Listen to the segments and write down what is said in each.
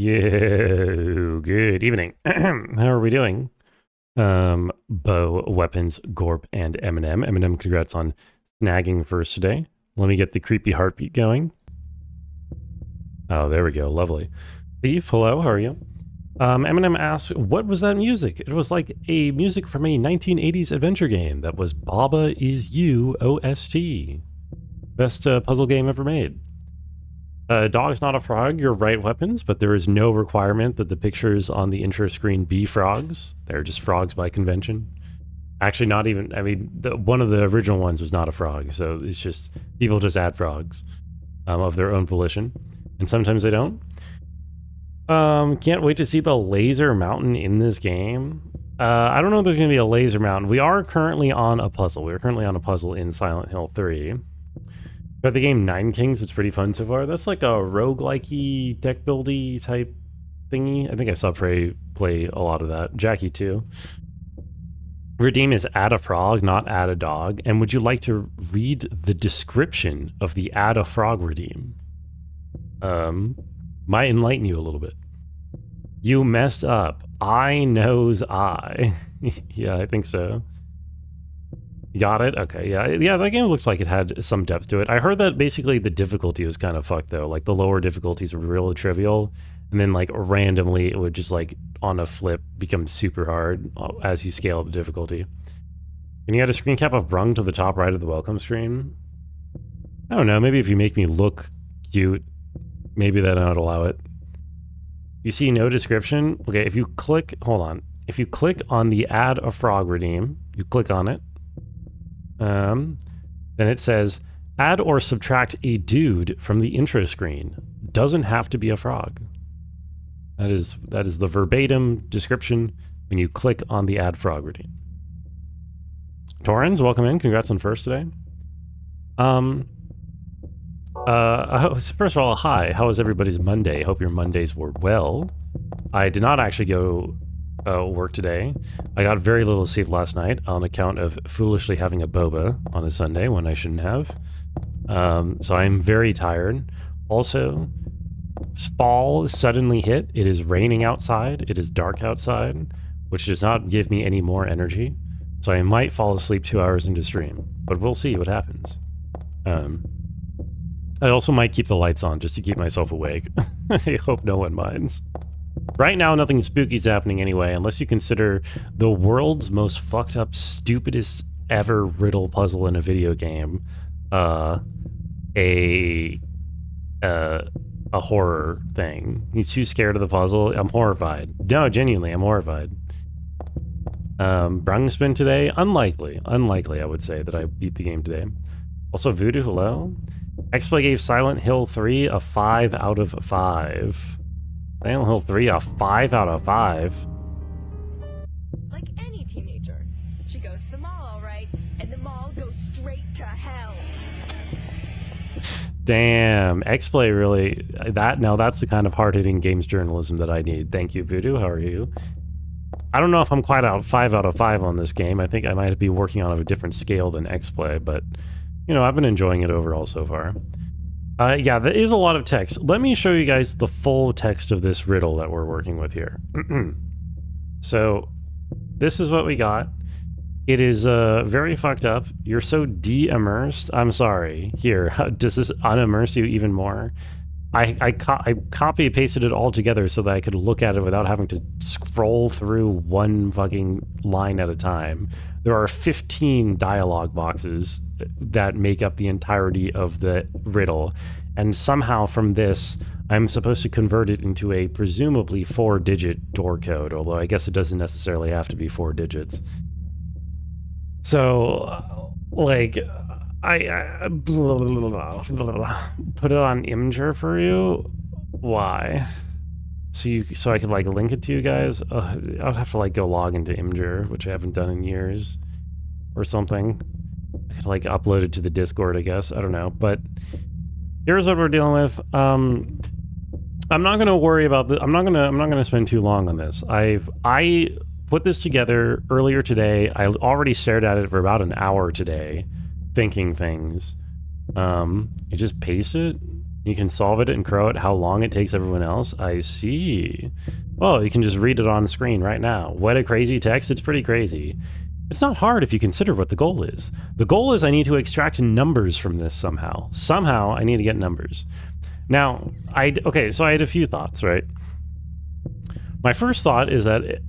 Yo, good evening. How are we doing? Bo, Weapons, Gorp, and Eminem. Eminem, congrats on snagging first today. Let me get the creepy heartbeat going. Oh, there we go. Lovely. Thief, hello, how are you? Eminem asks, what was that music? It was like a music from a 1980s adventure game that was Baba Is You OST. Best puzzle game ever made. Dog's not a frog, you're right, Weapons, but there is no requirement that the pictures on the intro screen be frogs. They're just frogs by convention. Actually, not even, I mean, one of the original ones was not a frog, so it's just, people just add frogs of their own volition, and sometimes they don't. Can't wait to see the laser mountain in this game. I don't know if there's going to be a laser mountain. We are currently on a puzzle. We're currently on a puzzle in Silent Hill 3. But the game Nine Kings, it's pretty fun so far. That's like a roguelike-y, deck buildy type thingy. I think I saw Prey play a lot of that. Jackie too. Redeem is add a frog, not add a dog. And would you like to read the description of the add a frog redeem? Might enlighten you a little bit. You messed up. I knows I. Yeah, I think so. Got it? Okay, yeah, that game looks like it had some depth to it. I heard that basically the difficulty was kind of fucked, though. Like, the lower difficulties were really trivial, and then, like, randomly it would just, like, on a flip, become super hard as you scale the difficulty. Can you add a screen cap of Brung to the top right of the welcome screen? I don't know, maybe if you make me look cute, maybe that I would allow it. You see no description? Okay, if you click, hold on. If you click on the add a frog redeem, you click on it, then it says, add or subtract a dude from the intro screen. Doesn't have to be a frog. That is the verbatim description when you click on the add frog redeem. Torrens, welcome in. Congrats on first today. First of all, hi. How was everybody's Monday? Hope your Mondays were well. I did not actually go work today. I got very little sleep last night on account of foolishly having a boba on a Sunday when I shouldn't have. So I'm very tired. Also, fall suddenly hit. It is raining outside. It is dark outside, which does not give me any more energy. So I might fall asleep 2 hours into stream, but we'll see what happens. I also might keep the lights on just to keep myself awake. I hope no one minds. Right now, nothing spooky is happening anyway, unless you consider the world's most fucked up, stupidest ever riddle puzzle in a video game a horror thing. He's too scared of the puzzle. I'm horrified. No, genuinely, I'm horrified. Brung spin today? Unlikely, I would say, that I beat the game today. Also, Voodoo, hello? XPlay gave Silent Hill 3 a 5 out of 5. Silent Hill 3, a 5 out of 5. Like any teenager. She goes to the mall, all right, and the mall goes straight to hell. Damn, XPlay really, that's the kind of hard-hitting games journalism that I need. Thank you, Voodoo, how are you? I don't know if I'm quite out 5 out of 5 on this game. I think I might be working on a different scale than XPlay, but, you know, I've been enjoying it overall so far. Yeah, there is a lot of text. Let me show you guys the full text of this riddle that we're working with here. So, this is what we got. It is very fucked up. You're so de-immersed. I'm sorry. Here, does this unimmerse you even more? I copy-pasted it all together so that I could look at it without having to scroll through one fucking line at a time. There are 15 dialogue boxes that make up the entirety of the riddle, and somehow from this, I'm supposed to convert it into a presumably 4-digit door code, although I guess it doesn't necessarily have to be 4 digits. So, like, I put it on Imgur for you? Why? So I could, like, link it to you guys? I would have to, like, go log into Imgur, which I haven't done in years, or something. I could, like, upload it to the Discord, I guess. I don't know. But here's what we're dealing with. I'm not gonna worry about the. I'm not gonna spend too long on this. I put this together earlier today. I already stared at it for about an hour today, thinking things. You just paste it. You can solve it and crow it how long it takes everyone else. I see. Well, you can just read it on the screen right now. What a crazy text. It's pretty crazy. It's not hard if you consider what the goal is. The goal is I need to extract numbers from this somehow. Somehow I need to get numbers. Now, so I had a few thoughts, right? My first thought is that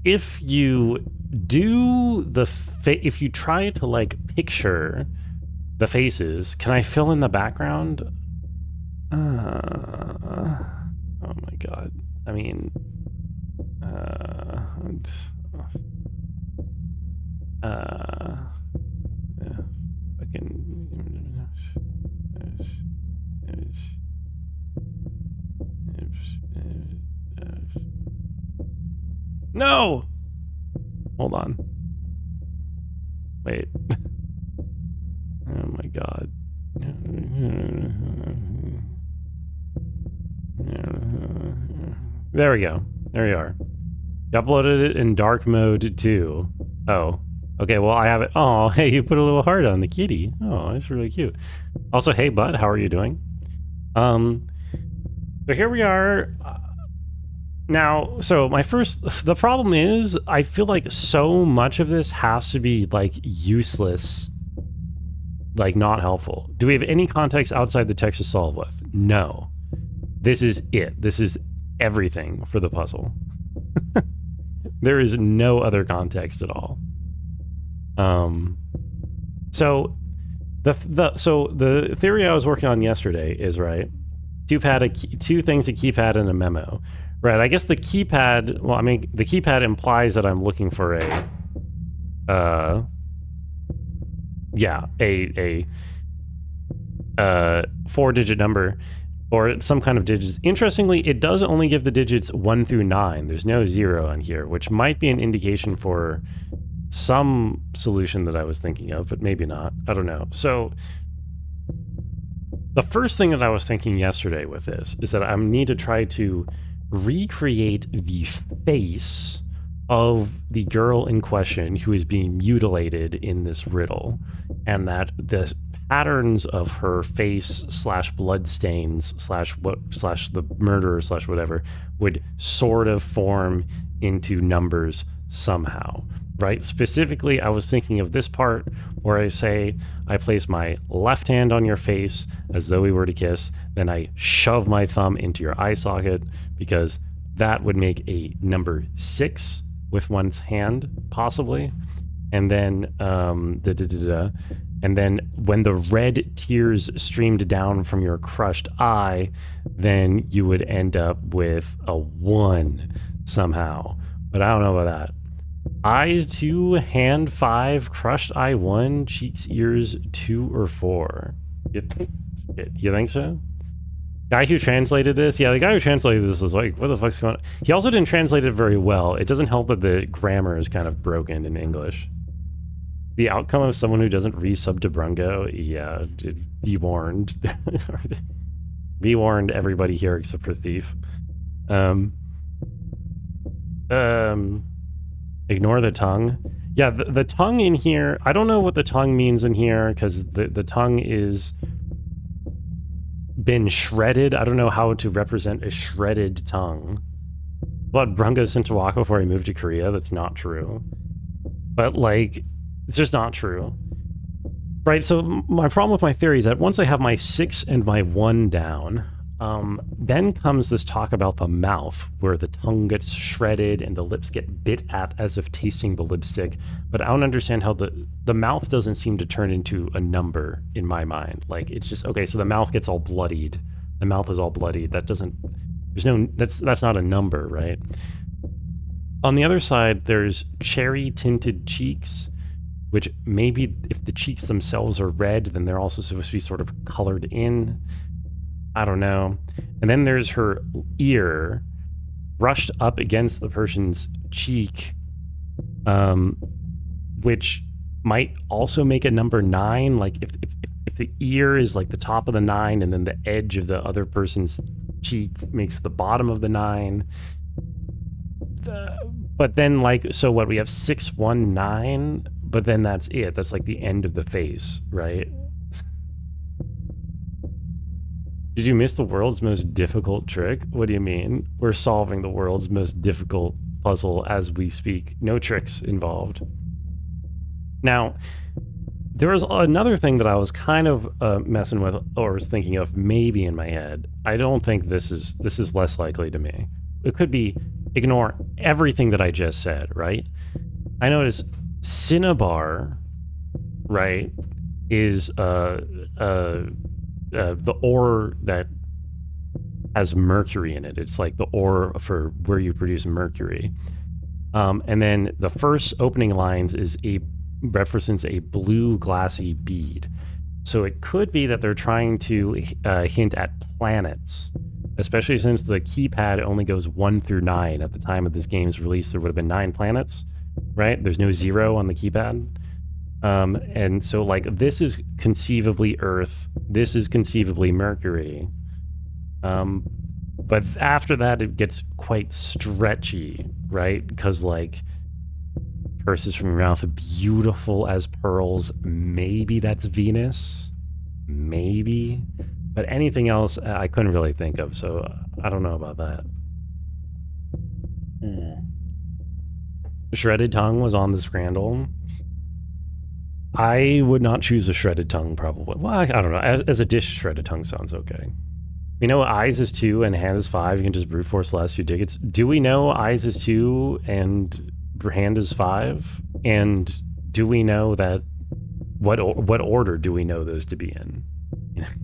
if you do if you try to like picture the faces, can I fill in the background? Oh my god. I mean, no! Hold on. Wait. Oh my god. There we go. There we are. You uploaded it in dark mode too. Oh. Okay, well I have it. Oh, hey, you put a little heart on the kitty. Oh, that's really cute. Also, hey bud, how are you doing? So here we are. Now, so the problem is, I feel like so much of this has to be, like, useless, like, not helpful. Do we have any context outside the text to solve with? No. This is it. This is everything for the puzzle. There is no other context at all. So the theory I was working on yesterday is, right, two things, a keypad and a memo. Right, I guess the keypad, well, I mean, the keypad implies that I'm looking for a 4-digit number or some kind of digits. Interestingly, it does only give the digits 1 through 9. There's no 0 on here, which might be an indication for some solution that I was thinking of, but maybe not. I don't know. So the first thing that I was thinking yesterday with this is that I need to try to recreate the face of the girl in question who is being mutilated in this riddle, and that the patterns of her face / blood stains / the murderer / whatever would sort of form into numbers somehow, right? Specifically, I was thinking of this part where I say I place my left hand on your face as though we were to kiss, then I shove my thumb into your eye socket, because that would make a number 6 with one's hand, possibly. And then and then when the red tears streamed down from your crushed eye, then you would end up with a 1 somehow. But I don't know about that. Eyes 2, hand 5, crushed eye 1, cheeks, ears 2 or 4. You think so? Guy who translated this? Yeah, the guy who translated this was like, what the fuck's going on? He also didn't translate it very well. It doesn't help that the grammar is kind of broken in English. The outcome of someone who doesn't resub to Brungo? Yeah, be warned. Be warned, everybody here except for Thief. Ignore the tongue. Yeah, the tongue in here, I don't know what the tongue means in here, because the tongue is been shredded. I don't know how to represent a shredded tongue. But Brungo sent to Waka before he moved to Korea. That's not true. But, like, it's just not true. Right, so my problem with my theory is that once I have my 6 and my 1 down, then comes this talk about the mouth, where the tongue gets shredded and the lips get bit at as if tasting the lipstick. But I don't understand how the mouth doesn't seem to turn into a number in my mind. Like, it's just, okay, so the mouth gets all bloodied. The mouth is all bloodied. That doesn't, that's not a number, right? On the other side, there's cherry tinted cheeks, which maybe if the cheeks themselves are red, then they're also supposed to be sort of colored in. I don't know. And then there's her ear brushed up against the person's cheek, which might also make a number 9. Like if the ear is like the top of the 9, and then the edge of the other person's cheek makes the bottom of the 9. But then, like, so what, we have 6, 1, 9, but then that's it. That's like the end of the face, right? Did you miss the world's most difficult trick? What do you mean? We're solving the world's most difficult puzzle as we speak. No tricks involved. Now, there was another thing that I was kind of messing with, or was thinking of maybe in my head. I don't think this is less likely to me. It could be ignore everything that I just said, right? I notice cinnabar, right, is the ore that has mercury in it. It's like the ore for where you produce mercury. And then the first opening lines is represents a blue glassy bead. So it could be that they're trying to hint at planets, especially since the keypad only goes 1 through 9. At the time of this game's release, there would have been 9 planets, right? There's no 0 on the keypad. And so, like, this is conceivably Earth. This is conceivably Mercury. But after that, it gets quite stretchy, right? Because, like, curses from your mouth, beautiful as pearls. Maybe that's Venus. Maybe. But anything else, I couldn't really think of, so I don't know about that. Shredded tongue was on the Scrandle. I would not choose a shredded tongue, probably. Well, I don't know. As a dish, shredded tongue sounds okay. We know eyes is 2 and hand is 5. You can just brute force the last 2 digits. Do we know eyes is 2 and hand is 5? And do we know that what order do we know those to be in?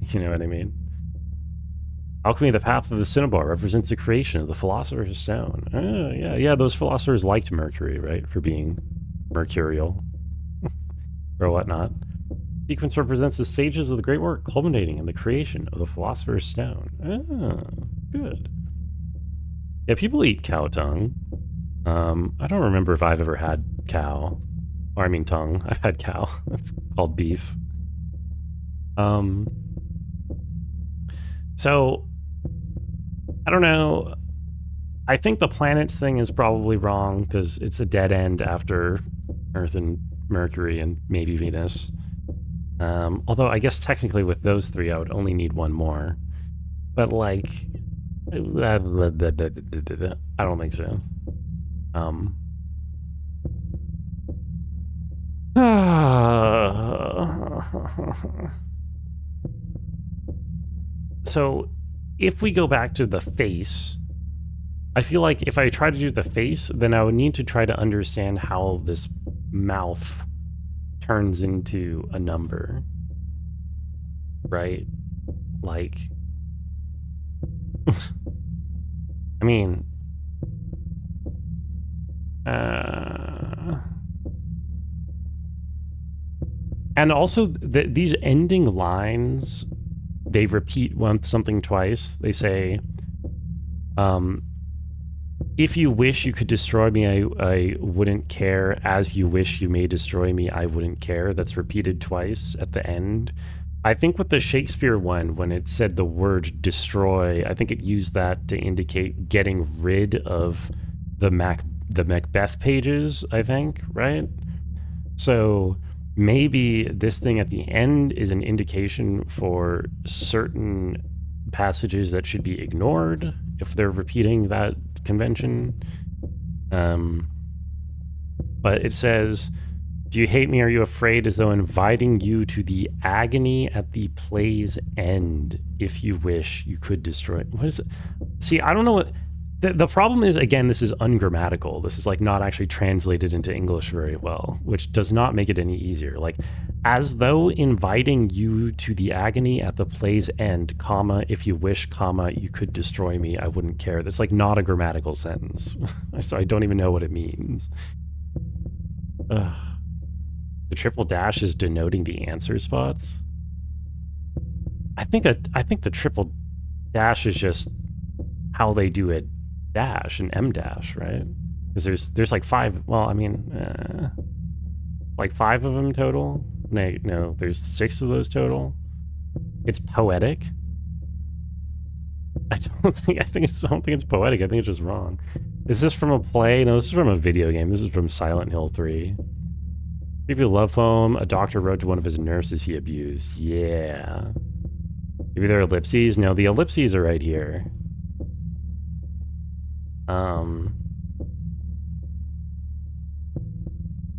You know what I mean? Alchemy, the path of the cinnabar, represents the creation of the philosopher's stone. Oh, yeah. Those philosophers liked Mercury, right, for being mercurial or whatnot. Sequence represents the stages of the great work culminating in the creation of the philosopher's stone. Oh, good. Yeah, people eat cow tongue. I don't remember if I've ever had cow. Or I mean tongue. I've had cow. It's called beef. So, I don't know. I think the planets thing is probably wrong because it's a dead end after Earth and Mercury and maybe Venus. Although I guess technically with those 3 I would only need 1 more. But like, I don't think so. So if we go back to the face, I feel like if I try to do the face, then I would need to try to understand how this mouth turns into a number, right? Like, I mean, and also these ending lines, they repeat something twice. They say, if you wish you could destroy me, I wouldn't care. As you wish you may destroy me, I wouldn't care. That's repeated twice at the end. I think with the Shakespeare one, when it said the word destroy, I think it used that to indicate getting rid of the Macbeth pages, I think, right? So maybe this thing at the end is an indication for certain passages that should be ignored if they're repeating that convention. But it says, do you hate me? Are you afraid? As though inviting you to the agony at the play's end. If you wish, you could destroy. What is it? See, I don't know what... The problem is, again, this is ungrammatical. This is like not actually translated into English very well, which does not make it any easier. Like, as though inviting you to the agony at the play's end, comma, if you wish, comma, you could destroy me, I wouldn't care. That's like not a grammatical sentence. So I don't even know what it means. Ugh. The triple dash is denoting the answer spots. I think the triple dash is just how they do it. Dash and M dash, right? Because there's like 5. Well, I mean, like 5 of them total. No, there's 6 of those total. It's poetic. I don't think it's poetic. I think it's just wrong. Is this from a play? No, this is from a video game. This is from Silent Hill 3. Creepy love poem. A doctor wrote to one of his nurses he abused. Yeah. Maybe they're ellipses? No, the ellipses are right here.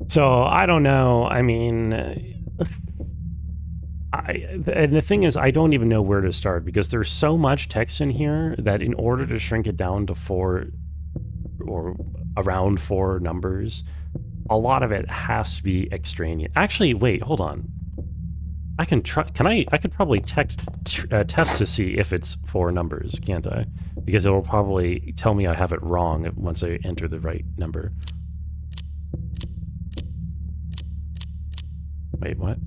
So I don't know. I mean, and the thing is, I don't even know where to start because there's so much text in here that in order to shrink it down to 4 or around 4 numbers, a lot of it has to be extraneous. Actually, wait, hold on. I can try. I could probably test to see if it's 4 numbers, can't I? Because it will probably tell me I have it wrong once I enter the right number. Wait, what?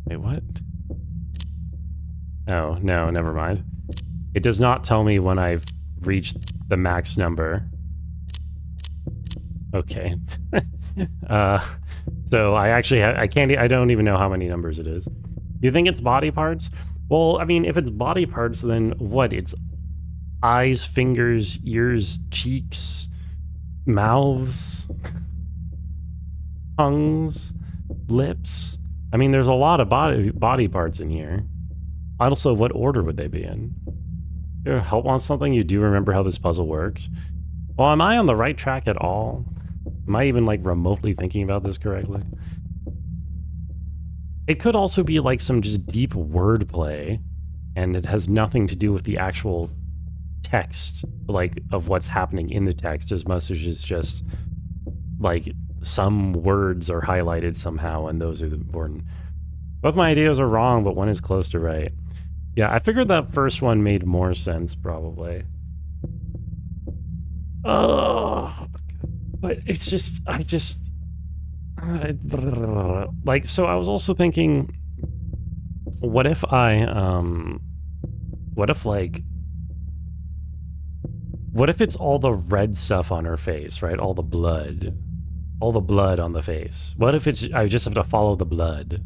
Wait, what? Oh, no, never mind. It does not tell me when I've reached the max number. Okay. So I actually I don't even know how many numbers it is. You think it's body parts? Well, I mean, if it's body parts, then what? It's eyes, fingers, ears, cheeks, mouths, tongues, lips. I mean, there's a lot of body parts in here. Also, what order would they be in? Your help on something? You do remember how this puzzle works? Well, am I on the right track at all? Am I even, like, remotely thinking about this correctly? It could also be, like, some just deep wordplay, and it has nothing to do with the actual text, like, of what's happening in the text as much as it's just, like, some words are highlighted somehow, and those are the important. Both my ideas are wrong, but one is close to right. Yeah, I figured that first one made more sense, probably. Oh, but it's just, like, so I was also thinking, what if it's all the red stuff on her face, right? All the blood on the face. What if I just have to follow the blood?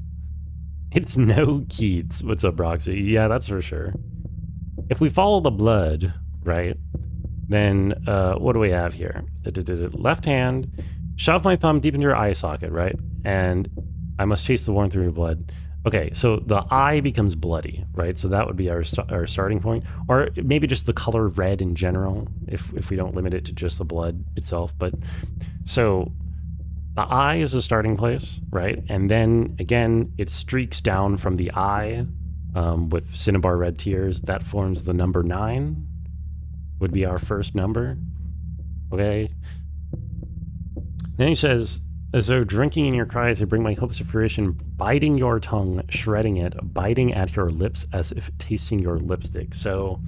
It's no Keats. What's up, Roxy? Yeah, that's for sure. If we follow the blood, right, then what do we have here? Left hand, shove my thumb deep into your eye socket, right? And I must chase the worm through your blood. Okay, so the eye becomes bloody, right? So that would be our starting point. Or maybe just the color red in general, if we don't limit it to just the blood itself. But so the eye is a starting place, right? And then, again, it streaks down from the eye with cinnabar red tears. That forms the number 9, would be our first number. Okay. Then he says, as though drinking in your cries, I bring my hopes to fruition, biting your tongue, shredding it, biting at your lips as if tasting your lipstick. So,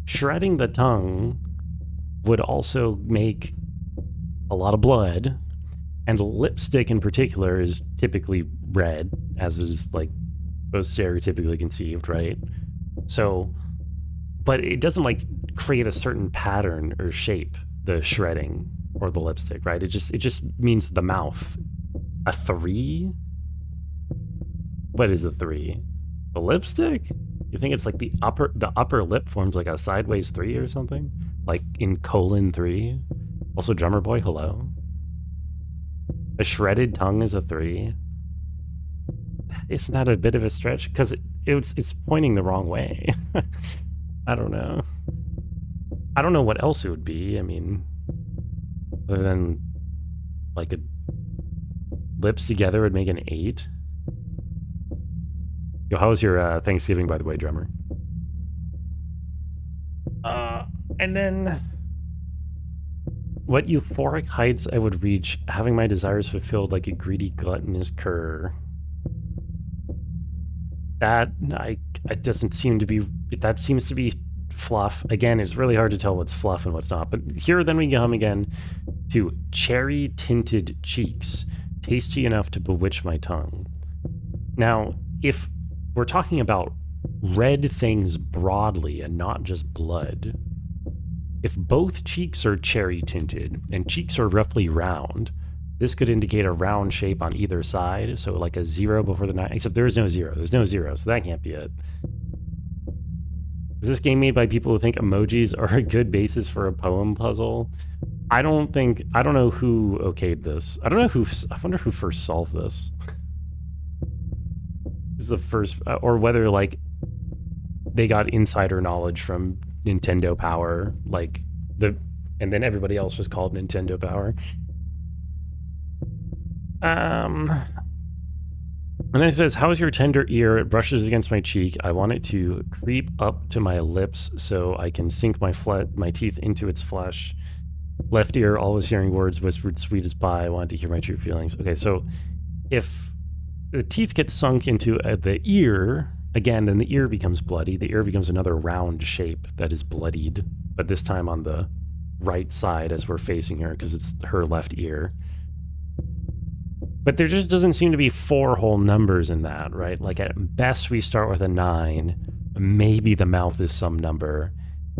shredding the tongue would also make a lot of blood, and lipstick in particular is typically red, as is like most stereotypically conceived, right? So, but it doesn't like create a certain pattern or shape, the shredding or the lipstick, right? It just means the mouth. A 3? What is a 3? The lipstick? You think it's like the upper lip forms like a sideways 3 or something? Like in colon 3? Also, Drummer Boy, hello. A shredded tongue is a 3. Isn't that a bit of a stretch? Because it's pointing the wrong way. I don't know. I don't know what else it would be. I mean, other than like lips together would make an 8. Yo, how was your Thanksgiving, by the way, Drummer? And then what euphoric heights I would reach, having my desires fulfilled like a greedy gluttonous cur. It doesn't seem to be, that seems to be fluff. Again, it's really hard to tell what's fluff and what's not. But here then we come again to cherry tinted cheeks, tasty enough to bewitch my tongue. Now, if we're talking about red things broadly and not just blood, if both cheeks are cherry tinted and cheeks are roughly round, this could indicate a round shape on either side. So like a 0 before the 9, except there's no 0. There's no 0, so that can't be it. Is this game made by people who think emojis are a good basis for a poem puzzle? I don't know who okayed this. I wonder who first solved this. This is the first, or whether like they got insider knowledge from Nintendo Power, and then everybody else just called Nintendo Power. And then it says, "How's your tender ear? It brushes against my cheek. I want it to creep up to my lips so I can sink my teeth into its flesh. Left ear, always hearing words whispered sweet as pie. I want to hear my true feelings." Okay, so if the teeth get sunk into the ear, again, then the ear becomes bloody. The ear becomes another round shape that is bloodied, but this time on the right side as we're facing her, because it's her left ear. But there just doesn't seem to be 4 whole numbers in that, right? Like at best we start with a 9, maybe the mouth is some number,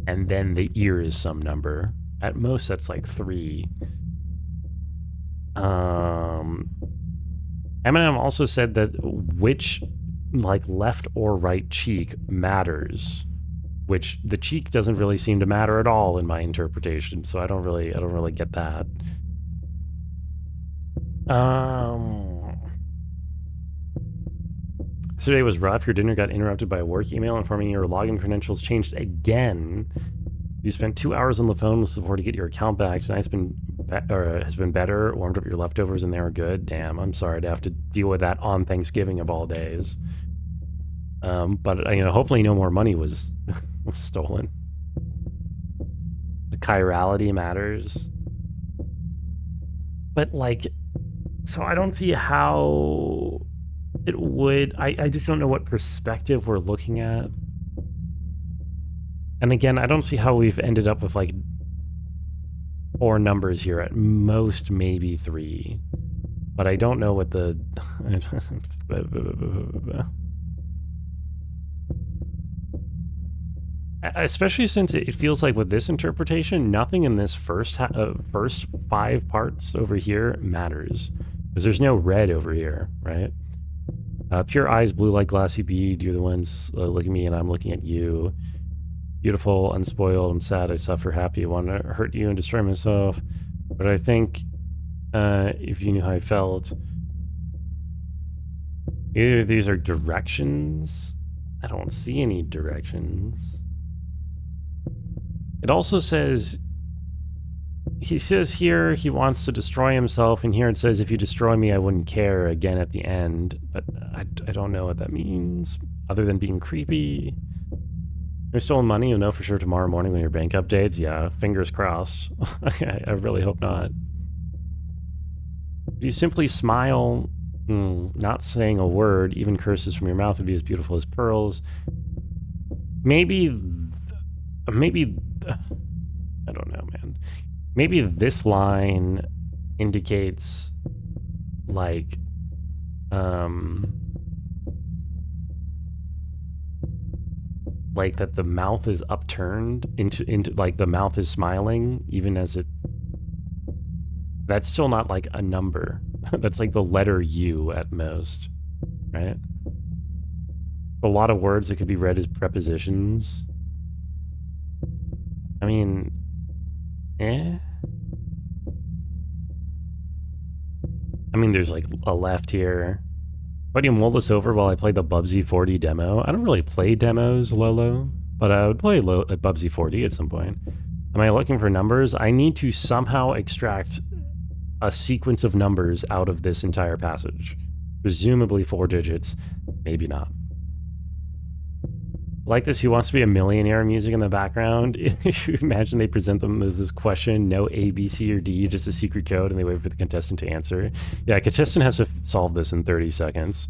and then the ear is some number. At most that's like 3. Eminem also said that which like left or right cheek matters, which the cheek doesn't really seem to matter at all in my interpretation, so I don't really get that. Today was rough. Your dinner got interrupted by a work email informing your login credentials changed again. You spent 2 hours on the phone with support to get your account back. Tonight's has been better. Warmed up your leftovers and they were good. Damn, I'm sorry to have to deal with that on Thanksgiving of all days. But hopefully no more money was stolen. The chirality matters. But like, so I don't see how it would. I just don't know what perspective we're looking at. And again, I don't see how we've ended up with like 4 numbers here. At most, maybe 3. But I don't know what the... Especially since it feels like with this interpretation, nothing in this first 5 parts over here matters. Because there's no red over here, right? Pure eyes, blue like glassy bead. You're the ones looking at me and I'm looking at you. Beautiful, unspoiled, I'm sad, I suffer, happy, I want to hurt you and destroy myself. But I think if you knew how I felt... Either these are directions. I don't see any directions. It also says... He says here he wants to destroy himself, and here it says, if you destroy me, I wouldn't care, again at the end. But I don't know what that means, other than being creepy. You're stolen money, you'll know for sure tomorrow morning when your bank updates. Yeah, fingers crossed. I really hope not. You simply smile, not saying a word, even curses from your mouth would be as beautiful as pearls. Maybe, I don't know, man. Maybe this line indicates, like, like that the mouth is upturned into like the mouth is smiling even as it... That's still not like a number. That's like the letter U at most, right? A lot of words that could be read as prepositions. I mean, I mean, there's like a left here. Why do you mull this over while I play the Bubsy 40 demo? I don't really play demos, Lolo, but I would play Bubsy 40 at some point. Am I looking for numbers? I need to somehow extract a sequence of numbers out of this entire passage. Presumably 4 digits, maybe not. Like this, who wants to be a millionaire music in the background? If you imagine they present them as this question, no A, B, C, or D, just a secret code, and they wait for the contestant to answer. Yeah, contestant has to solve this in 30 seconds.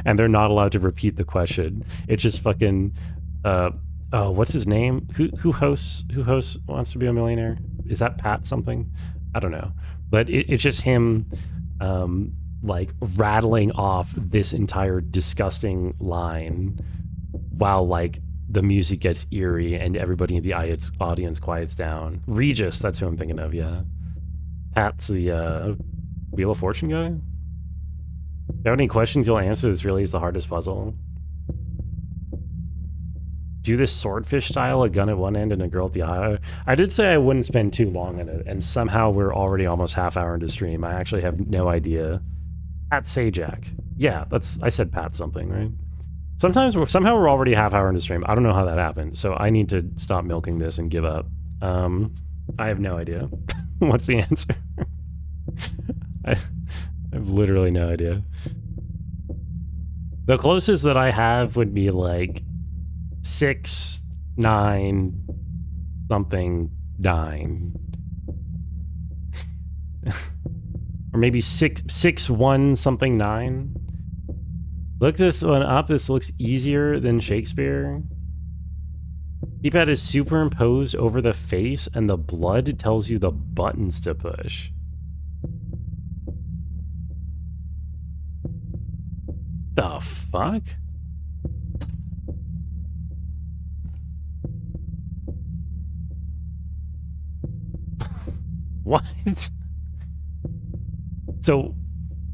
And they're not allowed to repeat the question. It's just fucking, oh, what's his name? Who hosts Wants to Be a Millionaire? Is that Pat something? I don't know. But it's just him, like, rattling off this entire disgusting line while, like, the music gets eerie and everybody in the audience quiets down. Regis, that's who I'm thinking of, yeah. Pat's the Wheel of Fortune guy? If you have any questions you'll answer, this really is the hardest puzzle. do this swordfish style, a gun at one end and a girl at the other. I did say I wouldn't spend too long on it, and somehow we're already almost half hour into stream. I actually have no idea. Pat Sajak. Yeah, I said Pat something, right? Somehow we're already half hour into stream. I don't know how that happened, so I need to stop milking this and give up. I have no idea. What's the answer? I have literally no idea. The closest that I have would be like 6, 9, something 9. Or maybe 6, 1, something 9. Look this one up. This looks easier than Shakespeare. Keypad is superimposed over the face, and the blood tells you the buttons to push. The fuck? What? So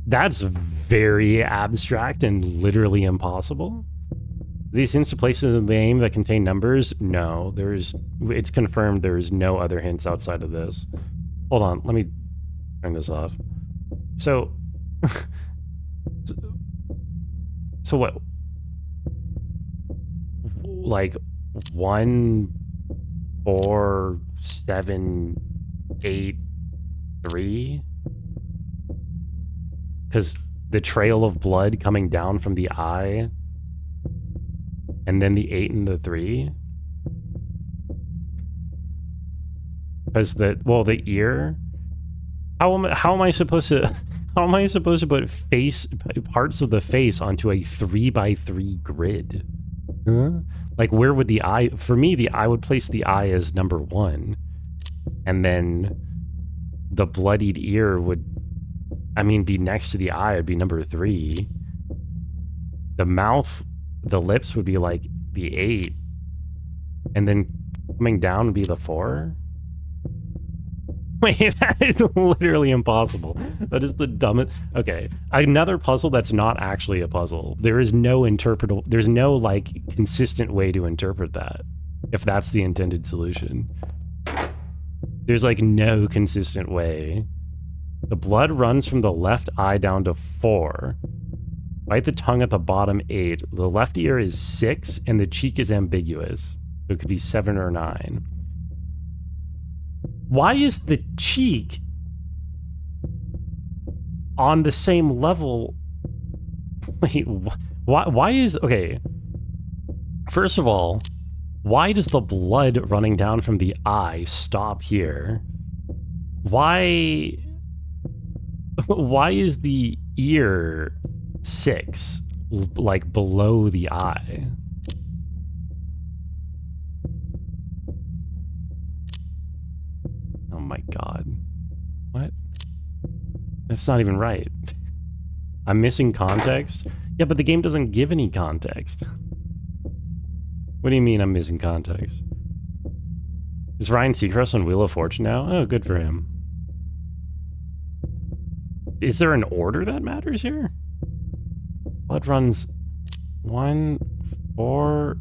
that's very abstract and literally impossible. These hints to places in the game that contain numbers? No, it's confirmed there is no other hints outside of this. Hold on, let me turn this off. So, so what? Like 1, 4, 7, 8, 3? Because the trail of blood coming down from the eye, and then the 8 and the 3. Because the ear. How am I supposed to put parts of the face onto a 3x3 grid? Huh? Like, where would the eye? For me, I would place the eye as number 1, and then the bloodied ear would, be next to the eye. It'd be number 3. The mouth, the lips would be like the 8, and then coming down would be the 4. Wait, that is literally impossible. That is the dumbest. Okay, another puzzle that's not actually a puzzle. There is no there's no like consistent way to interpret that, if that's the intended solution. There's like no consistent way. The blood runs from the left eye down to 4. Bite the tongue at the bottom 8. The left ear is 6, and the cheek is ambiguous. So it could be 7 or 9. Why is the cheek on the same level? Wait, why is... Okay. First of all, why does the blood running down from the eye stop here? Why is the ear 6, like, below the eye? Oh my god. What? That's not even right. I'm missing context? Yeah, but the game doesn't give any context. What do you mean I'm missing context? Is Ryan Seacrest on Wheel of Fortune now? Oh, good for him. Is there an order that matters here? Blood runs 1, 4...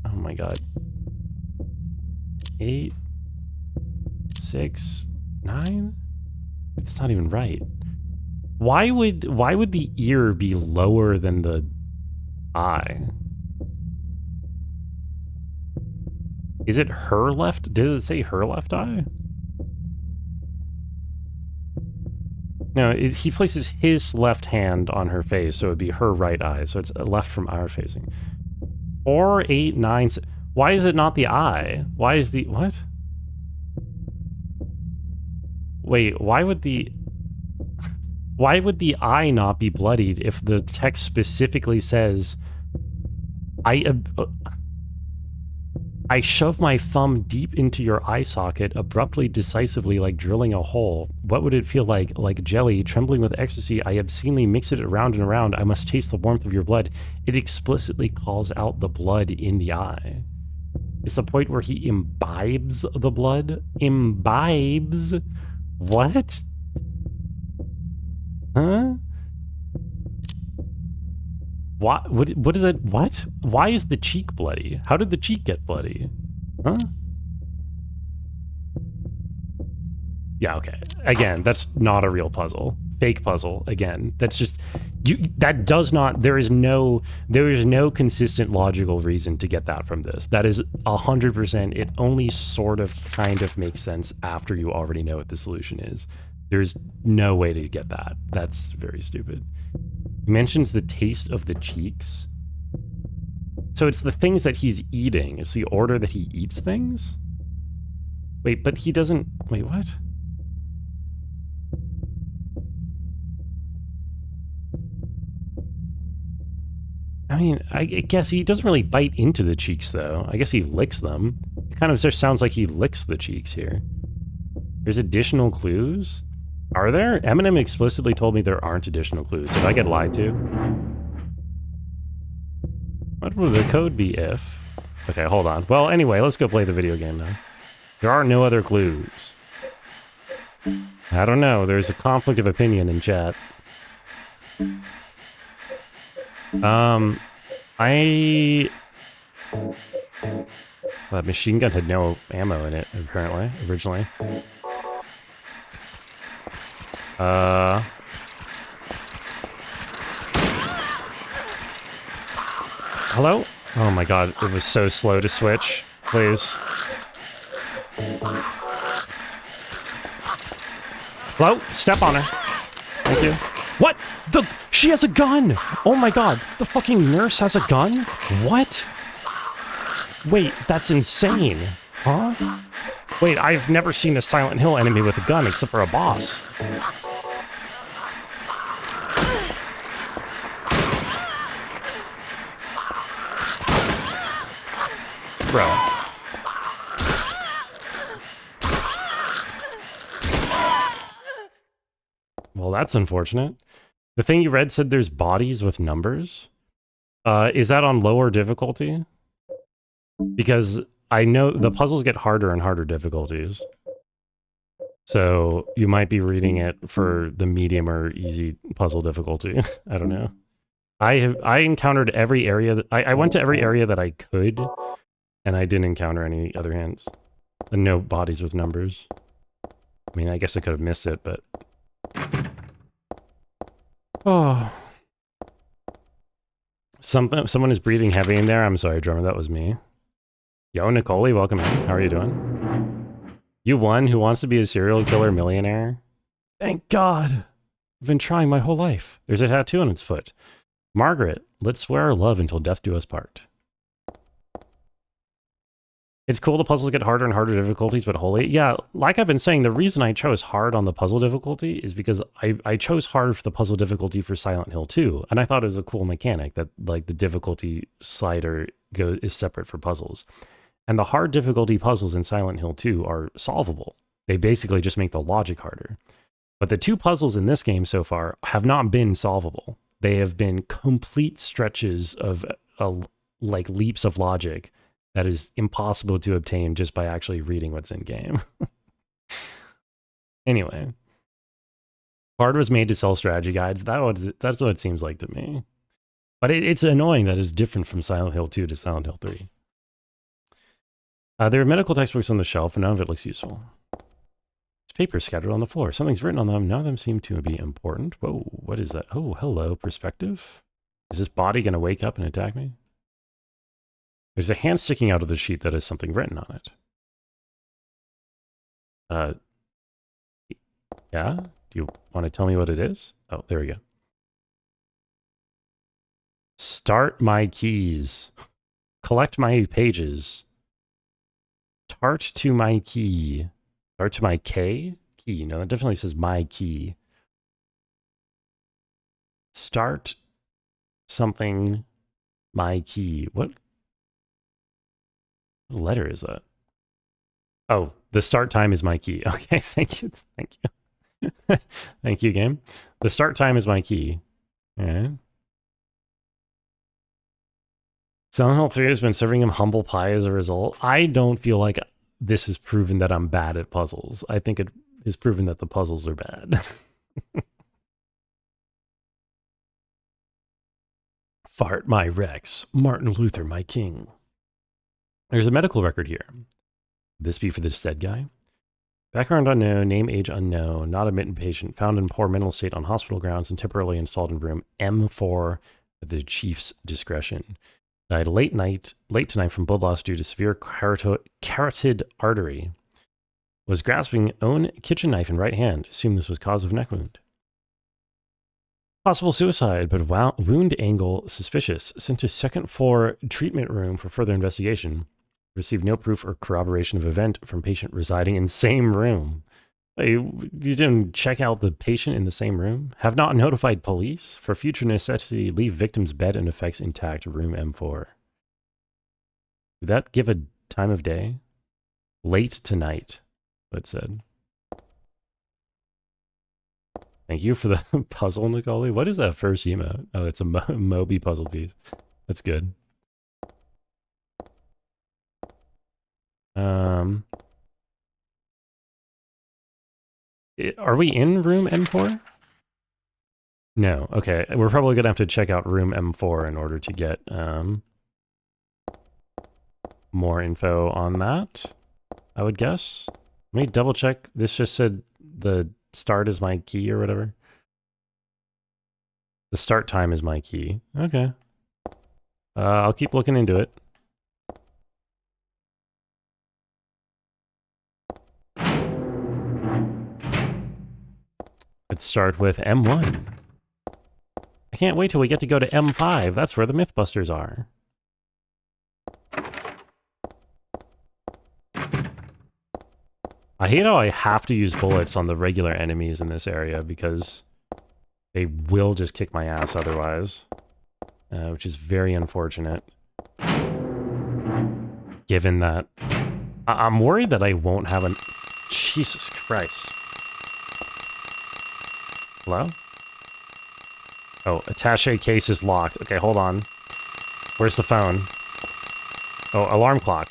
Oh my god. 8... 6, 9? It's not even right. Why would the ear be lower than the eye? Is it her left? Does it say her left eye? No, he places his left hand on her face, so it would be her right eye. So it's left from our facing. 4, 8, 9... Why is it not the eye? Why is the... What? Wait, why would the eye not be bloodied if the text specifically says, I shove my thumb deep into your eye socket, abruptly, decisively, like drilling a hole. What would it feel like? Like jelly, trembling with ecstasy, I obscenely mix it around and around. I must taste the warmth of your blood. It explicitly calls out the blood in the eye. It's the point where he imbibes the blood. Imbibes? What? Huh? What is it? What? Why is the cheek bloody? How did the cheek get bloody? Huh? Yeah, okay. Again, that's not a real puzzle. Fake puzzle. Again, that's just that does not there is no consistent logical reason to get that from this. That is 100%. It only sort of kind of makes sense after you already know what the solution is. There's no way to get that. That's very stupid. He mentions the taste of the cheeks. So it's the things that he's eating. It's the order that he eats things? Wait, but he doesn't... Wait, what? I mean, I guess he doesn't really bite into the cheeks, though. I guess he licks them. It kind of just sounds like he licks the cheeks here. There's additional clues? Are there? Eminem explicitly told me there aren't additional clues. Did I get lied to? What would the code be if... Okay, hold on. Well, anyway, let's go play the video game now. There are no other clues. I don't know. There's a conflict of opinion in chat. That machine gun had no ammo in it, apparently, originally. Hello? Oh my god, it was so slow to switch. Please. Hello? Step on her. Thank you. What? She has a gun! Oh my god, the fucking nurse has a gun? What? Wait, that's insane. Huh? Wait, I've never seen a Silent Hill enemy with a gun except for a boss. Bro. Well, that's unfortunate. The thing you read said there's bodies with numbers. Is that on lower difficulty? Because I know the puzzles get harder and harder difficulties. So you might be reading it for the medium or easy puzzle difficulty. I don't know. I encountered every area that I went to every area that I could, and I didn't encounter any other hints. And no bodies with numbers. I mean, I guess I could have missed it, but... Oh. Someone is breathing heavy in there. I'm sorry, drummer, that was me. Yo, Nicole, welcome in. How are you doing? You won. Who wants to be a serial killer millionaire? Thank God. I've been trying my whole life. There's a tattoo on its foot. Margaret, let's swear our love until death do us part. It's cool the puzzles get harder and harder difficulties, but holy... Yeah, like I've been saying, the reason I chose hard on the puzzle difficulty is because I chose hard for the puzzle difficulty for Silent Hill 2, and I thought it was a cool mechanic that, like, the difficulty slider is separate for puzzles. And the hard difficulty puzzles in Silent Hill 2 are solvable. They basically just make the logic harder. But the two puzzles in this game so far have not been solvable. They have been complete stretches of, like, leaps of logic that is impossible to obtain just by actually reading what's in game. Anyway, hard was made to sell strategy guides. That's what it seems like to me. But it's annoying that it's different from Silent Hill 2 to Silent Hill 3. There are medical textbooks on the shelf, and none of it looks useful. There's papers scattered on the floor. Something's written on them. None of them seem to be important. Whoa, what is that? Oh, hello, perspective. Is this body going to wake up and attack me? There's a hand sticking out of the sheet that has something written on it. Yeah? Do you want to tell me what it is? Oh, there we go. Start my keys. Collect my pages. Tart to my key. Start to my K? Key. No, that definitely says my key. Start something my key. What letter is that? Oh, the start time is my key. Okay, thank you. Thank you. Thank you, game. The start time is my key. All right. Silent Hill 3 has been serving him humble pie as a result. I don't feel like this has proven that I'm bad at puzzles. I think it is proven that the puzzles are bad. Fart my Rex, Martin Luther my king. There's a medical record here. This be for this dead guy? Background unknown, name, age unknown, not admitted patient, found in poor mental state on hospital grounds and temporarily installed in room M4 at the chief's discretion. Died late tonight from blood loss due to severe carotid artery. Was grasping own kitchen knife in right hand. Assumed this was cause of neck wound. Possible suicide, but wound angle suspicious. Sent to second floor treatment room for further investigation. Received no proof or corroboration of event from patient residing in same room. You didn't check out the patient in the same room? Have not notified police? For future necessity, leave victim's bed and effects intact, room M4. Did that give a time of day? Late tonight, it said. Thank you for the puzzle, Nicole. What is that first emote? Oh, it's a Moby puzzle piece. That's good. Are we in room M4? No. Okay. We're probably going to have to check out room M4 in order to get more info on that, I would guess. Let me double check. This just said the start is my key or whatever. The start time is my key. Okay. I'll keep looking into it. Let's start with M1. I can't wait till we get to go to M5. That's where the Mythbusters are. I hate how I have to use bullets on the regular enemies in this area because they will just kick my ass otherwise, which is very unfortunate. Given that I'm worried that I won't have an... Jesus Christ. Hello? Oh, attaché case is locked. Okay, hold on. Where's the phone? Oh, alarm clock.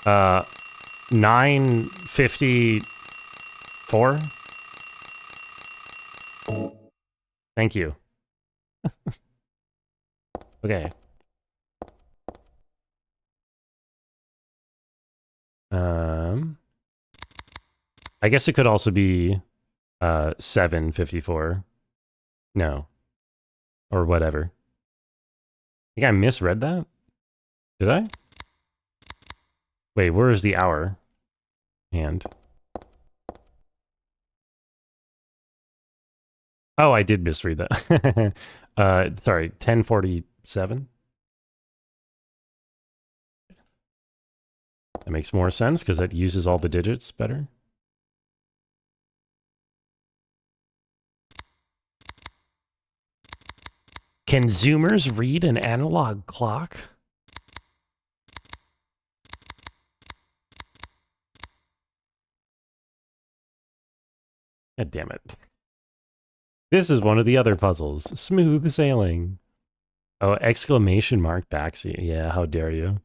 9:54? Thank you. Okay. I guess it could also be 7:54. No. Or whatever. I think I misread that? Did I? Wait, where is the hour? And oh, I did misread that. Sorry, 10:47. That makes more sense because that uses all the digits better. Can Zoomers read an analog clock? God damn it. This is one of the other puzzles. Smooth sailing. Oh, exclamation mark backseat. Yeah, how dare you.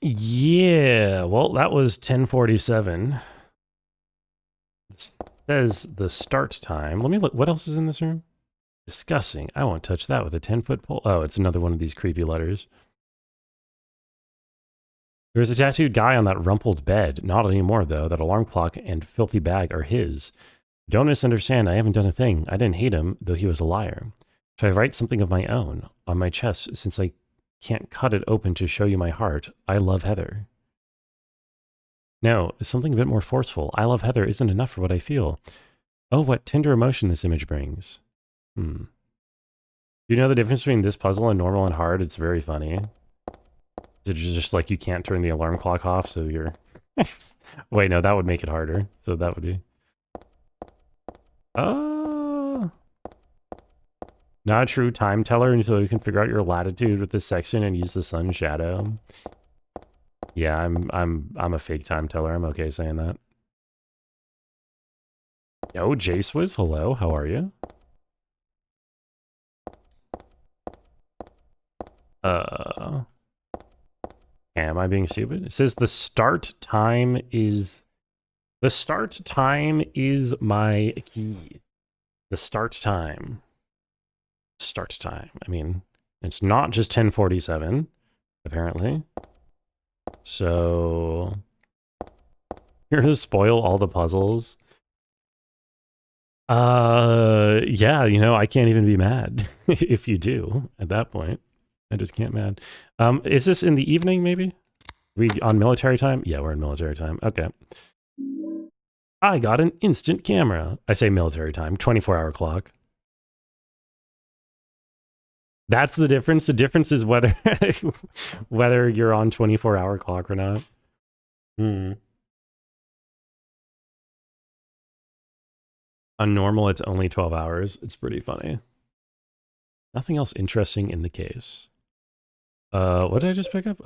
Yeah, well, that was 10:47. It says the start time. Let me look. What else is in this room? Discussing. I won't touch that with a 10-foot pole. Oh, it's another one of these creepy letters. There's a tattooed guy on that rumpled bed. Not anymore, though. That alarm clock and filthy bag are his. Don't misunderstand. I haven't done a thing. I didn't hate him, though he was a liar. Should I write something of my own on my chest, since I can't cut it open to show you my heart? I love Heather. No, something a bit more forceful. I love Heather isn't enough for what I feel. Oh, what tender emotion this image brings. Do you know the difference between this puzzle and normal and hard? It's very funny. It's just like you can't turn the alarm clock off, so you're... Wait, no, that would make it harder. So that would be... Not a true time teller until you can figure out your latitude with this section and use the sun shadow. Yeah, I'm a fake time teller. I'm okay saying that. Yo, J-Swizz, hello, how are you? Am I being stupid? It says the start time is The start time is my key. The start time. Start time. I mean, it's not just 10:47, apparently. So you're gonna spoil all the puzzles. Yeah, you know, I can't even be mad if you do at that point. I just can't mad. Is this in the evening, maybe? We on military time? Yeah, we're in military time. Okay. I got an instant camera. I say military time, 24-hour clock. That's the difference. The difference is whether whether you're on 24-hour clock or not. On normal, it's only 12 hours. It's pretty funny. Nothing else interesting in the case. What did I just pick up?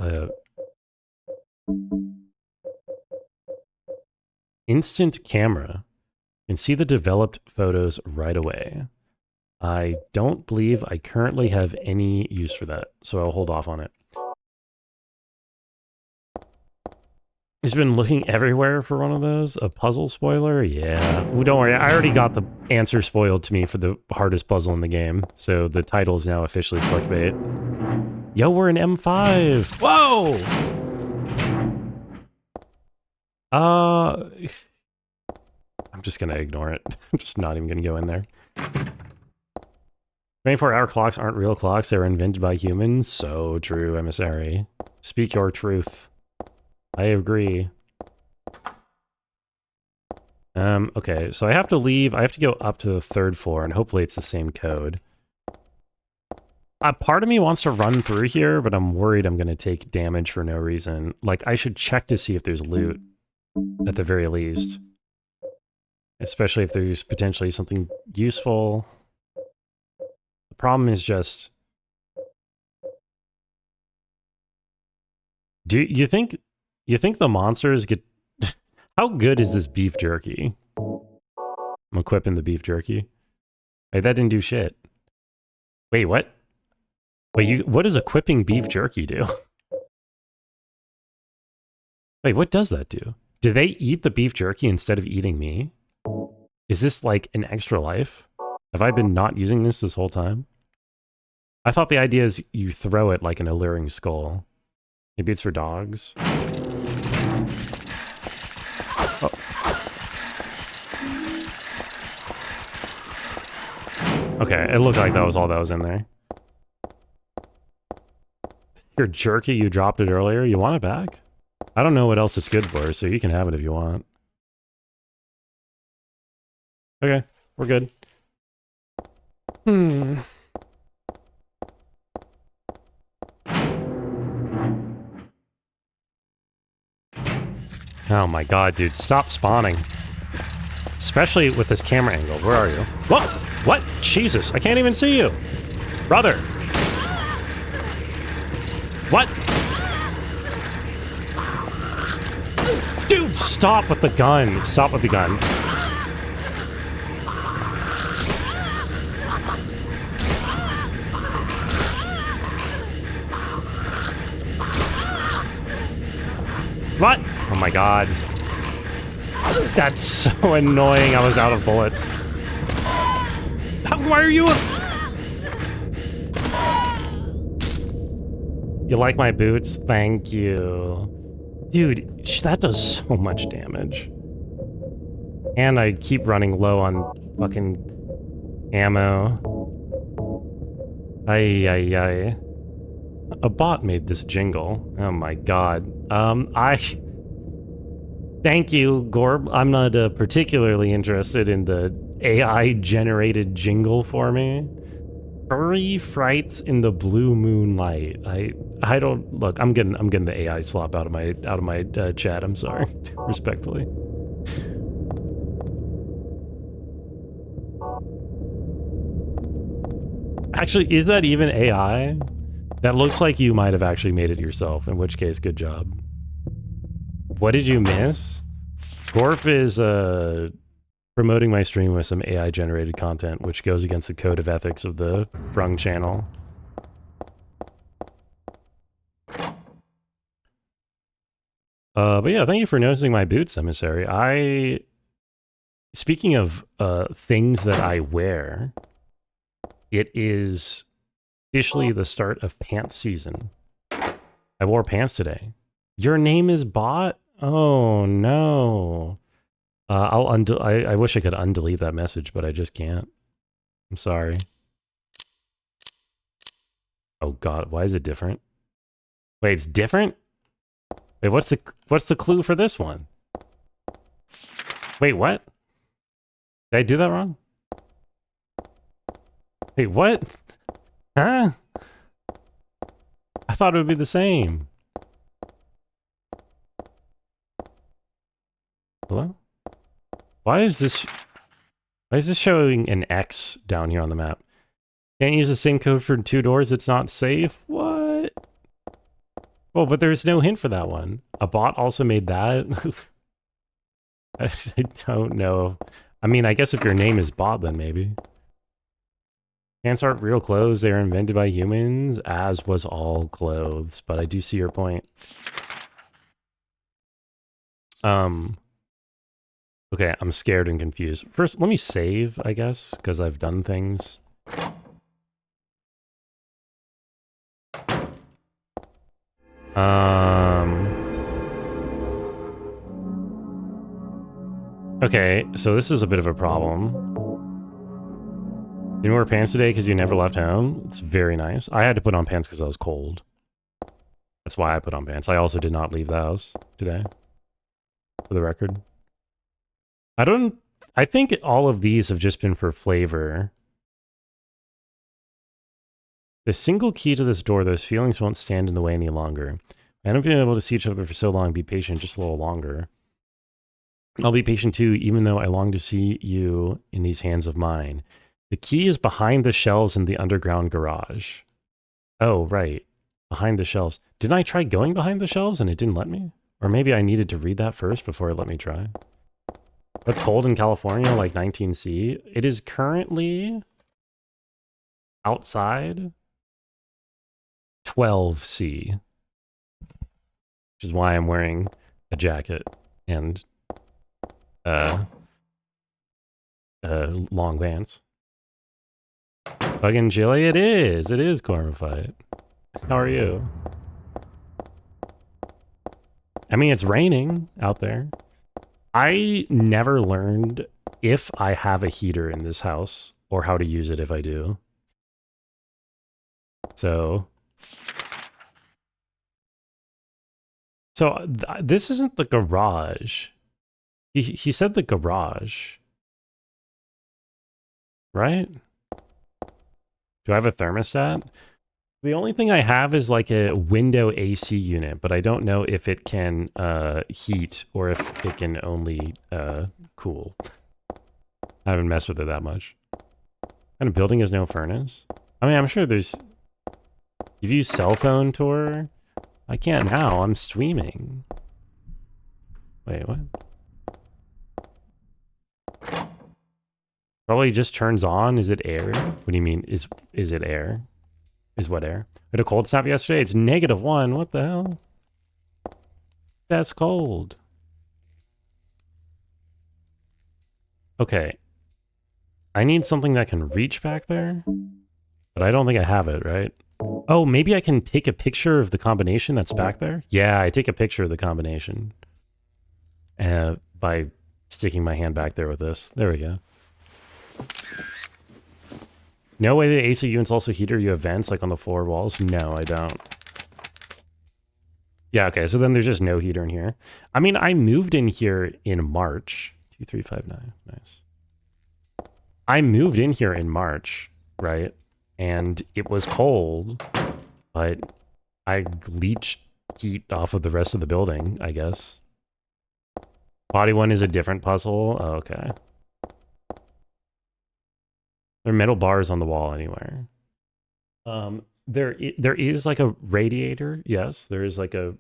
Instant camera. Can see the developed photos right away. I don't believe I currently have any use for that, so I'll hold off on it. He's been looking everywhere for one of those. A puzzle spoiler? Yeah. Ooh, don't worry, I already got the answer spoiled to me for the hardest puzzle in the game, so the title is now officially clickbait. Yo, we're in M5! Whoa! I'm just gonna ignore it. I'm just not even gonna go in there. 24-hour clocks aren't real clocks. They were invented by humans. So true, emissary. Speak your truth. I agree. Okay, so I have to leave. I have to go up to the 3rd floor, and hopefully it's the same code. Part of me wants to run through here, but I'm worried I'm going to take damage for no reason. Like, I should check to see if there's loot, at the very least. Especially if there's potentially something useful. The problem is just... Do you think the monsters get... How good is this beef jerky? I'm equipping the beef jerky. Wait, that didn't do shit. Wait, what? Wait, what does equipping beef jerky do? Wait, what does that do? Do they eat the beef jerky instead of eating me? Is this like an extra life? Have I been not using this whole time? I thought the idea is you throw it like an alluring skull. Maybe it's for dogs. Oh. Okay, it looked like that was all that was in there. Your jerky, you dropped it earlier. You want it back? I don't know what else it's good for, so you can have it if you want. Okay, we're good. Oh my god, dude, stop spawning. Especially with this camera angle. Where are you? Whoa! What? Jesus, I can't even see you! Brother! What? Dude, stop with the gun! Stop with the gun. What? Oh my god. That's so annoying. I was out of bullets. Why are you... You like my boots? Thank you. Dude, that does so much damage. And I keep running low on fucking ammo. Ay, ay, ay. A bot made this jingle. Oh my god. Thank you, Gorb. I'm not particularly interested in the AI-generated jingle for me. Furry frights in the blue moonlight. I don't look. I'm getting the AI slop out of my chat. I'm sorry, respectfully. Actually, is that even AI? That looks like you might have actually made it yourself. In which case, good job. What did you miss? Gorp is promoting my stream with some AI-generated content, which goes against the code of ethics of the Brung channel. But yeah, thank you for noticing my boots, emissary. Speaking of things that I wear, it is officially the start of pants season. I wore pants today. Your name is bot? Oh no. I wish I could undelete that message, but I just can't. I'm sorry. Oh god, why is it different? Wait, it's different? Wait, what's the clue for this one? Wait, what? Did I do that wrong? Wait, what? Huh? I thought it would be the same. Hello? Why is this showing an X down here on the map? Can't use the same code for 2 doors, it's not safe? What? Oh, but there's no hint for that one. A bot also made that? I don't know. I mean, I guess if your name is bot, then maybe. Pants aren't real clothes, they are invented by humans, as was all clothes. But I do see your point. Okay, I'm scared and confused. First, let me save, I guess, because I've done things. Okay, so this is a bit of a problem. You didn't wear pants today because you never left home? It's very nice. I had to put on pants because I was cold. That's why I put on pants. I also did not leave the house today, for the record. I think all of these have just been for flavor. The single key to this door, those feelings won't stand in the way any longer. I haven't been able to see each other for so long. Be patient just a little longer. I'll be patient too, even though I long to see you in these hands of mine. The key is behind the shelves in the underground garage. Oh, right. Behind the shelves. Didn't I try going behind the shelves and it didn't let me? Or maybe I needed to read that first before it let me try. It's cold in California, like 19C. It is currently outside 12C, which is why I'm wearing a jacket and long pants. Fucking chilly it is. It is Cormified. How are you? I mean, it's raining out there. I never learned if I have a heater in this house or how to use it if I do. So this isn't the garage. He said the garage. Right? Do I have a thermostat? The only thing I have is like a window AC unit, but I don't know if it can heat or if it can only cool. I haven't messed with it that much. What kind of building has no furnace? I mean, I'm sure there's... You've used cell phone tour? I can't now, I'm streaming. Wait, what? Probably just turns on. Is it air? What do you mean? Is it air? Is what air? We had a cold snap yesterday. It's -1. What the hell? That's cold. Okay. I need something that can reach back there. But I don't think I have it, right? Oh, maybe I can take a picture of the combination that's back there? Yeah, I take a picture of the combination. By sticking my hand back there with this. There we go. No way the AC unit's also heater. You have vents like on the floor walls? No, I don't. Yeah, okay, so then there's just no heater in here. I mean, I moved in here in March. 2359, nice. I moved in here in March, right? And it was cold, but I leached heat off of the rest of the building, I guess. Body one is a different puzzle. Oh, okay. There are metal bars on the wall anywhere. There is like a radiator. Yes, there is like a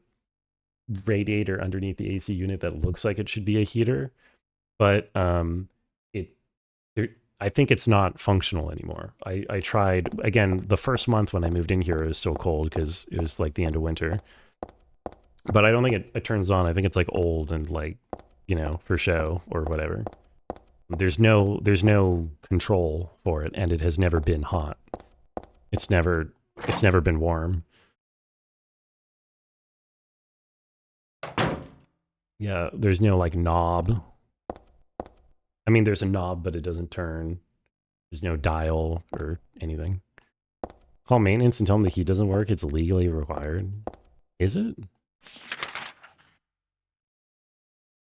radiator underneath the AC unit that looks like it should be a heater, but I think it's not functional anymore. I tried again the first month when I moved in here. It was still cold because it was like the end of winter. But I don't think it turns on. I think it's like old and like, you know, for show or whatever. There's no control for it, and it has never been hot. It's never been warm. Yeah, there's no like knob. I mean, there's a knob, but it doesn't turn. There's no dial or anything. Call maintenance and tell them the heat doesn't work. It's legally required. Is it?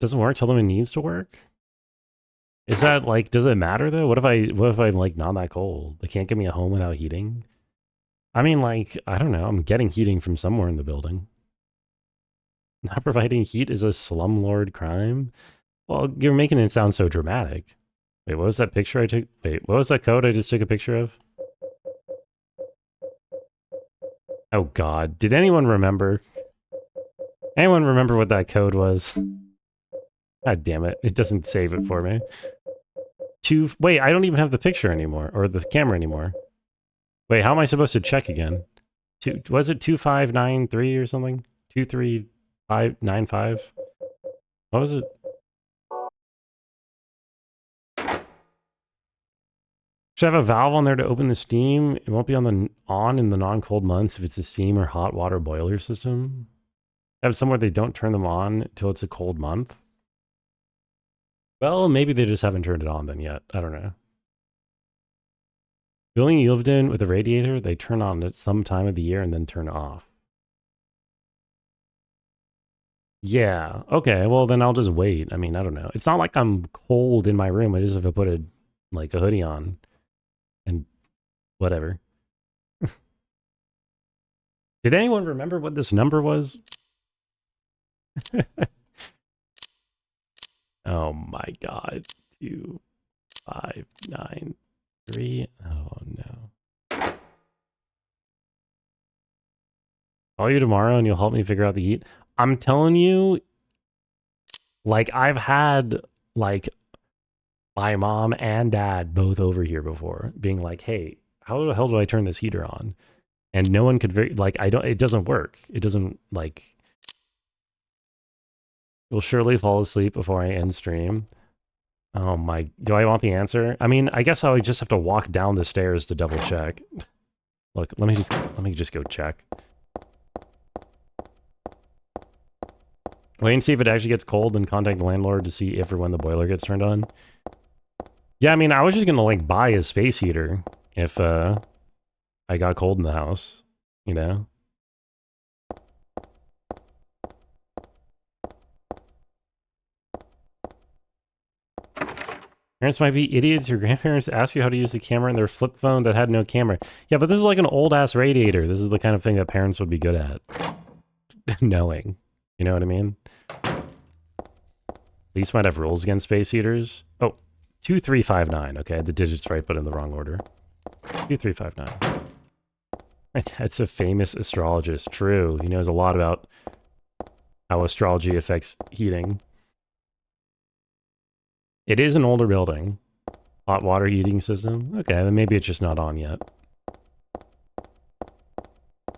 Doesn't work? Tell them it needs to work? Is that like, does it matter though? What if I'm like not that cold? They can't give me a home without heating? I mean, like, I don't know. I'm getting heating from somewhere in the building. Not providing heat is a slumlord crime? Well, you're making it sound so dramatic. Wait, what was that picture I took? Wait, what was that code I just took a picture of? Oh god, did anyone remember? Anyone remember what that code was? God damn it, it doesn't save it for me. Wait, I don't even have the picture anymore, or the camera anymore. Wait, how am I supposed to check again? Was it 2593 or something? 23595? What was it? Should I have a valve on there to open the steam? It won't be on in the non-cold months if it's a steam or hot water boiler system. Have somewhere they don't turn them on until it's a cold month. Well, maybe they just haven't turned it on then yet. I don't know. Building you lived in with a radiator, they turn on at some time of the year and then turn off. Yeah, okay, well then I'll just wait. I mean, I don't know. It's not like I'm cold in my room. I just have to put a hoodie on and whatever. Did anyone remember what this number was? Oh my god. 2593. Oh no. Call you tomorrow and you'll help me figure out the heat. I'm telling you, like, I've had like my mom and dad both over here before being like, hey, how the hell do I turn this heater on? And no one could it doesn't work. It doesn't like, you'll surely fall asleep before I end stream. Oh my, do I want the answer? I mean, I guess I would just have to walk down the stairs to double check. Look, let me just go check. Wait and see if it actually gets cold, then contact the landlord to see if or when the boiler gets turned on. Yeah, I mean, I was just gonna like buy a space heater if I got cold in the house, you know? Parents might be idiots. Your grandparents ask you how to use the camera in their flip phone that had no camera. Yeah, but this is like an old ass radiator. This is the kind of thing that parents would be good at knowing. You know what I mean? These might have rules against space heaters. Oh, 2359. Okay, the digits right, but in the wrong order. 2359. My dad's a famous astrologist. True. He knows a lot about how astrology affects heating. It is an older building. Hot water heating system. Okay, then maybe it's just not on yet.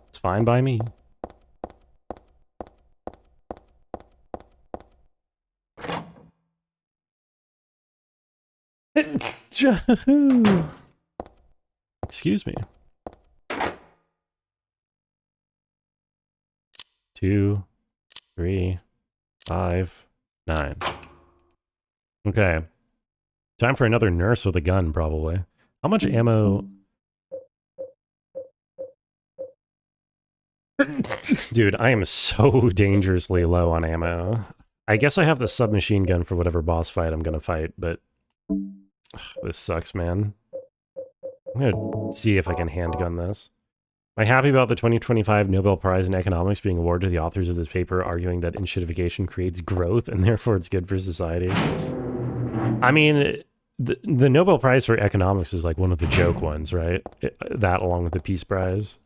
It's fine by me. Excuse me. 2, 3, 5, 9. Okay. Time for another nurse with a gun, probably. How much ammo? Dude, I am so dangerously low on ammo. I guess I have the submachine gun for whatever boss fight I'm gonna fight, but ugh, this sucks, man. I'm gonna see if I can handgun this. Am I happy about the 2025 Nobel Prize in Economics being awarded to the authors of this paper, arguing that enshittification creates growth and therefore it's good for society? I mean, the Nobel Prize for Economics is like one of the joke ones, right? That along with the Peace Prize.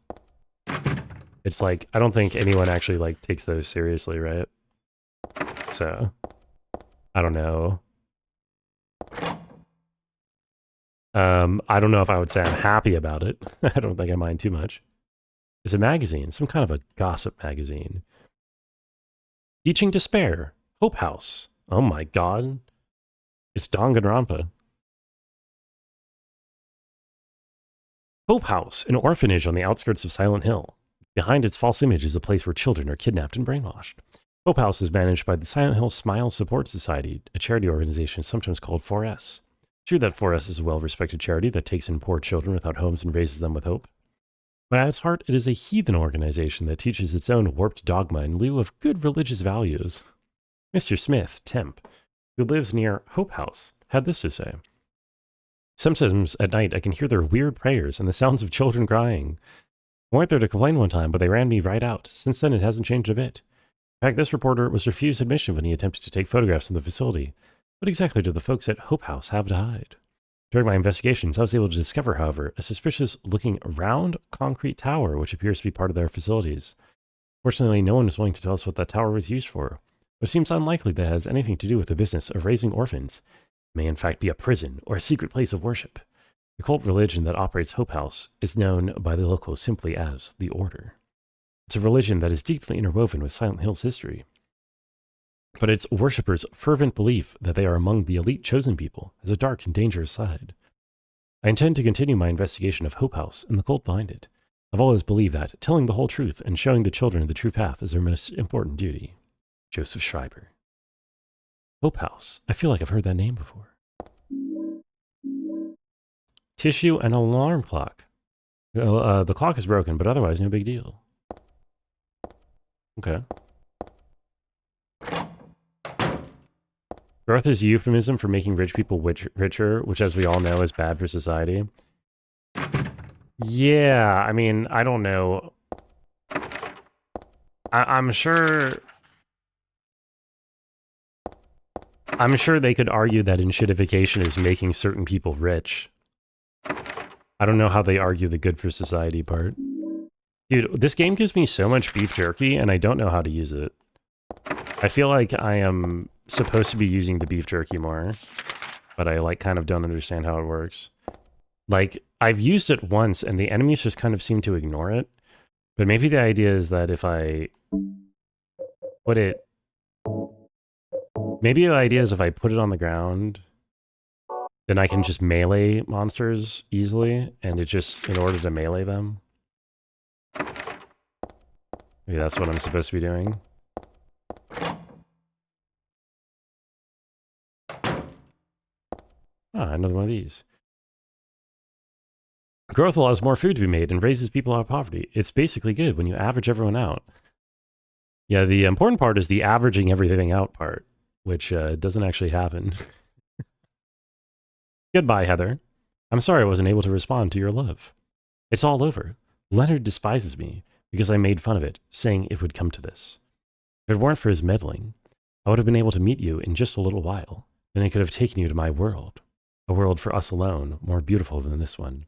It's like, I don't think anyone actually like takes those seriously, right? So, I don't know. I don't know if I would say I'm happy about it. I don't think I mind too much. It's a magazine, some kind of a gossip magazine. Teaching Despair. Hope House. Oh my god. It's Danganronpa. Hope House, an orphanage on the outskirts of Silent Hill. Behind its false image is a place where children are kidnapped and brainwashed. Hope House is managed by the Silent Hill Smile Support Society, a charity organization sometimes called 4S. True that 4S is a well-respected charity that takes in poor children without homes and raises them with hope. But at its heart, it is a heathen organization that teaches its own warped dogma in lieu of good religious values. Mr. Smith, temp, who lives near Hope House, had this to say. Sometimes at night I can hear their weird prayers and the sounds of children crying. I went there to complain one time, but they ran me right out. Since then, it hasn't changed a bit. In fact, this reporter was refused admission when he attempted to take photographs in the facility. What exactly do the folks at Hope House have to hide? During my investigations, I was able to discover, however, a suspicious-looking round concrete tower which appears to be part of their facilities. Fortunately, no one was willing to tell us what that tower was used for, but it seems unlikely that it has anything to do with the business of raising orphans. It may in fact be a prison or a secret place of worship. The cult religion that operates Hope House is known by the locals simply as the Order. It's a religion that is deeply interwoven with Silent Hill's history. But its worshippers' fervent belief that they are among the elite chosen people has a dark and dangerous side. I intend to continue my investigation of Hope House and the cult behind it. I've always believed that telling the whole truth and showing the children the true path is their most important duty. Joseph Schreiber. Hope House. I feel like I've heard that name before. Tissue and alarm clock. The clock is broken, but otherwise no big deal. Okay. Growth is a euphemism for making rich people richer, which as we all know is bad for society. Yeah, I mean, I don't know. I'm sure they could argue that enshittification is making certain people rich. I don't know how they argue the good for society part. Dude, this game gives me so much beef jerky, and I don't know how to use it. I feel like I am supposed to be using the beef jerky more, but I, like, kind of don't understand how it works. Like, I've used it once, and the enemies just kind of seem to ignore it. But maybe the idea is that if I put it... Maybe the idea is if I put it on the ground, then I can just melee monsters easily, and it just, in order to melee them. Maybe that's what I'm supposed to be doing. Ah, another one of these. Growth allows more food to be made and raises people out of poverty. It's basically good when you average everyone out. Yeah, the important part is the averaging everything out part, which doesn't actually happen. Goodbye, Heather. I'm sorry I wasn't able to respond to your love. It's all over. Leonard despises me because I made fun of it, saying it would come to this. If it weren't for his meddling, I would have been able to meet you in just a little while. Then I could have taken you to my world. A world for us alone, more beautiful than this one.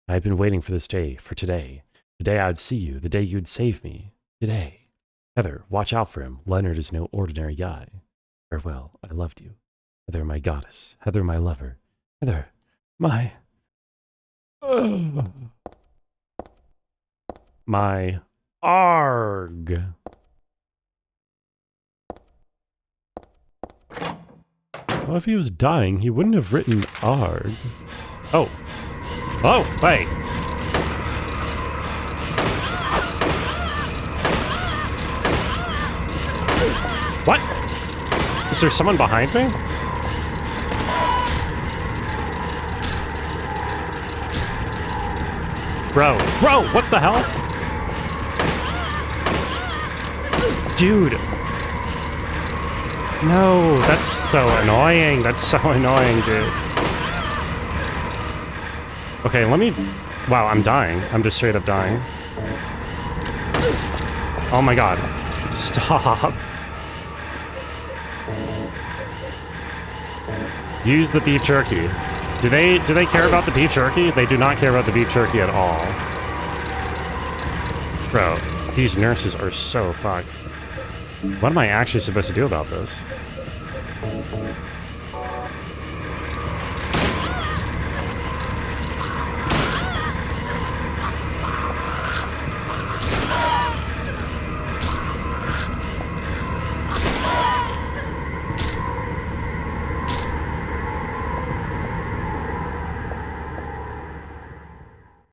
I had been waiting for this day, for today. The day I'd see you, the day you'd save me. Today. Heather, watch out for him. Leonard is no ordinary guy. Farewell, I loved you. Heather, my goddess. Heather, my lover. Heather, my... My... Arg. Well, if he was dying, he wouldn't have written Arg. Oh. Oh, wait. What? Is there someone behind me? Bro, what the hell? Dude. No, that's so annoying. That's so annoying, dude. Okay, let me... Wow, I'm dying. I'm just straight up dying. Oh my god. Stop. Use the beef jerky. Do they care about the beef jerky? They do not care about the beef jerky at all. Bro, these nurses are so fucked. What am I actually supposed to do about this?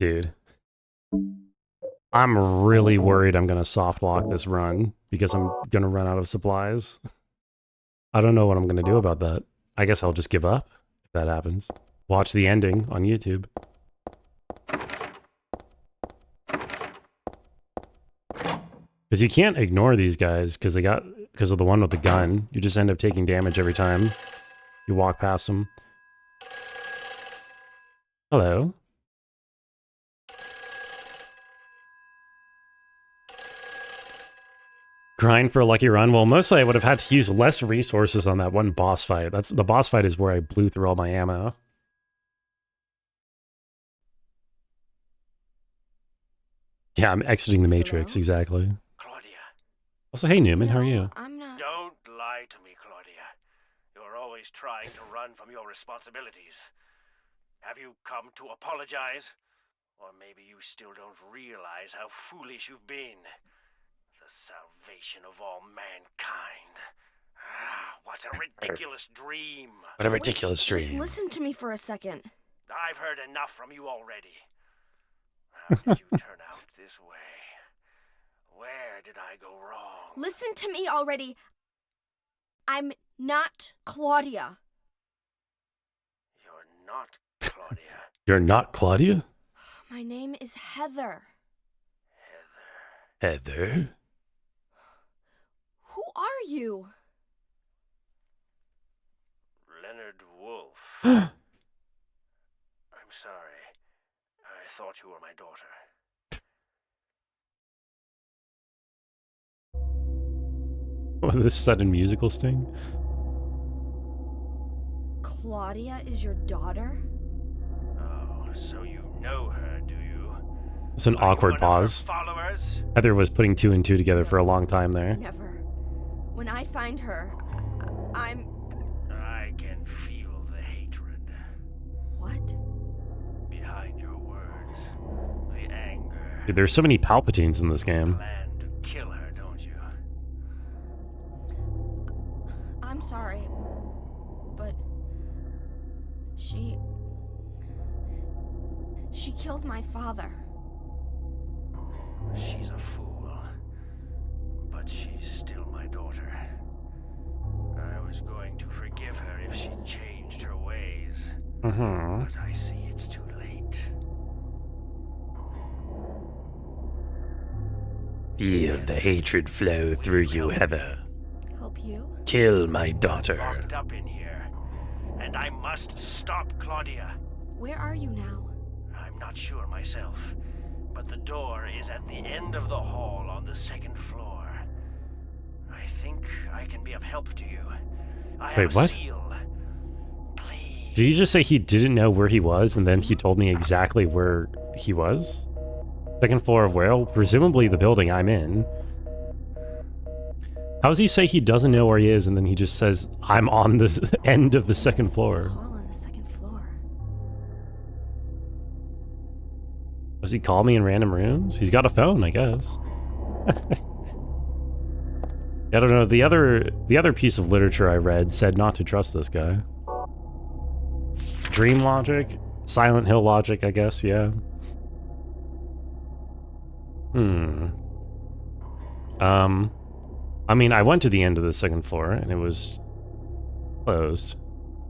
Dude. I'm really worried I'm going to soft lock this run because I'm going to run out of supplies. I don't know what I'm going to do about that. I guess I'll just give up if that happens. Watch the ending on YouTube. Because you can't ignore these guys because of the one with the gun. You just end up taking damage every time you walk past them. Hello. Grind for a lucky run. Well, mostly I would have had to use less resources on that one boss fight. The boss fight is where I blew through all my ammo. Yeah, I'm exiting the Matrix, Hello? exactly. Claudia. Also, hey Newman, how are No, you? I'm not. Don't lie to me, Claudia. You're always trying to run from your responsibilities. Have you come to apologize? Or maybe you still don't realize how foolish you've been. The salvation of all mankind. Ah, what a ridiculous dream. What a Wait, ridiculous Just dream. listen to me for a second. I've heard enough from you already. How did you turn out this way? Where did I go wrong? Listen to me already. I'm not Claudia. You're not Claudia. You're not Claudia? My name is Heather. Heather? Who are you? Leonard Wolf. I'm sorry. I thought you were my daughter. Oh, this sudden musical sting? Claudia is your daughter? Oh, so you know her, do you? It's an Are you awkward one of her pause. followers? Heather was putting 2 and 2 together for a long time there. Never. When I find her, I'm... I can feel the hatred What? behind your words. The anger. Dude, there's so many Palpatines in this game. Plan to kill her, don't you? I'm sorry, but... She killed my father. She's a fool. But she's still my daughter. I was going to forgive her if she changed her ways. Mm-hmm. But I see it's too late. Feel the hatred flow through you, Heather. Help you? Kill my daughter. Locked up in here. And I must stop Claudia. Where are you now? I'm not sure myself. But the door is at the end of the hall on the 2nd floor. I think I can be of help to you. I have Wait, what? a seal. Please. Did you just say he didn't know where he was, and then he told me exactly where he was? 2nd floor of where? Well, presumably the building I'm in. How does he say he doesn't know where he is, and then he just says, I'm on the end of the 2nd floor? Hall on the 2nd floor. Does he call me in random rooms? He's got a phone, I guess. I don't know. The other piece of literature I read said not to trust this guy. Dream logic? Silent Hill logic, I guess, yeah. I mean, I went to the end of the 2nd floor, and it was closed.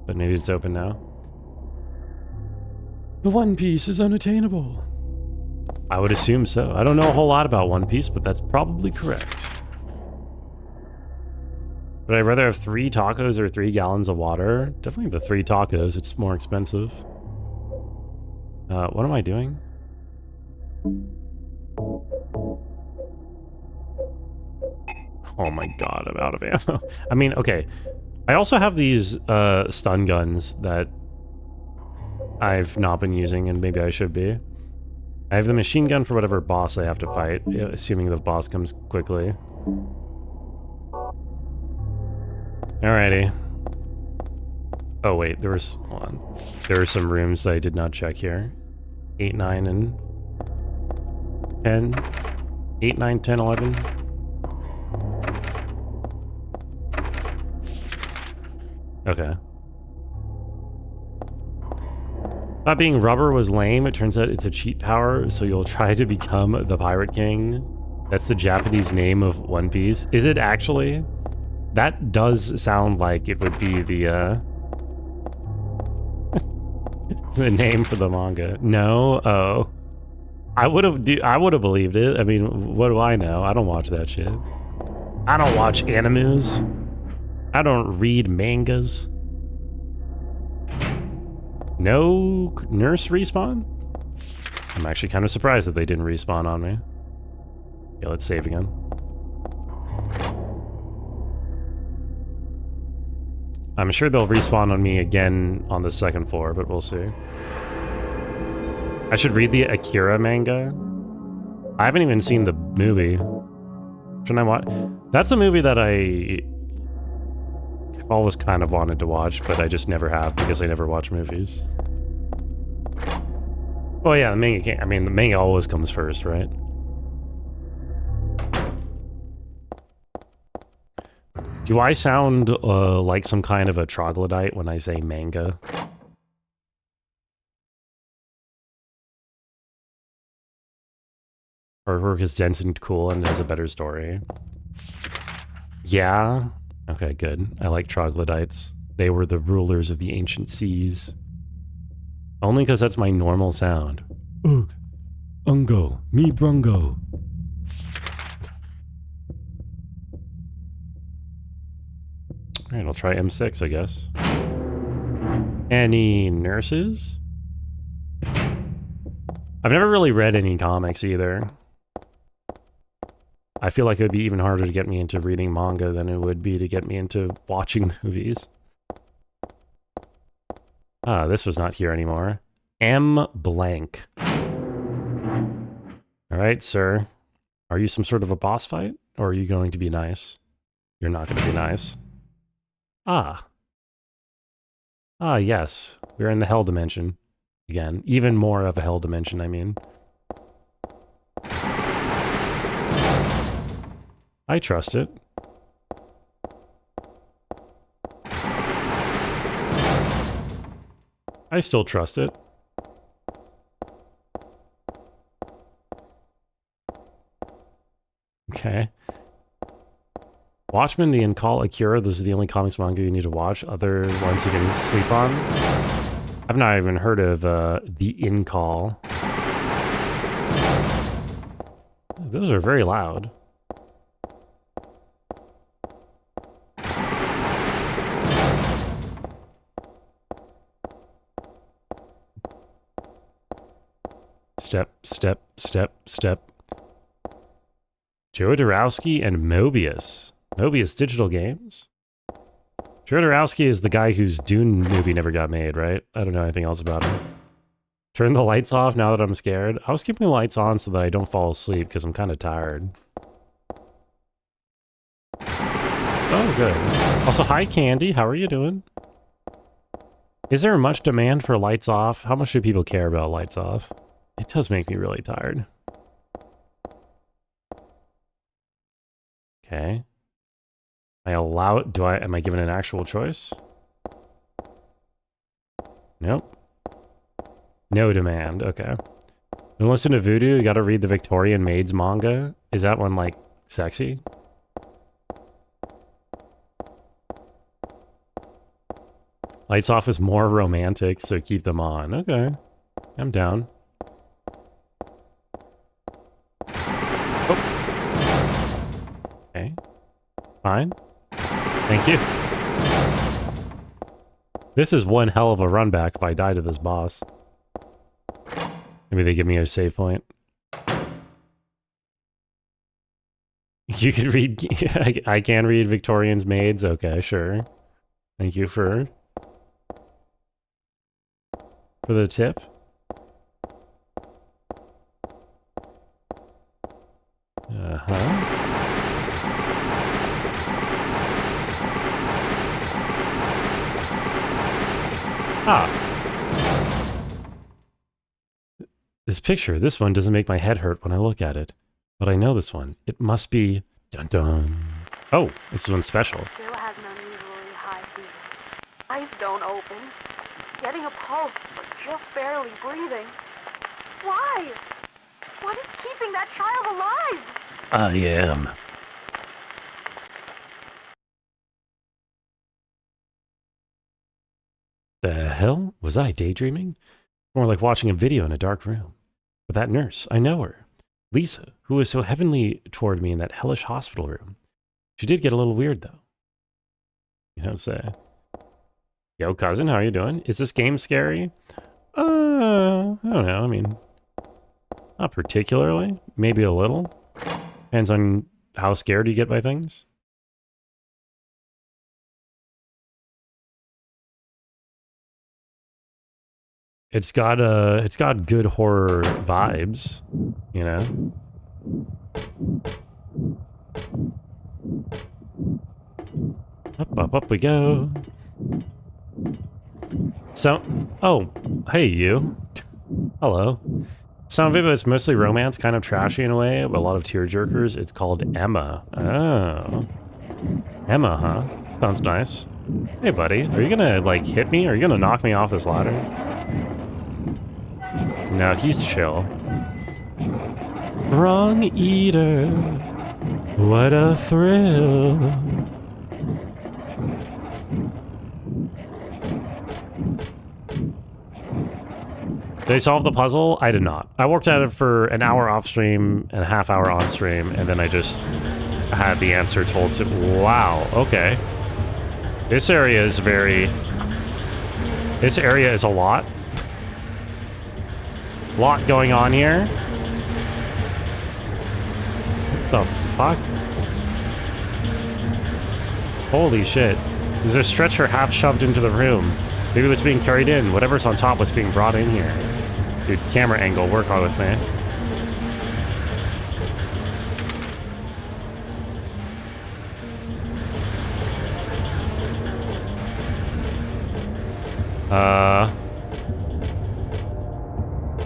But maybe it's open now. The One Piece is unattainable. I would assume so. I don't know a whole lot about One Piece, but that's probably correct. Would I rather have 3 tacos or 3 gallons of water? Definitely the 3 tacos. It's more expensive. What am I doing? Oh my god, I'm out of ammo. I mean, okay. I also have these stun guns that I've not been using, and maybe I should be. I have the machine gun for whatever boss I have to fight, assuming the boss comes quickly. Alrighty. Oh wait, hold on. There are some rooms that I did not check here. 8, 9, and 10. 8, 9, 10, 11. Thought being rubber was lame. It turns out it's a cheat power, so you'll try to become the Pirate King. That's the Japanese name of One Piece. Is it actually? That does sound like it would be the the name for the manga. No? Oh. I would have believed it. I mean, what do I know? I don't watch that shit. I don't watch animes. I don't read mangas. No nurse respawn? I'm actually kind of surprised that they didn't respawn on me. Okay, let's save again. I'm sure they'll respawn on me again on the second floor, but we'll see. I should read the Akira manga. I haven't even seen the movie. Shouldn't I watch? That's a movie that I've always kind of wanted to watch, but I just never have because I never watch movies. Well, yeah, the manga can't. I mean, the manga always comes first, right? Do I sound like some kind of a troglodyte when I say manga? Or is Denton cool and has a better story? Yeah? Okay, good. I like troglodytes. They were the rulers of the ancient seas. Only because that's my normal sound. Ugh. Ungo. Me brungo. Alright, I'll try M6, I guess. Any nurses? I've never really read any comics either. I feel like it would be even harder to get me into reading manga than it would be to get me into watching movies. Ah, this was not here anymore. M blank. Alright, sir. Are you some sort of a boss fight? Or are you going to be nice? You're not going to be nice. Ah. Ah, yes. We're in the hell dimension. Again, even more of a hell dimension, I mean. I trust it. I still trust it. Okay. Watchmen, The In-Call, Akira, those are the only comics manga you need to watch. Other ones you can sleep on. I've not even heard of The In-Call. Those are very loud. Step, step, step, step. Joe Dorowski and Mobius. Mobius Digital Games? Joe Dorowski is the guy whose Dune movie never got made, right? I don't know anything else about him. Turn the lights off now that I'm scared. I was keeping the lights on so that I don't fall asleep because I'm kind of tired. Oh, good. Also, hi, Candy. How are you doing? Is there much demand for lights off? How much do people care about lights off? It does make me really tired. Okay. I allow it. Am I given an actual choice? Nope. No demand. Okay. Don't listen to Voodoo. You gotta read the Victorian Maids manga. Is that one, like, sexy? Lights off is more romantic, so keep them on. Okay. I'm down. Oh. Okay. Fine. Thank you. This is one hell of a run back if I die to this boss. Maybe they give me a save point. You can read... I can read Victorian's Maids? Okay, sure. Thank you for the tip. Uh-huh. Ah. This picture, this one doesn't make my head hurt when I look at it. But I know this one. It must be... Dun dun. Oh, this one's special. Still has an unusually high fever. Eyes don't open. getting a pulse, but just barely breathing. Why? What is keeping that child alive? I am. The hell? Was I daydreaming? More like watching a video in a dark room. But that nurse, I know her. Lisa, who was so heavenly toward me in that hellish hospital room. She did get a little weird, though. You don't say. Yo, cousin, how are you doing? Is this game scary? I don't know. I mean, not particularly. Maybe a little. Depends on how scared you get by things. It's got good horror vibes, you know. Up we go. So, oh, hey you. Hello. Some of it is mostly romance, kind of trashy in a way, but a lot of tearjerkers. It's called Emma. Oh. Emma, huh? Sounds nice. Hey buddy, are you gonna, like, hit me? Are you gonna knock me off this ladder? No, he's chill. Wrong eater. What a thrill. Did I solve the puzzle? I did not. I worked at it for an hour off stream and a half hour on stream, and then I just had the answer told to... Wow, okay. This area is very... This area is a lot. Lot going on here. What the fuck? Holy shit. There's a stretcher half shoved into the room. Maybe it was being carried in. Whatever's on top was being brought in here. Dude, camera angle, work on with me.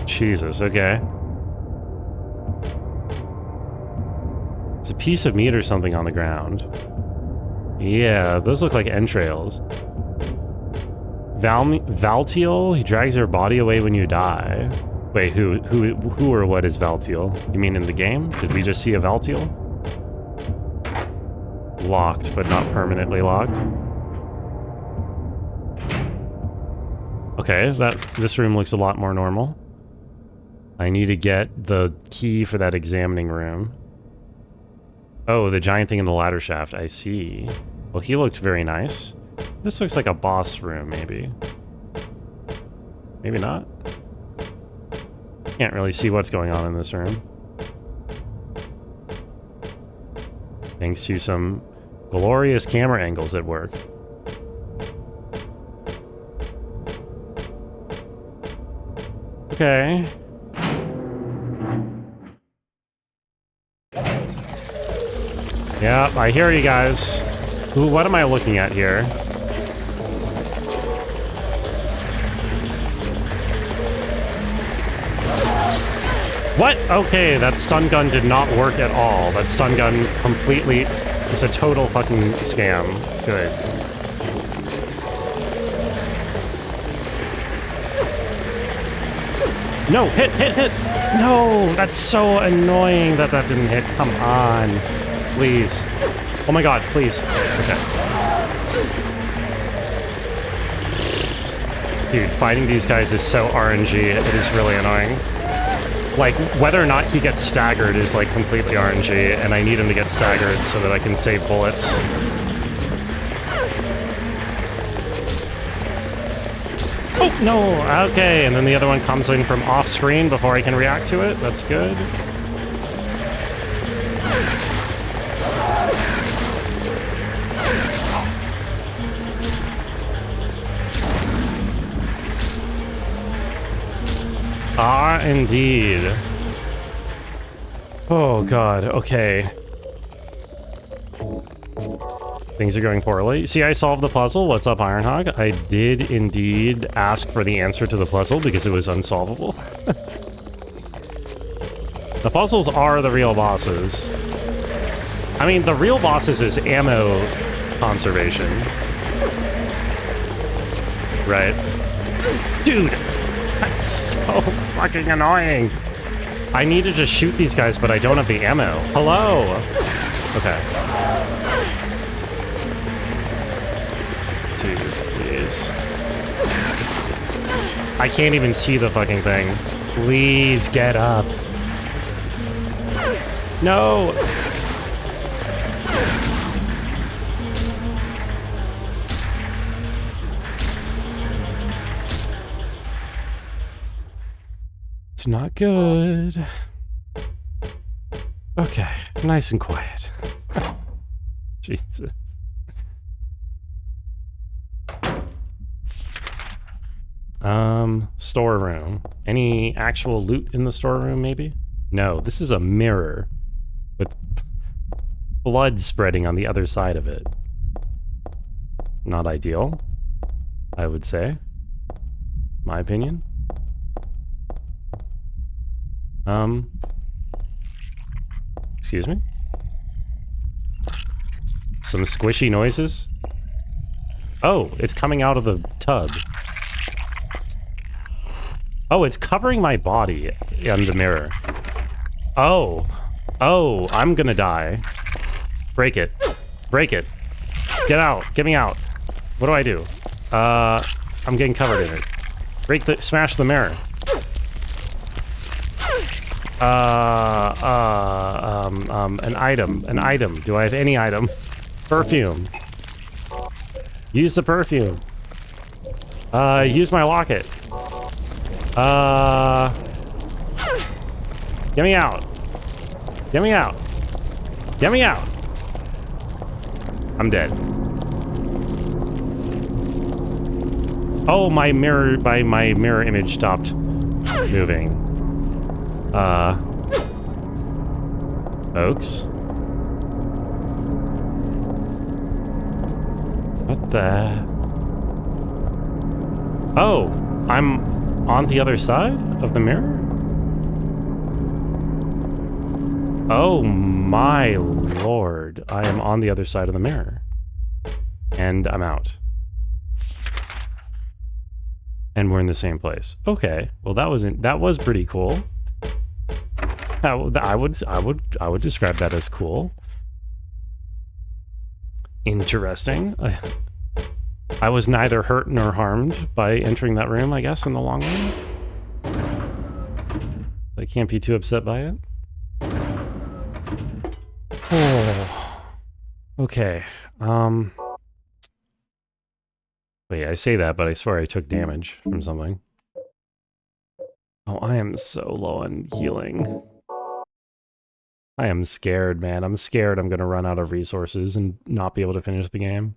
Jesus, okay. It's a piece of meat or something on the ground. Yeah, those look like entrails. Valtiel? He drags your body away when you die. Wait, who or what is Valtiel? You mean in the game? Did we just see a Valtiel? Locked, but not permanently locked. Okay, this room looks a lot more normal. I need to get the key for that examining room. Oh, the giant thing in the ladder shaft. I see. Well, he looked very nice. This looks like a boss room, maybe. Maybe not. Can't really see what's going on in this room. Thanks to some glorious camera angles at work. Okay. Yeah, I hear you guys. Ooh, what am I looking at here? What? Okay, that stun gun did not work at all. That stun gun completely is a total fucking scam. Good. No, hit! No, that's so annoying that didn't hit. Come on. Please. Oh my god, please. Okay. Dude, fighting these guys is so RNG. It is really annoying. Like, whether or not he gets staggered is, like, completely RNG, and I need him to get staggered so that I can save bullets. Oh, no! Okay, and then the other one comes in from off-screen before I can react to it. That's good. Ah, indeed. Oh, God. Okay. Things are going poorly. See, I solved the puzzle. What's up, Ironhog? I did indeed ask for the answer to the puzzle because it was unsolvable. The puzzles are the real bosses. I mean, the real bosses is ammo conservation. Right? Dude, that's so fucking annoying. I need to just shoot these guys, but I don't have the ammo. Hello. Okay. Dude, please. I can't even see the fucking thing. Please get up. No. It's not good. Okay, nice and quiet. Jesus. Storeroom. Any actual loot in the storeroom, maybe? No, this is a mirror with blood spreading on the other side of it. Not ideal, I would say. My opinion. Excuse me? Some squishy noises? Oh, it's coming out of the tub. Oh, it's covering my body in the mirror. Oh. Oh, I'm gonna die. Break it. Break it. Get out. Get me out. What do I do? I'm getting covered in it. Smash the mirror. An item. An item. Do I have any item? Perfume. Use the perfume. Use my locket. Get me out. Get me out. Get me out. I'm dead. Oh, my mirror image stopped moving. Folks. What the? Oh, I'm on the other side of the mirror? Oh my lord. I am on the other side of the mirror. And I'm out. And we're in the same place. Okay. Well, that was pretty cool. I would describe that as cool. Interesting. I was neither hurt nor harmed by entering that room, I guess, in the long run. I can't be too upset by it. Oh. Okay. Wait, I say that, but I swear I took damage from something. Oh, I am so low on healing. I am scared, man. I'm scared I'm gonna run out of resources and not be able to finish the game.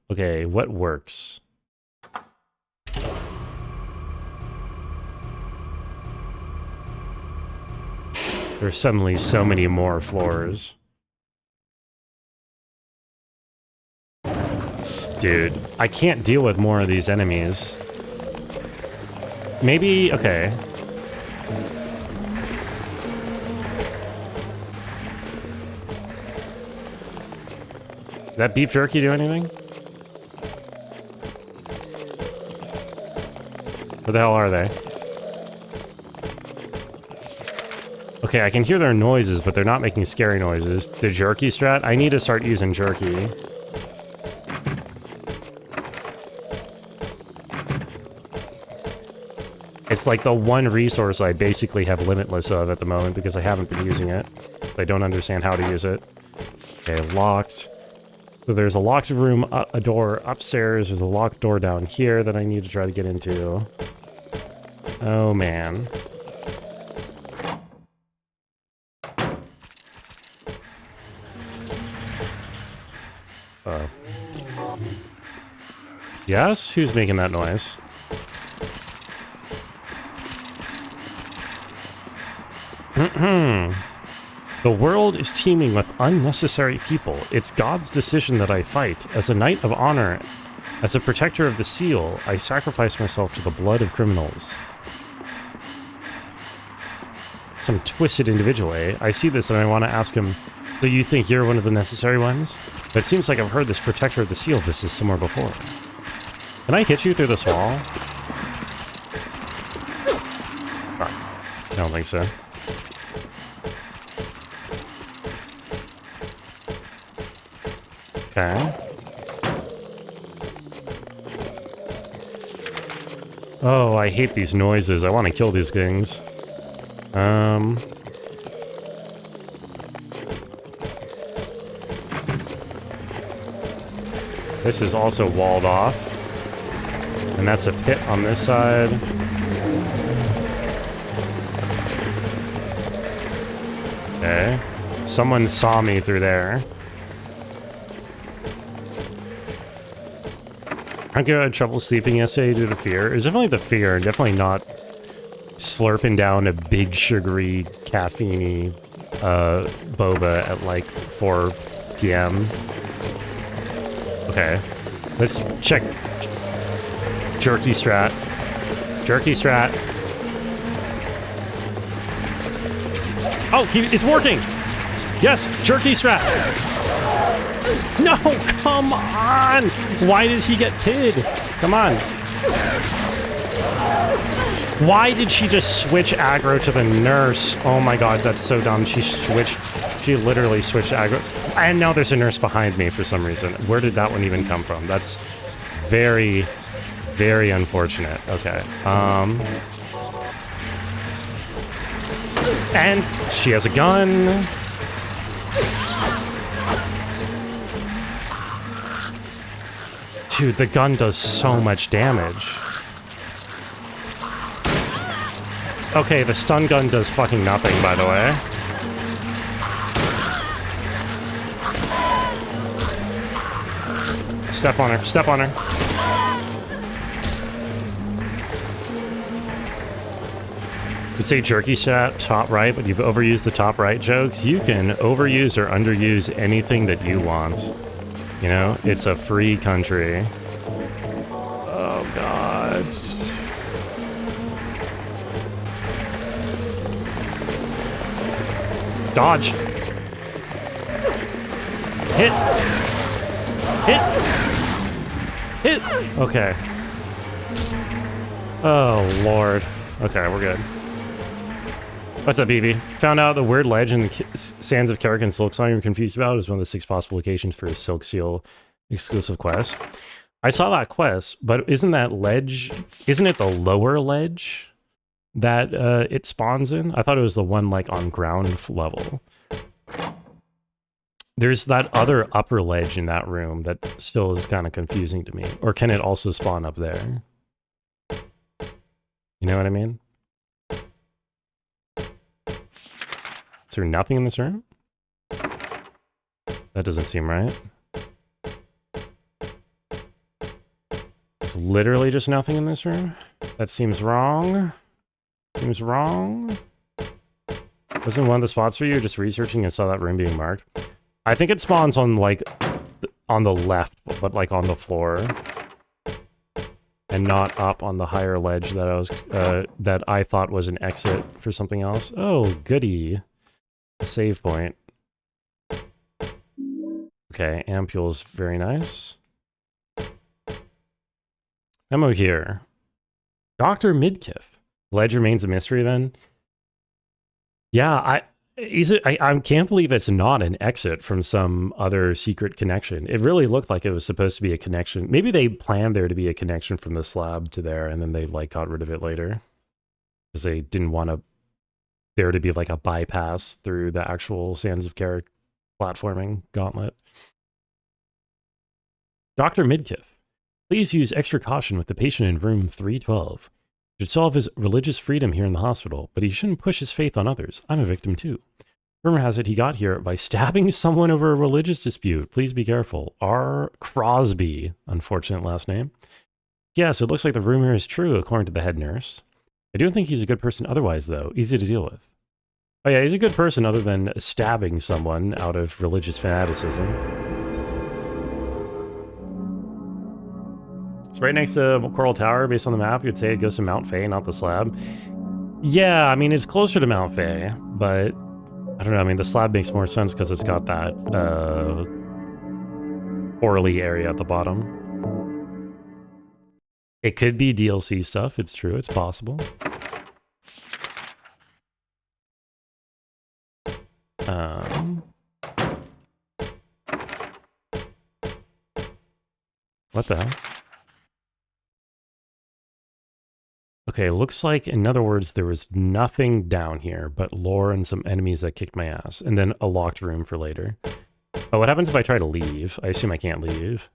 Okay, what works? There's suddenly so many more floors. Dude, I can't deal with more of these enemies. Maybe, okay. Did that beef jerky do anything? What the hell are they? Okay, I can hear their noises, but they're not making scary noises. The jerky strat? I need to start using jerky. It's like the one resource I basically have limitless of at the moment because I haven't been using it. I don't understand how to use it. Okay, locked. So there's a locked room, a door upstairs. There's a locked door down here that I need to try to get into. Oh, man. Oh. Yes? Who's making that noise? The world is teeming with unnecessary people. It's God's decision that I fight. As a knight of honor, as a protector of the seal, I sacrifice myself to the blood of criminals. Some twisted individual, eh? I see this and I want to ask him, so you think you're one of the necessary ones? But it seems like I've heard this protector of the seal business somewhere before. Can I hit you through this wall? Fuck. I don't think so. Okay. Oh, I hate these noises. I want to kill these things. This is also walled off. And that's a pit on this side. Okay. Someone saw me through there. I had trouble sleeping yesterday due to fear. It was definitely the fear, definitely not slurping down a big sugary caffeine boba at like 4 p.m. Okay, let's check jerky strat. Jerky strat. Oh, it's working. Yes, jerky strat. No, come on! Why does he get kid? Come on. Why did she just switch aggro to the nurse? Oh my god, that's so dumb. She literally switched aggro. And now there's a nurse behind me for some reason. Where did that one even come from? That's very, very unfortunate. Okay. And she has a gun. Dude, the gun does so much damage. Okay, the stun gun does fucking nothing, by the way. Step on her, step on her. You'd say jerky stat top right, but you've overused the top right jokes. You can overuse or underuse anything that you want. You know, it's a free country. Oh, God. Dodge. Hit. Hit. Hit. Okay. Oh, Lord. Okay, we're good. What's up, Evie? Found out the weird ledge in the sands of Carrick and Silk Song you're confused about is one of the 6 possible locations for a Silk Seal exclusive quest. I saw that quest, but isn't that ledge... Isn't it the lower ledge that it spawns in? I thought it was the one, like, on ground level. There's that other upper ledge in that room that still is kind of confusing to me. Or can it also spawn up there? You know what I mean? Is there nothing in this room? That doesn't seem right. There's literally just nothing in this room? That seems wrong. Seems wrong. Wasn't one of the spots for you just researching and saw that room being marked? I think it spawns on, like, on the left, but, like, on the floor. And not up on the higher ledge that I was, that I thought was an exit for something else. Oh, goody. A save point. Okay, ampule's very nice. Ammo here. Dr. Midkiff. Ledge remains a mystery then? Yeah, I can't believe it's not an exit from some other secret connection. It really looked like it was supposed to be a connection. Maybe they planned there to be a connection from the slab to there, and then they, like, got rid of it later. Because they didn't want there to be, like, a bypass through the actual Sands of Carrick platforming gauntlet. Dr. Midkiff. Please use extra caution with the patient in room 312. He should solve his religious freedom here in the hospital, but he shouldn't push his faith on others. I'm a victim too. Rumor has it he got here by stabbing someone over a religious dispute. Please be careful. R. Crosby, unfortunate last name. Yes, it looks like the rumor is true, according to the head nurse. I don't think he's a good person otherwise, though. Easy to deal with. Oh yeah, he's a good person other than stabbing someone out of religious fanaticism. It's right next to Coral Tower, based on the map. You'd say it goes to Mount Fay, not the slab. Yeah, I mean, it's closer to Mount Fay, but I don't know. I mean, the slab makes more sense because it's got that Orly area at the bottom. It could be DLC stuff. It's true. It's possible. What the hell? Okay, looks like, in other words, there was nothing down here but lore and some enemies that kicked my ass, and then a locked room for later. But what happens if I try to leave? I assume I can't leave.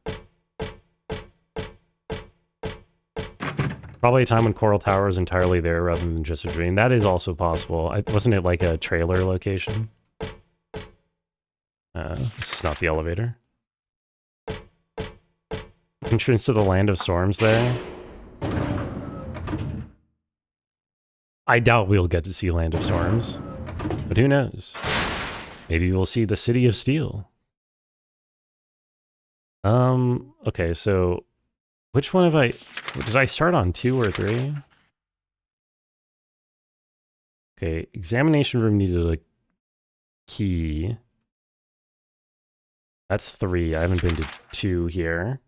Probably a time when Coral Tower is entirely there rather than just a dream. That is also possible. Wasn't it like a trailer location? This is not the elevator. Entrance to the Land of Storms there. I doubt we'll get to see Land of Storms, but who knows? Maybe we'll see the City of Steel. Okay, so which one have I... Did I start on 2 or 3? Okay, examination room needed a key. That's 3. I haven't been to 2 here.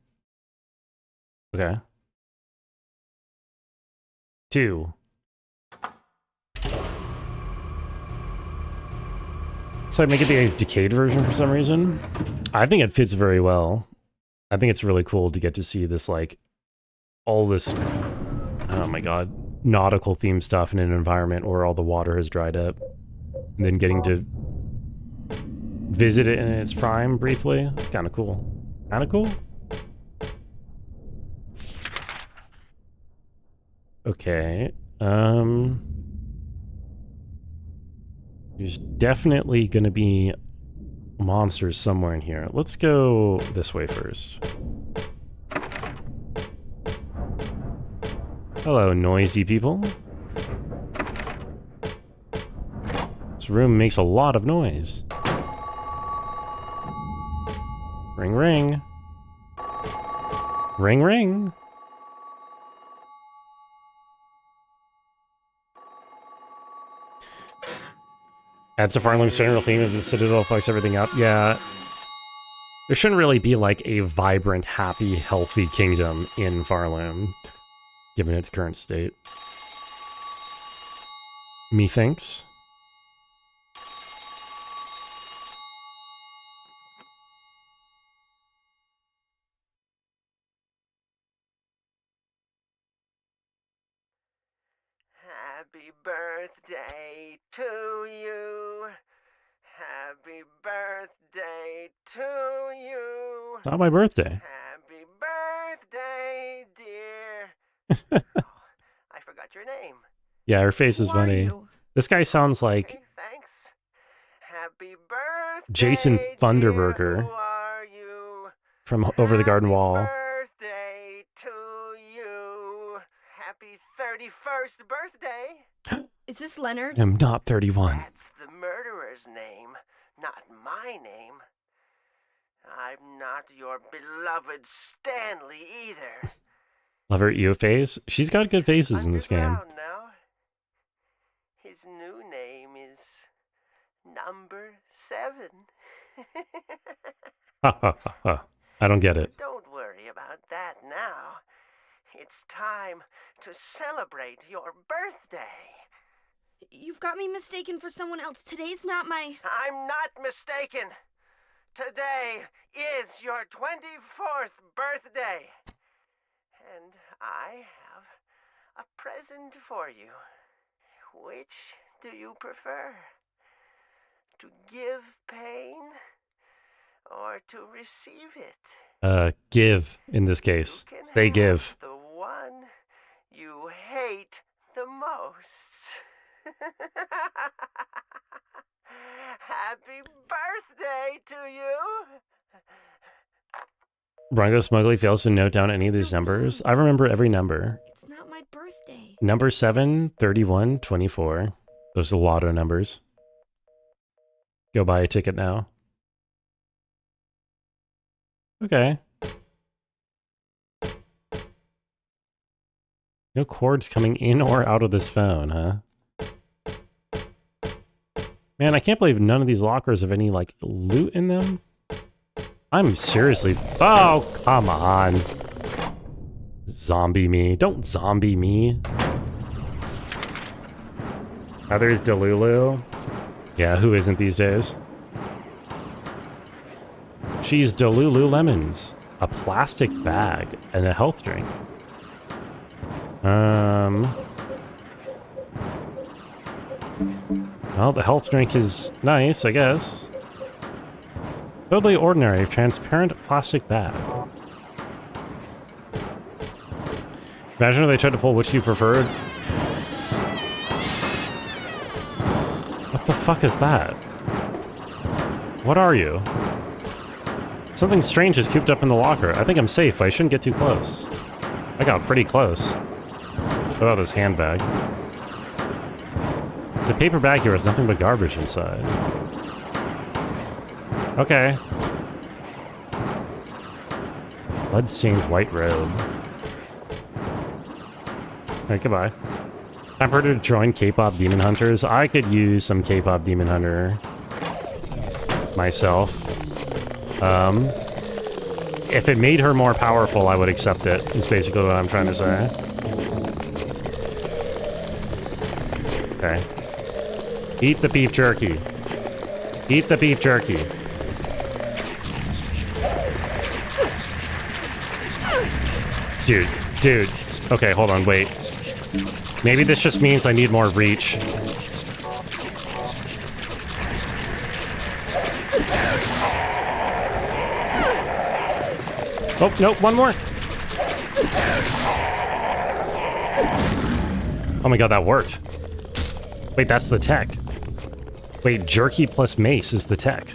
Okay. 2. So I make it the decayed version for some reason. I think it fits very well. I think it's really cool to get to see this, like, all this, oh my god, nautical themed stuff in an environment where all the water has dried up. And then getting to visit it in its prime briefly. It's kind of cool. Kind of cool? Okay. There's definitely going to be monsters somewhere in here. Let's go this way first. Hello, noisy people. This room makes a lot of noise. Ring, ring. Ring, ring. Adds to Farmland's general theme of the Citadel fucks everything up. Yeah. There shouldn't really be like a vibrant, happy, healthy kingdom in Farland, given its current state. Methinks. Happy birthday to you. Happy birthday to you. It's not my birthday. Happy birthday, dear. Oh, I forgot your name. Yeah, her face is Who are funny. you? This guy sounds like Hey, thanks. Happy birthday, Jason dear. Thunderburger Who are you? from Over the Garden Happy Wall. birthday to you. Happy 31st birthday. Is this Leonard? I'm not 31. That's the murderer's name, not my name. I'm not your beloved Stanley either. Love her EO face. She's got good faces in this game. Underground now. His new name is Number 7. Ha ha ha ha. I don't get it. Don't worry about that now. It's time to celebrate your birthday. You've got me mistaken for someone else. Today's not my... I'm not mistaken. Today is your 24th birthday. And I have a present for you. Which do you prefer? To give pain or to receive it? Give in this case. You can Say have give. the one you hate the most. Happy birthday to you! Bronco Smugly fails to note down any of these numbers. I remember every number. It's not my birthday. Number 7, 31, 24. Those are lotto numbers. Go buy a ticket now. Okay. No cords coming in or out of this phone, huh? Man, I can't believe none of these lockers have any, like, loot in them. I'm seriously... Oh, come on. Zombie me. Don't zombie me. Others Delulu. Yeah, who isn't these days? She's Delulu Lemons. A plastic bag and a health drink. Well, the health drink is nice, I guess. Totally ordinary, transparent plastic bag. Imagine if they tried to pull which you preferred. What the fuck is that? What are you? Something strange is cooped up in the locker. I think I'm safe. I shouldn't get too close. I got pretty close. What about this handbag? There's a paper bag here with nothing but garbage inside. Okay. Blood-stained white robe. Alright, goodbye. Time for her to join K-pop Demon Hunters. I could use some K-pop Demon Hunter myself. If it made her more powerful, I would accept it, is basically what I'm trying to say. Okay. Eat the beef jerky. Eat the beef jerky. Dude. Okay, hold on, wait. Maybe this just means I need more reach. Oh, nope, one more. Oh my god, that worked. Wait, that's the tech. Wait, jerky plus mace is the tech.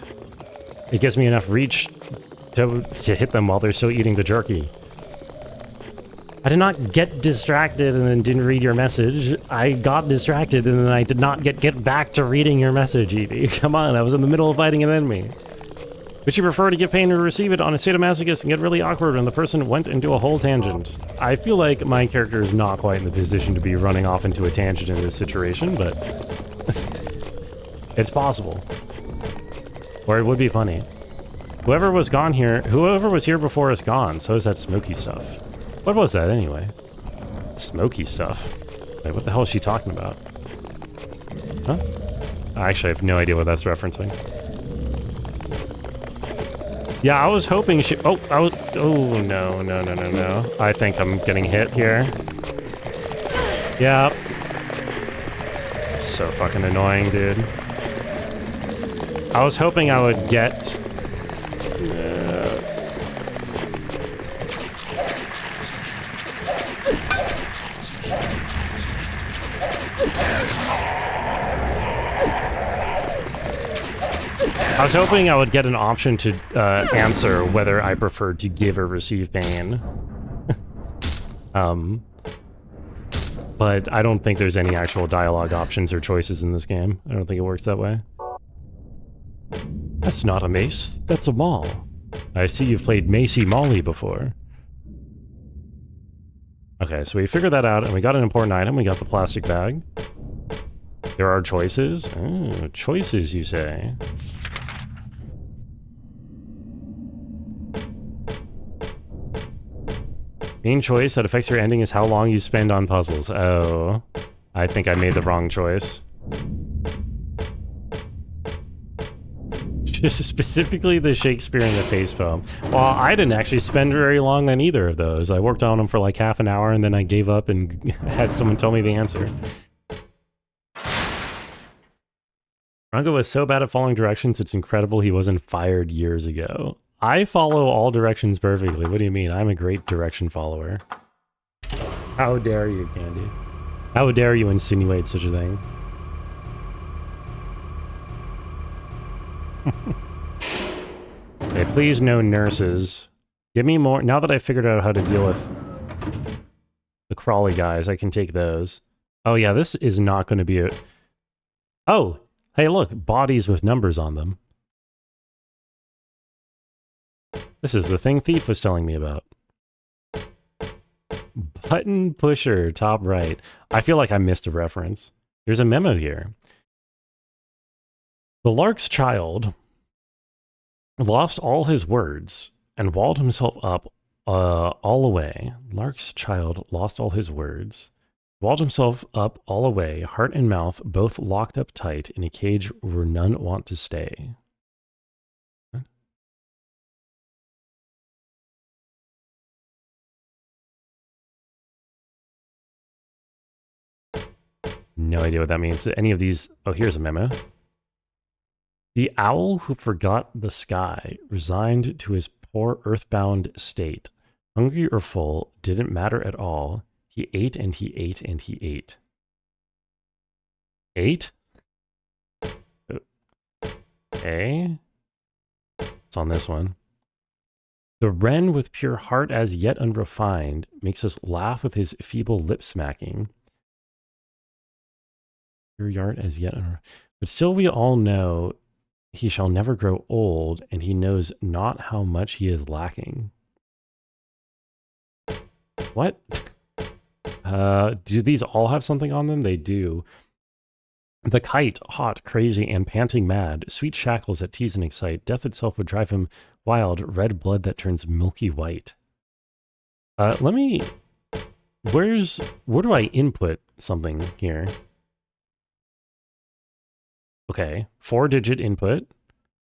It gives me enough reach to hit them while they're still eating the jerky. I did not get distracted and then didn't read your message. I got distracted and then I did not get back to reading your message, Evie. Come on, I was in the middle of fighting an enemy. Would you prefer to give pain or receive it on a sadomasochist and get really awkward when the person went into a whole tangent? I feel like my character is not quite in the position to be running off into a tangent in this situation, but it's possible. Or it would be funny. Whoever was here before is gone, so is that smoky stuff. What was that anyway? Smoky stuff. Wait, what the hell is she talking about? Huh? Actually, I have no idea what that's referencing. Yeah, I was hoping she... Oh, no. I think I'm getting hit here. Yeah. It's so fucking annoying, dude. I was hoping I would get... I was hoping I would get an option to answer whether I preferred to give or receive pain. But I don't think there's any actual dialogue options or choices in this game. I don't think it works that way. That's not a mace, that's a maul. I see you've played Macy Molly before. Okay, so we figured that out, and we got an important item. We got the plastic bag. There are choices. Oh, choices, you say? Main choice that affects your ending is how long you spend on puzzles. Oh, I think I made the wrong choice. Just specifically the Shakespeare and the face poem. Well, I didn't actually spend very long on either of those. I worked on them for like half an hour and then I gave up and had someone tell me the answer. Rango was so bad at following directions, it's incredible he wasn't fired years ago. I follow all directions perfectly. What do you mean? I'm a great direction follower. How dare you, Candy? How dare you insinuate such a thing? Okay, please no nurses. Give me more. Now that I figured out how to deal with the crawly guys, I can take those. Oh yeah, this is not going to be a... Oh, hey look, bodies with numbers on them. This is the thing Thief was telling me about. Button pusher, top right. I feel like I missed a reference. There's a memo here. The Lark's child lost all his words and walled himself up all away. Lark's child lost all his words. Walled himself up all away, heart and mouth both locked up tight in a cage where none want to stay. What? No idea what that means. Any of these... Oh, here's a memo. The owl who forgot the sky, resigned to his poor earthbound state. Hungry or full, didn't matter at all. He ate and he ate and he ate. Ate? Okay. It's on this one. The wren with pure heart as yet unrefined makes us laugh with his feeble lip smacking. Pure heart as yet unrefined. But still we all know he shall never grow old, and he knows not how much he is lacking. What? Do these all have something on them? They do. The kite, hot, crazy, and panting mad, sweet shackles that tease and excite, death itself would drive him wild, red blood that turns milky white. Let me... Where do I input something here? Okay, 4-digit input.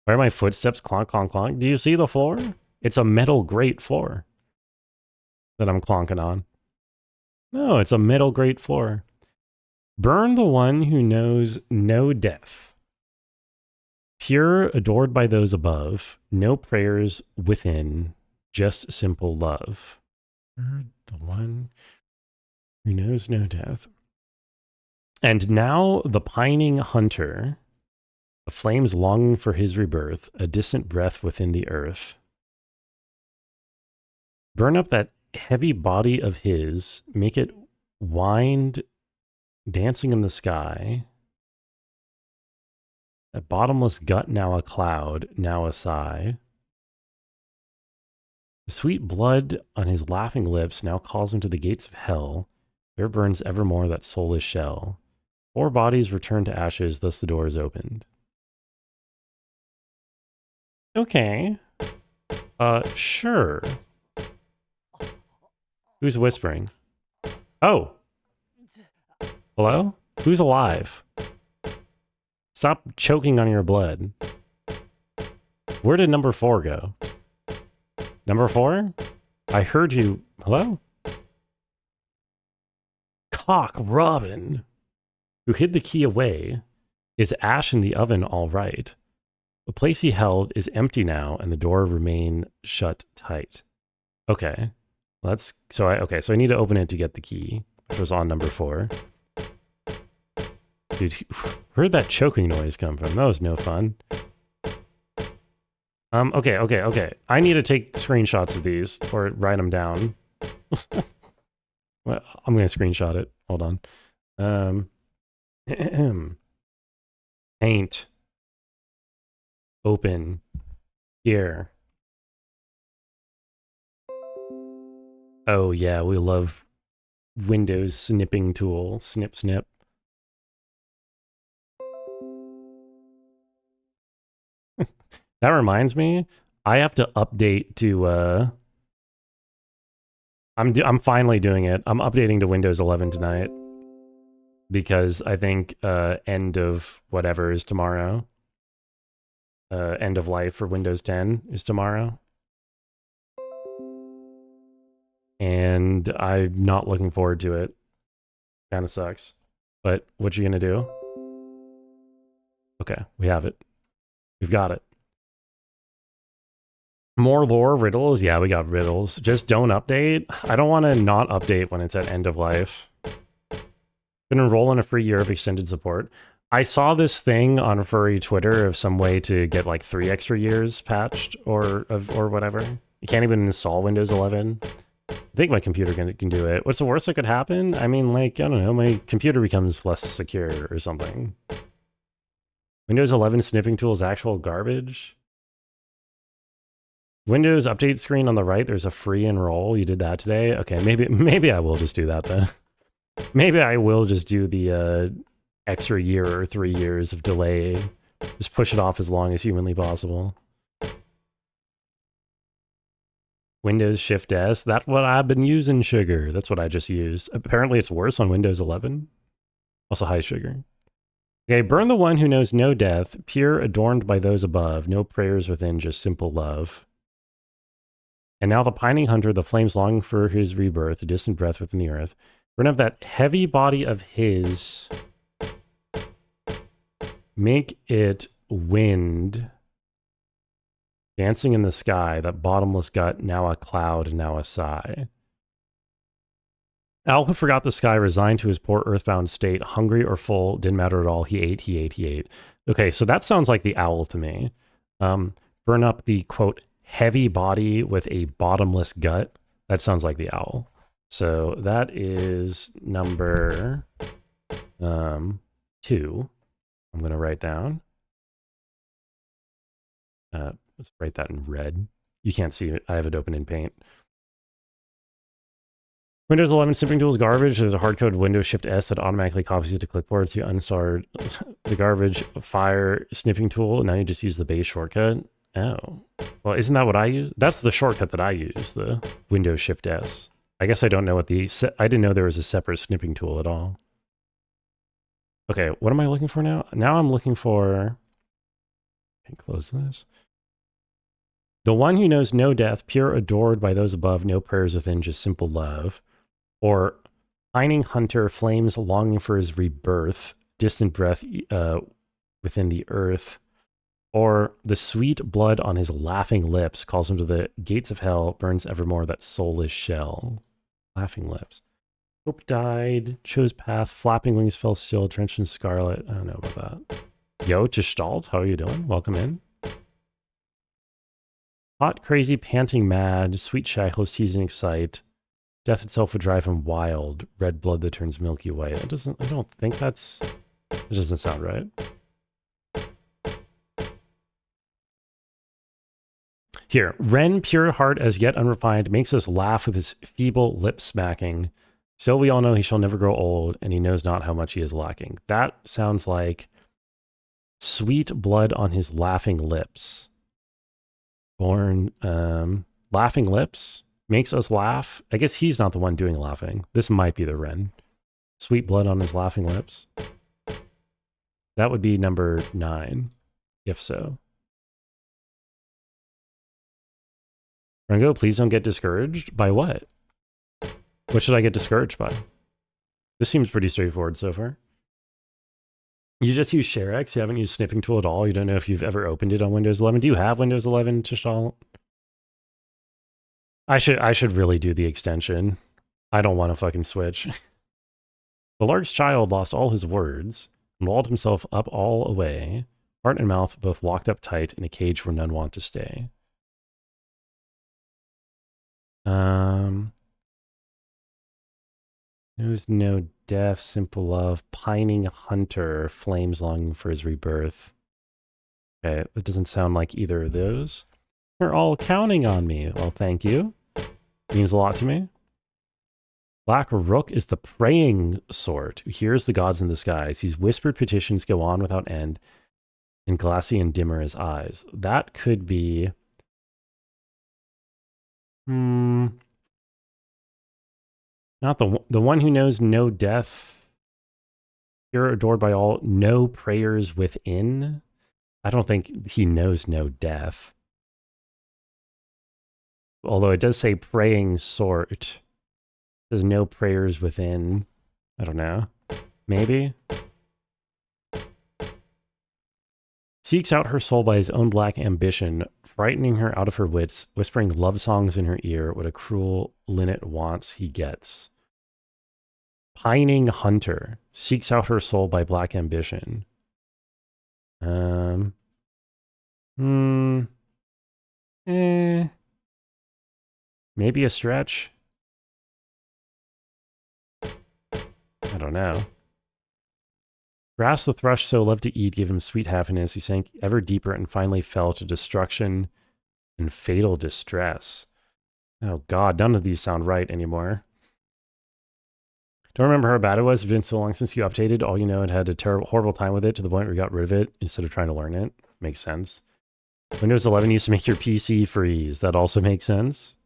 Where are my footsteps? Clonk, clonk, clonk. Do you see the floor? It's a metal grate floor that I'm clonking on. No, it's a metal grate floor. Burn the one who knows no death. Pure, adored by those above. No prayers within, just simple love. Burn the one who knows no death. And now the pining hunter... The flames longing for his rebirth, a distant breath within the earth. Burn up that heavy body of his, make it wind, dancing in the sky. That bottomless gut now a cloud, now a sigh. The sweet blood on his laughing lips now calls him to the gates of hell. There burns evermore that soulless shell. 4 bodies return to ashes, thus the door is opened. Okay. Sure. Who's whispering? Oh. Hello? Who's alive? Stop choking on your blood. Where did number 4 go? Number 4? I heard you. Hello? Cock Robin, who hid the key away. Is ash in the oven all right? The place he held is empty now, and the door remain shut tight. Okay, so I need to open it to get the key, which was on number 4. Dude, where'd that choking noise come from? That was no fun. Okay. I need to take screenshots of these or write them down. Well, I'm gonna screenshot it. Hold on. Ain't. Open here. Oh yeah, we love Windows snipping tool. Snip, snip. That reminds me, I have to update to I'm finally doing it. I'm updating to Windows 11 tonight because I think end of whatever is tomorrow. End of life for Windows 10 is tomorrow. And I'm not looking forward to it. Kind of sucks. But what you gonna do? Okay, we have it. We've got it. More lore, riddles? Yeah, we got riddles. Just don't update. I don't want to not update when it's at end of life. Can enroll in a free year of extended support. I saw this thing on furry Twitter of some way to get like 3 extra years patched or whatever. You can't even install Windows 11. I think my computer can do it. What's the worst that could happen? I mean, like, I don't know, my computer becomes less secure or something. Windows 11 sniffing tool is actual garbage. Windows update screen on the right, there's a free enroll. You did that today? Okay, maybe I will just do that then. Maybe I will just do the extra year or 3 years of delay. Just push it off as long as humanly possible. Windows Shift S. That's what I've been using, sugar. That's what I just used. Apparently it's worse on Windows 11. Also high sugar. Okay, burn the one who knows no death, pure adorned by those above, no prayers within, just simple love. And now the pining hunter, the flames longing for his rebirth, a distant breath within the earth. Burn up that heavy body of his. Make it wind. Dancing in the sky, that bottomless gut, now a cloud, now a sigh. Owl who forgot the sky, resigned to his poor earthbound state, hungry or full, didn't matter at all. He ate, he ate, he ate. Okay, so that sounds like the owl to me. Burn up the, quote, heavy body with a bottomless gut. That sounds like the owl. So that is number 2. I'm going to write down. Let's write that in red. You can't see it. I have it open in Paint. Windows 11 snipping tool is garbage. There's a hard-coded Windows Shift S that automatically copies it to clipboard. So you uninstalled the garbage fire snipping tool. Now you just use the base shortcut. Oh. Well, isn't that what I use? That's the shortcut that I use, the Windows Shift S. I guess I don't know what I didn't know there was a separate snipping tool at all. Okay, what am I looking for now? Now I'm looking for... Okay, close this. The one who knows no death, pure adored by those above, no prayers within, just simple love. Or pining hunter, flames longing for his rebirth, distant breath within the earth. Or the sweet blood on his laughing lips calls him to the gates of hell, burns evermore that soulless shell. Laughing lips. Hope died, chose path, flapping wings fell still, drenched in scarlet. I don't know about that. Yo, Gestalt, how are you doing? Welcome in. Hot, crazy, panting mad, sweet shackles, teasing excite. Death itself would drive him wild. Red blood that turns milky white. I don't think it doesn't sound right. Here, Ren, pure heart as yet unrefined, makes us laugh with his feeble lip smacking. Still we all know he shall never grow old, and he knows not how much he is lacking. That sounds like sweet blood on his laughing lips. Born, laughing lips makes us laugh. I guess he's not the one doing laughing. This might be the Ren. Sweet blood on his laughing lips. That would be number 9, if so. Rango, please don't get discouraged. By what? What should I get discouraged by? This seems pretty straightforward so far. You just use ShareX? You haven't used snipping tool at all? You don't know if you've ever opened it on Windows 11? Do you have Windows 11 to install? I should really do the extension. I don't want to fucking switch. The lark's child lost all his words and walled himself up all away, heart and mouth both locked up tight in a cage where none want to stay. Knows no death, simple love, pining hunter, flames longing for his rebirth. Okay, that doesn't sound like either of those. You're all counting on me. Well, thank you. Means a lot to me. Black Rook is the praying sort who hears the gods in the skies. His whispered petitions go on without end, and glassy and dimmer his eyes. That could be... Not the one who knows no death, pure adored by all, no prayers within. I don't think he knows no death. Although it does say praying sort. There's no prayers within. I don't know. Maybe. Seeks out her soul by his own black ambition, frightening her out of her wits, whispering love songs in her ear. What a cruel linnet wants, he gets. Pining hunter seeks out her soul by black ambition. Maybe a stretch. I don't know. Grass the thrush so loved to eat gave him sweet happiness. He sank ever deeper and finally fell to destruction and fatal distress. Oh god, none of these sound right anymore. Don't remember how bad it was. It's been so long since you updated. All you know, it had a terrible, horrible time with it to the point where you got rid of it instead of trying to learn it. Makes sense. Windows 11 used to make your PC freeze. That also makes sense.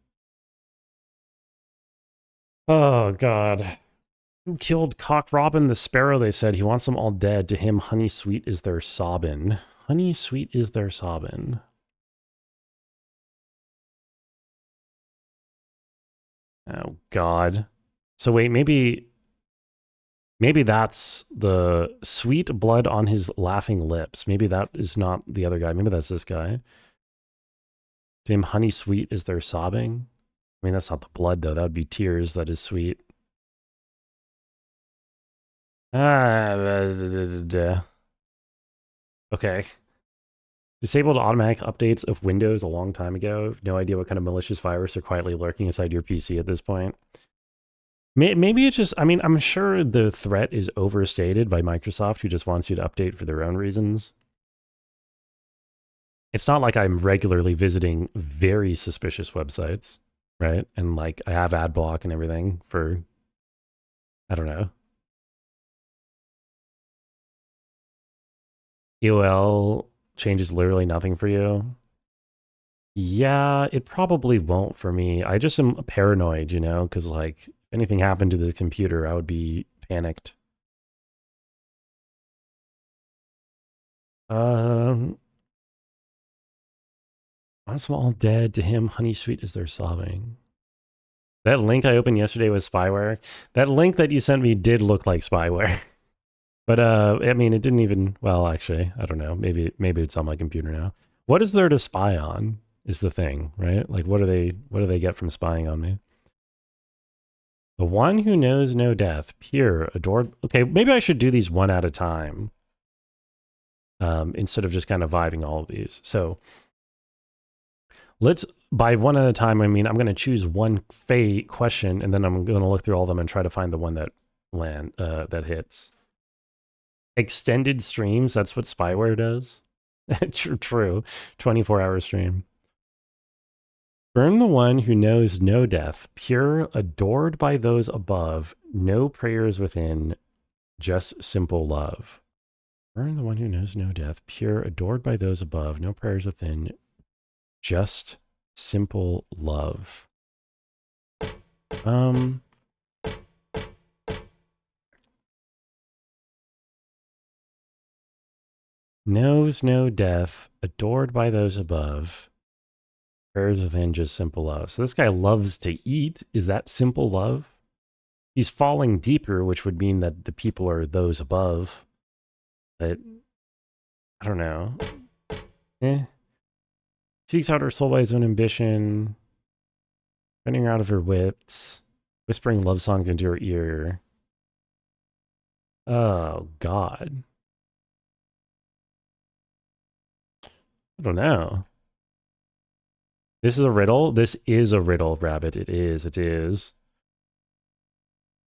Oh, God. Who killed Cock Robin the Sparrow? They said he wants them all dead. To him, honey sweet is their sobbin'. Honey sweet is their sobbin'. Oh, God. So wait, maybe that's the sweet blood on his laughing lips. Maybe that is not the other guy. Maybe that's this guy. To him, honey sweet is their sobbing. I mean, that's not the blood, though. That would be tears. That is sweet. Okay. Disabled automatic updates of Windows a long time ago. No idea what kind of malicious virus are quietly lurking inside your PC at this point. Maybe it's just, I mean, I'm sure the threat is overstated by Microsoft, who just wants you to update for their own reasons. It's not like I'm regularly visiting very suspicious websites, right? And like I have ad block and everything for, I don't know. EOL changes literally nothing for you. Yeah, it probably won't for me. I just am paranoid, you know, because like if anything happened to the computer, I would be panicked. I'm all dead. To him, honey sweet is their sobbing. That link I opened yesterday was spyware. That link that you sent me did look like spyware. But I mean, it didn't even, well, actually, I don't know. Maybe it's on my computer now. What is there to spy on is the thing, right? Like what do they get from spying on me? The one who knows no death, pure, adored. Okay, maybe I should do these one at a time. Instead of just kind of vibing all of these. So let's, by one at a time, I mean, I'm going to choose one question and then I'm going to look through all of them and try to find the one that that hits. Extended streams, that's what spyware does. True. 24-hour stream. Burn the one who knows no death, pure, adored by those above, no prayers within, just simple love. Burn the one who knows no death, pure, adored by those above, no prayers within, just simple love. Knows no death, adored by those above, prayers within, just simple love. So this guy loves to eat. Is that simple love? He's falling deeper, which would mean that the people are those above. But I don't know. Seeks out her soul by his own ambition, running her out of her wits, whispering love songs into her ear. Oh, God. I don't know. This is a riddle? This is a riddle, Rabbit. It is. It is.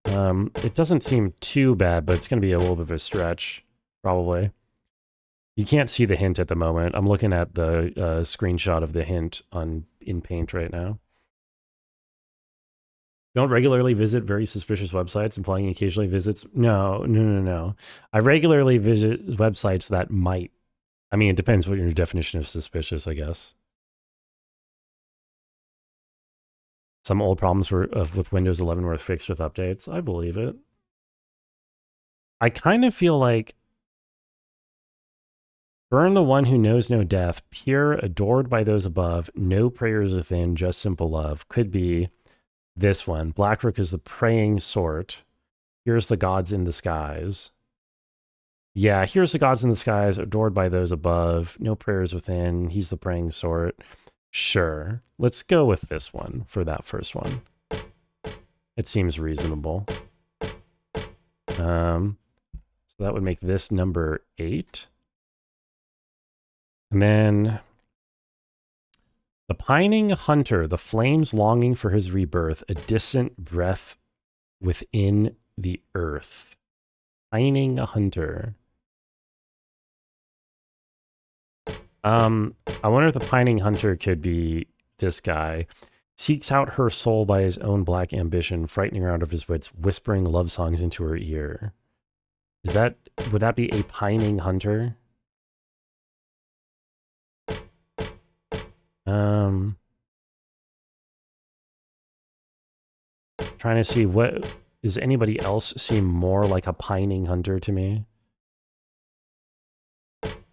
It doesn't seem too bad, but it's going to be a little bit of a stretch, probably. You can't see the hint at the moment. I'm looking at the screenshot of the hint in Paint right now. Don't regularly visit very suspicious websites, implying occasionally visits. No. I regularly visit websites that might. I mean, it depends what your definition of suspicious, I guess. Some old problems with Windows 11 were fixed with updates. I believe it. I kind of feel like burn the one who knows no death, pure, adored by those above, no prayers within, just simple love. Could be this one. Blackrook is the praying sort. Here's the gods in the skies. Yeah, here's the gods in the skies, adored by those above, no prayers within. He's the praying sort. Sure. Let's go with this one for that first one. It seems reasonable. So that would make this number 8. And then the pining hunter, the flames longing for his rebirth, a distant breath within the earth. Pining hunter. I wonder if the pining hunter could be this guy. Seeks out her soul by his own black ambition, frightening her out of his wits, whispering love songs into her ear. Would that be a pining hunter? Trying to see what... Does anybody else seem more like a pining hunter to me?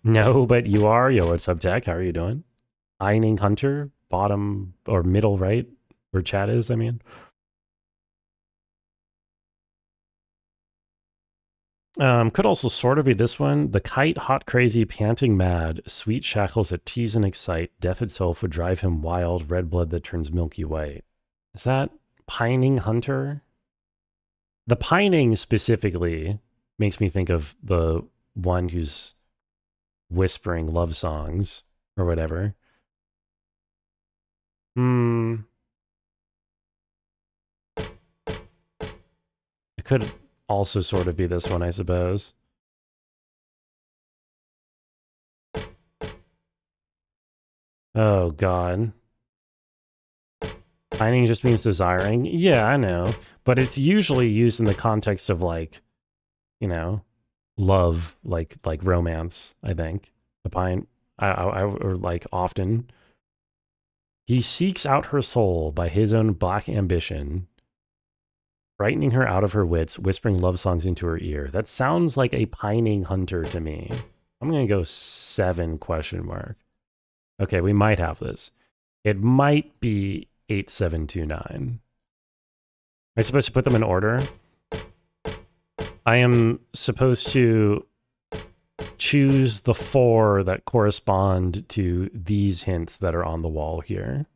No, but you are. Yo, what's up, Tech? How are you doing? Pining hunter? Bottom or middle right? Where chat is, I mean. Could also sort of be this one. The kite, hot, crazy, panting mad, sweet shackles that tease and excite, death itself would drive him wild, red blood that turns milky white. Is that pining hunter? The pining specifically makes me think of the one who's whispering love songs or whatever. It could also sort of be this one, I suppose. Oh, God. Pining just means desiring. Yeah, I know. But it's usually used in the context of, like, you know, love, like romance, I think. The pine, or like often. He seeks out her soul by his own black ambition, frightening her out of her wits, whispering love songs into her ear. That sounds like a pining hunter to me. I'm going to go 7 question mark. Okay, we might have this. It might be 8729. Am I supposed to put them in order? I am supposed to choose the 4 that correspond to these hints that are on the wall here.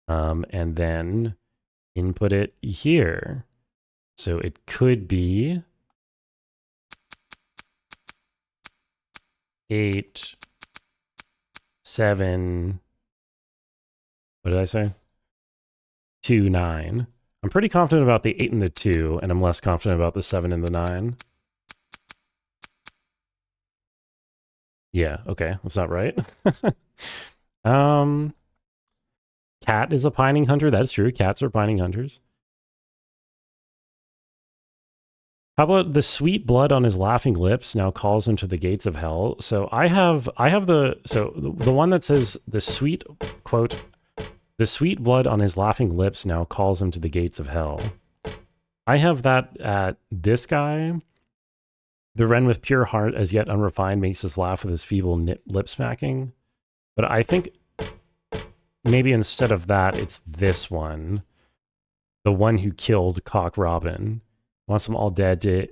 And then input it here. So it could be 8, 7, what did I say? 2, 9. I'm pretty confident about the 8 and the 2, and I'm less confident about the 7 and the 9. Yeah, okay, that's not right. Cat is a pining hunter. That's true. Cats are pining hunters. How about the sweet blood on his laughing lips now calls him to the gates of hell? So I have the one that says the sweet quote, the sweet blood on his laughing lips now calls him to the gates of hell. I have that at this guy. The wren with pure heart as yet unrefined makes us laugh with his feeble lip smacking. But I think maybe instead of that, it's this one. The one who killed Cock Robin. Wants them all dead to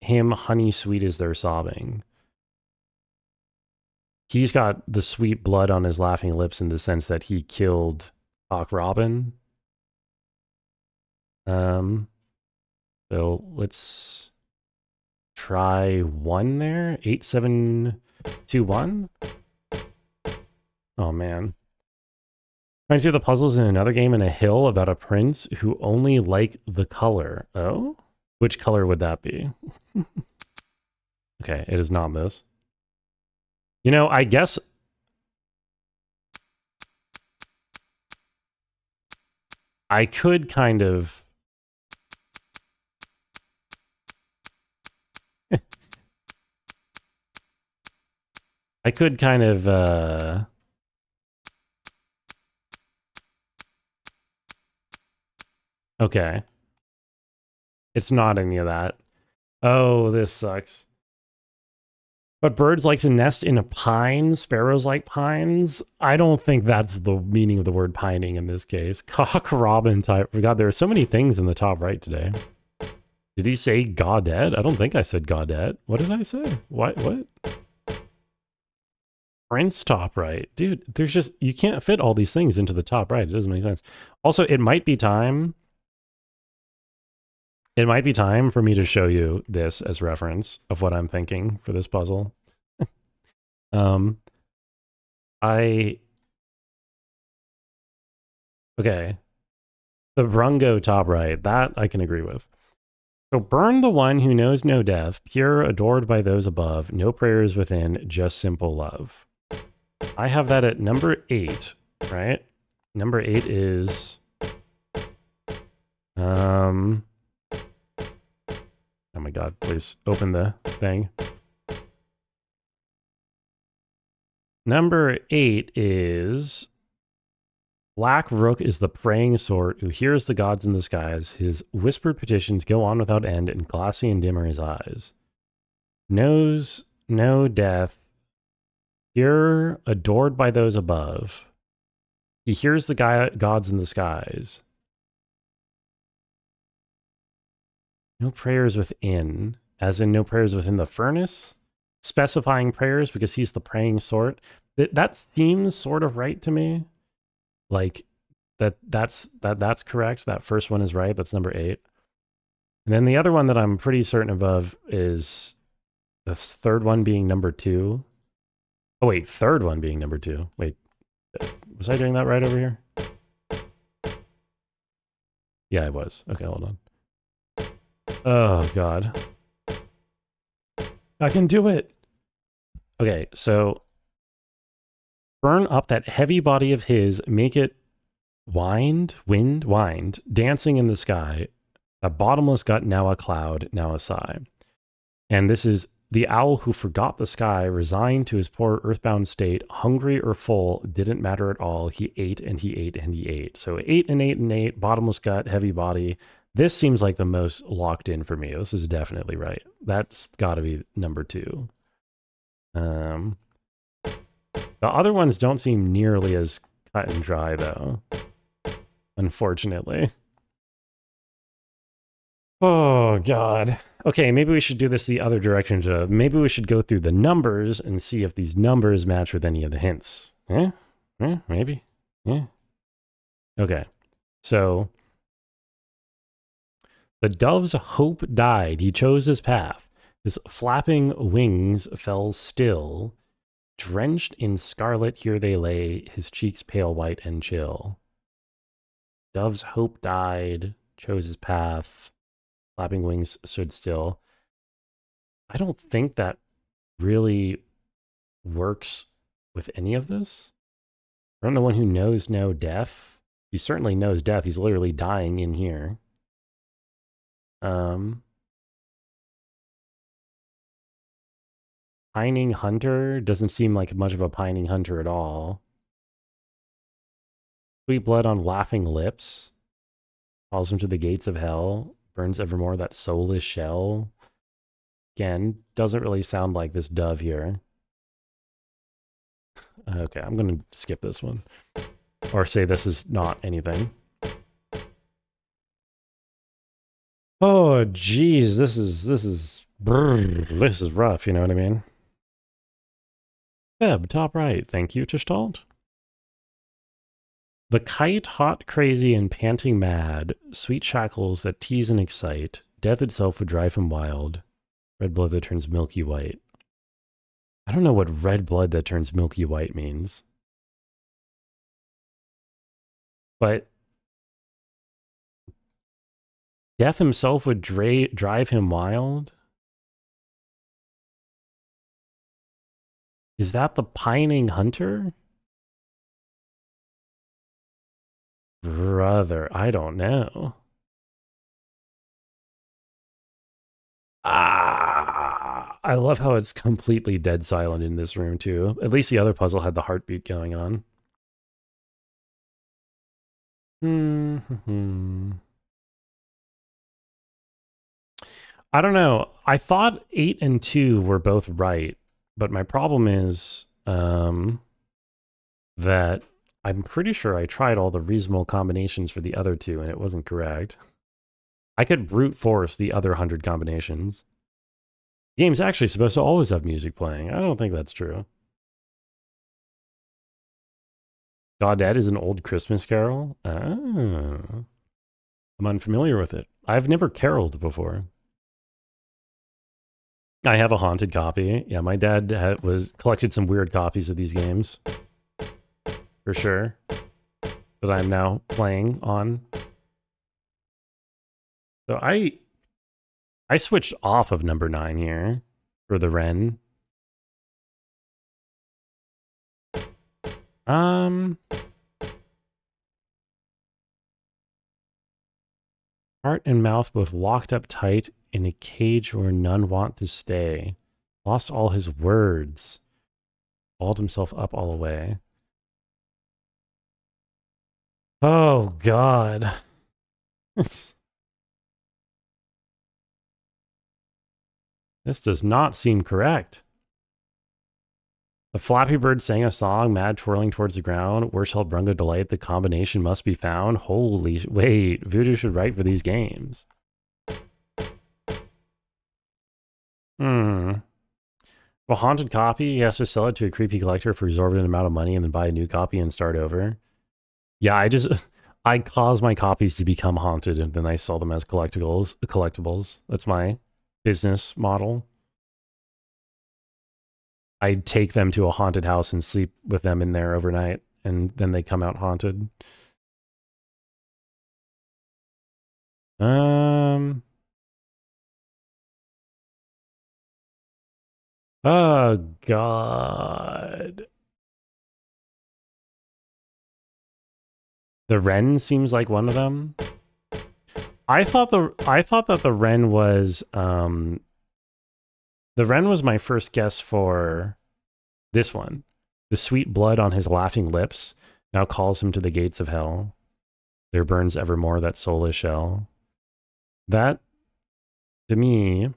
him, honey sweet is their sobbing. He's got the sweet blood on his laughing lips in the sense that he killed Cock Robin. So let's try 1 there. 8721. Oh man. Trying to do the puzzles in another game in a hill about a prince who only liked the color. Oh? Which color would that be? Okay, it is not this. You know, I guess... I could kind of... I could kind of... Okay. It's not any of that. Oh, this sucks. But birds like to nest in a pine. Sparrows like pines. I don't think that's the meaning of the word pining in this case. Cock Robin type. God, there are so many things in the top right today. Did he say Gaudette? I don't think I said Gaudette. What did I say? What? Prince top right. Dude, there's just... You can't fit all these things into the top right. It doesn't make sense. Also, it might be time... It might be time for me to show you this as reference of what I'm thinking for this puzzle. Okay. The Brungo top right, that I can agree with. So burn the one who knows no death, pure, adored by those above, no prayers within, just simple love. I have that at number 8, right? Number 8 is... Oh my god, please open the thing. Number 8 is Black Rook is the praying sort who hears the gods in the skies. His whispered petitions go on without end, and glassy and dim are his eyes. Knows no death, pure, adored by those above. He hears the gods in the skies. No prayers within, as in no prayers within the furnace? Specifying prayers because he's the praying sort. That seems sort of right to me. Like, that's correct. That first one is right. That's number 8. And then the other one that I'm pretty certain above is the third one being number 2. Oh, wait, third one being number 2. Wait, was I doing that right over here? Yeah, I was. Okay, hold on. Oh, God. I can do it. Okay, so burn up that heavy body of his, make it wind, dancing in the sky. A bottomless gut, now a cloud, now a sigh. And this is the owl who forgot the sky, resigned to his poor earthbound state, hungry or full, didn't matter at all. He ate and he ate and he ate. So 8 and 8 and 8, bottomless gut, heavy body. This seems like the most locked in for me. This is definitely right. That's got to be number 2. The other ones don't seem nearly as cut and dry, though. Unfortunately. Oh, God. Okay, maybe we should do this the other direction. Maybe we should go through the numbers and see if these numbers match with any of the hints. Maybe. Yeah. Okay. So, the dove's hope died. He chose his path. His flapping wings fell still. Drenched in scarlet, here they lay, his cheeks pale white and chill. Dove's hope died, chose his path, flapping wings stood still. I don't think that really works with any of this. From the one who knows no death. He certainly knows death. He's literally dying in here. Pining hunter doesn't seem like much of a pining hunter at all. Sweet blood on laughing lips. Calls him to the gates of hell. Burns evermore that soulless shell. Again, doesn't really sound like this dove here. Okay, I'm going to skip this one. Or say this is not anything. Oh, geez, this is rough, you know what I mean? Feb, top right. Thank you, Tishtalt. The kite, hot, crazy, and panting mad, sweet shackles that tease and excite, death itself would drive him wild, red blood that turns milky white. I don't know what red blood that turns milky white means. But death himself would drive him wild? Is that the pining hunter? Brother, I don't know. I love how it's completely dead silent in this room, too. At least the other puzzle had the heartbeat going on. I don't know. I thought 8 and 2 were both right, but my problem is that I'm pretty sure I tried all the reasonable combinations for the other 2, and it wasn't correct. I could brute force the other 100 combinations. The game's actually supposed to always have music playing. I don't think that's true. Gaudette is an old Christmas carol? Ah. I'm unfamiliar with it. I've never caroled before. I have a haunted copy. Yeah, my dad collected some weird copies of these games. For sure. That I'm now playing on. So I switched off of number 9 here for the Wren. Heart and mouth both locked up tight in a cage where none want to stay. Lost all his words. Balled himself up all away. Oh, God. This does not seem correct. The Flappy Bird sang a song, mad twirling towards the ground. Where shall Brungo delight? The combination must be found. Holy, wait, Voodoo should write for these games. A haunted copy, he has to sell it to a creepy collector for exorbitant amount of money and then buy a new copy and start over. Yeah, I cause my copies to become haunted and then I sell them as collectibles. That's my business model. I take them to a haunted house and sleep with them in there overnight, and then they come out haunted. Oh God. The Wren seems like one of them. I thought that the Wren was my first guess for this one. The sweet blood on his laughing lips now calls him to the gates of hell. There burns evermore that soulless shell. That, to me,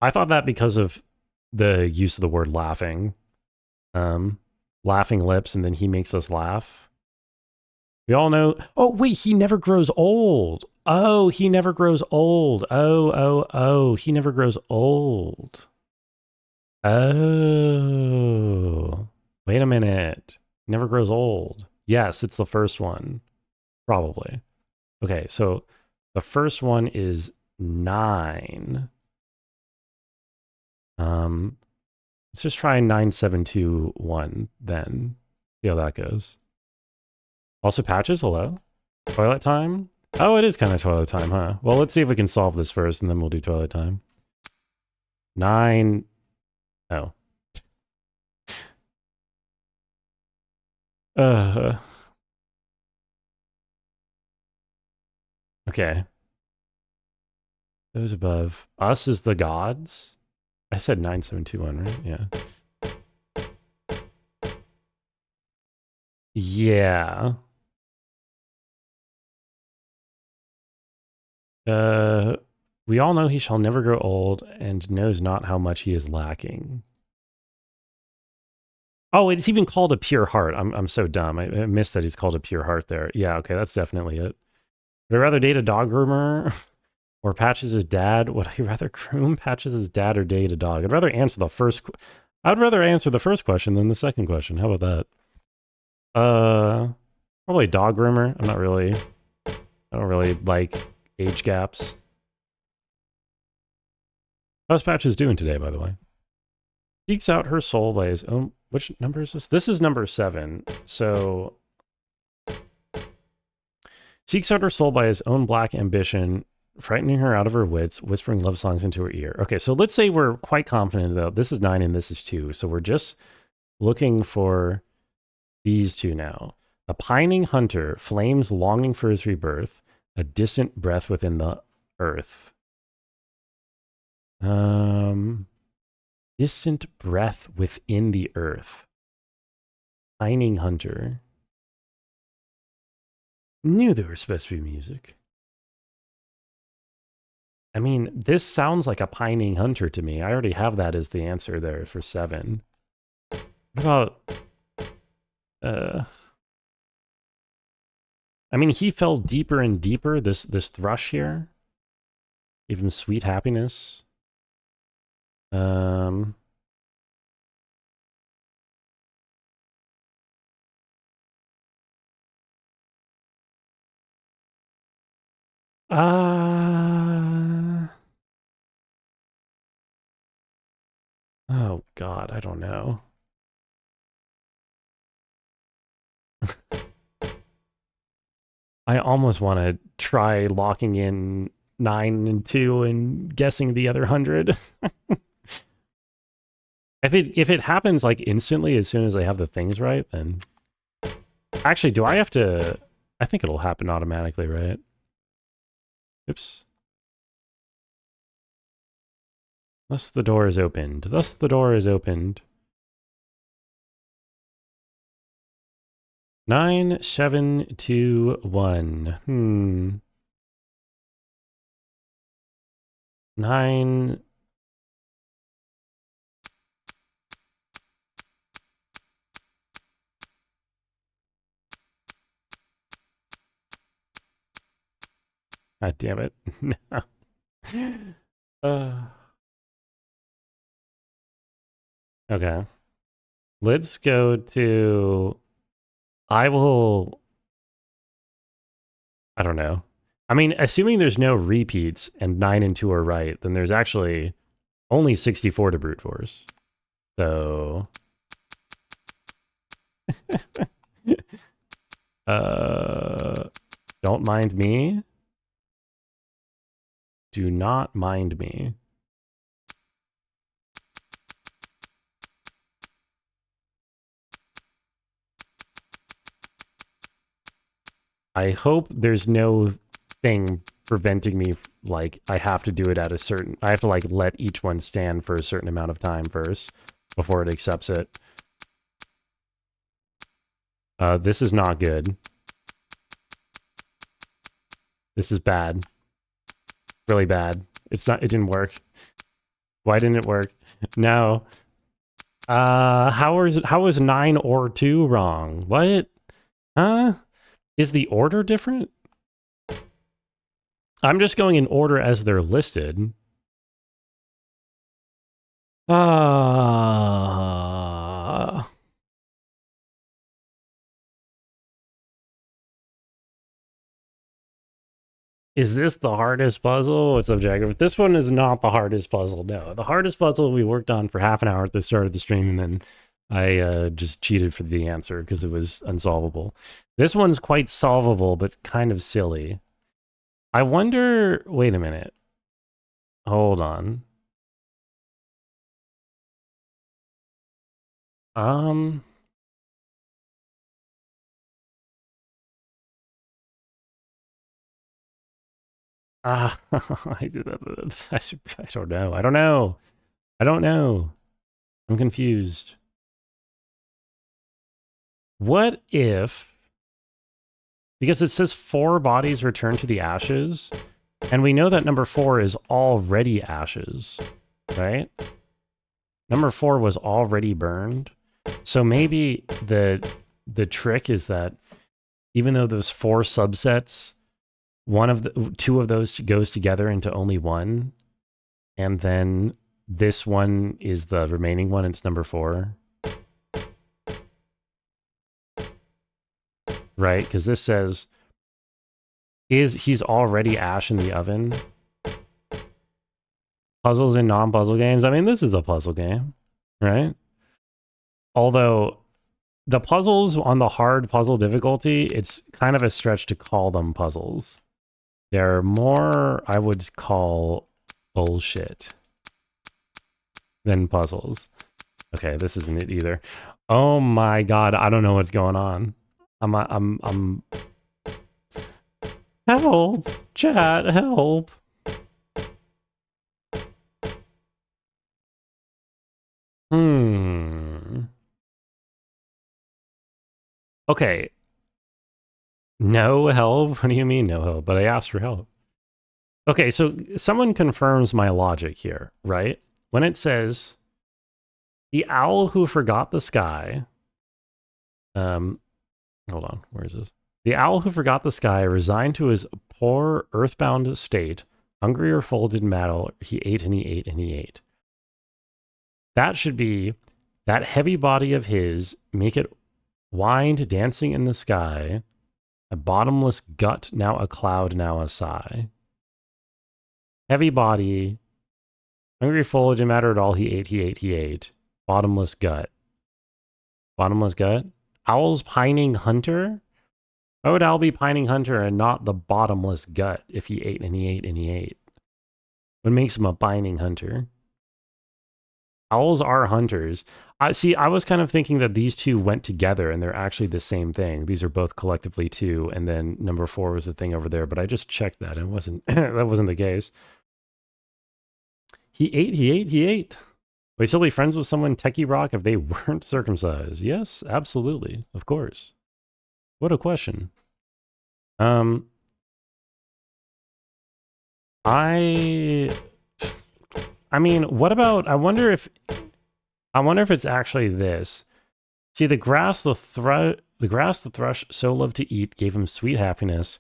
I thought that because of the use of the word laughing. Laughing lips, and then he makes us laugh. We all know. Oh, wait, he never grows old. Oh, he never grows old. Oh, he never grows old. Oh, wait a minute. Never grows old. Yes, it's the first one. Probably. Okay, so the first one is 9. Let's just try 9721 then. See how that goes. Also patches, hello? Toilet time? Oh, it is kind of toilet time, huh? Well, let's see if we can solve this first, and then we'll do toilet time. 9... Oh. Okay. Those above. Us is the gods? I said 9721, right? Yeah. Yeah. We all know he shall never grow old and knows not how much he is lacking. Oh, it's even called a pure heart. I'm so dumb. I missed that he's called a pure heart there. Yeah, okay, that's definitely it. Would I rather date a dog groomer or Patches' dad? Would I rather groom Patches' dad or date a dog? I'd rather answer the first question than the second question. How about that? Probably dog groomer. I don't really like age gaps. How's Patches doing today, by the way? Seeks out her soul by his own... Which number is this? This is number 7. So... Seeks out her soul by his own black ambition, frightening her out of her wits, whispering love songs into her ear. Okay, so let's say we're quite confident that this is 9 and this is 2. So we're just looking for these two now. A pining hunter, flames longing for his rebirth, a distant breath within the earth. Distant breath within the earth. Pining hunter. Knew there was supposed to be music. I mean, this sounds like a pining hunter to me. I already have that as the answer there for 7. What about... I mean, he fell deeper and deeper, this thrush here. Even sweet happiness. Oh God, I don't know. I almost want to try locking in 9 and 2 and guessing the other 100. If it happens like instantly as soon as I have the things right, then... Actually, do I have to... I think it'll happen automatically, right? Oops. Thus the door is opened. Thus the door is opened. 9721. 9. God damn it. uh, okay. Let's go to. I don't know. I mean, assuming there's no repeats and 9 and 2 are right, then there's actually only 64 to brute force. So. Don't mind me. Do not mind me. I hope there's no thing preventing me, like, I have to do it at a certain... I have to, like, let each one stand for a certain amount of time first before it accepts it. This is not good. This is bad. Really bad. It's not... It didn't work. Why didn't it work? No. How is 9 or 2 wrong? What? Huh? Is the order different? I'm just going in order as they're listed. Is this the hardest puzzle? It's objective. This one is not the hardest puzzle. No, the hardest puzzle we worked on for half an hour at the start of the stream, and then I just cheated for the answer because it was unsolvable. This one's quite solvable, but kind of silly. I wonder... Wait a minute. Hold on. I don't know. I don't know. I don't know. I'm confused. What if... Because it says 4 bodies return to the ashes, and we know that number 4 is already ashes, right? Number 4 was already burned. So maybe the trick is that even though those 4 subsets, 2 of those goes together into only one, and then this one is the remaining one, it's number 4. Right? Because this says, he's already ash in the oven? Puzzles in non-puzzle games? I mean, this is a puzzle game, right? Although, the puzzles on the hard puzzle difficulty, it's kind of a stretch to call them puzzles. They're more, I would call, bullshit than puzzles. Okay, this isn't it either. Oh my god, I don't know what's going on. I'm help, chat, help. Okay. No help? What do you mean no help? But I asked for help. Okay, so someone confirms my logic here, right? When it says, the owl who forgot the sky... hold on, where is this? The owl who forgot the sky, resigned to his poor earthbound state, hungry or full didn't matter, he ate and he ate and he ate. That should be, that heavy body of his, make it wind dancing in the sky, a bottomless gut, now a cloud, now a sigh. Heavy body, hungry full, didn't matter at all, he ate, he ate, he ate. Bottomless gut. Bottomless gut? Owl's pining hunter? Why would owl be pining hunter and not the bottomless gut if he ate and he ate and he ate? What makes him a pining hunter? Owls are hunters. I was kind of thinking that these two went together and they're actually the same thing. These are both collectively 2, and then number 4 was the thing over there, but I just checked that and it wasn't that wasn't the case. He ate, he ate, he ate. Wait, still be friends with someone Techie Rock if they weren't circumcised? Yes, absolutely. Of course. What a question. I mean, what about, I wonder if it's actually this. See, the grass the thrush so loved to eat gave him sweet happiness.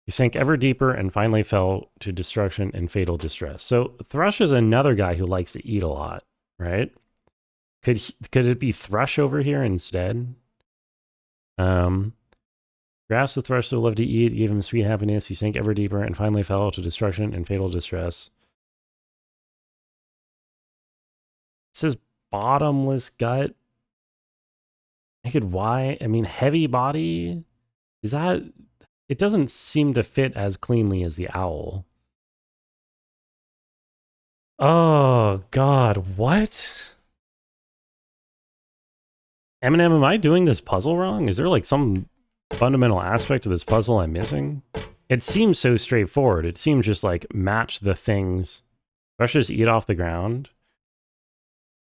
He sank ever deeper and finally fell to destruction and fatal distress. So thrush is another guy who likes to eat a lot, right? Could it be thrush over here instead? Grass the thrush so loved to eat gave him sweet happiness. He sank ever deeper and finally fell to destruction and fatal distress. It says bottomless gut. I could why? I mean, heavy body. Is that? It doesn't seem to fit as cleanly as the owl. Oh God, what? Eminem, am I doing this puzzle wrong? Is there like some fundamental aspect of this puzzle I'm missing? It seems so straightforward. It seems just like match the things. Brushes eat off the ground.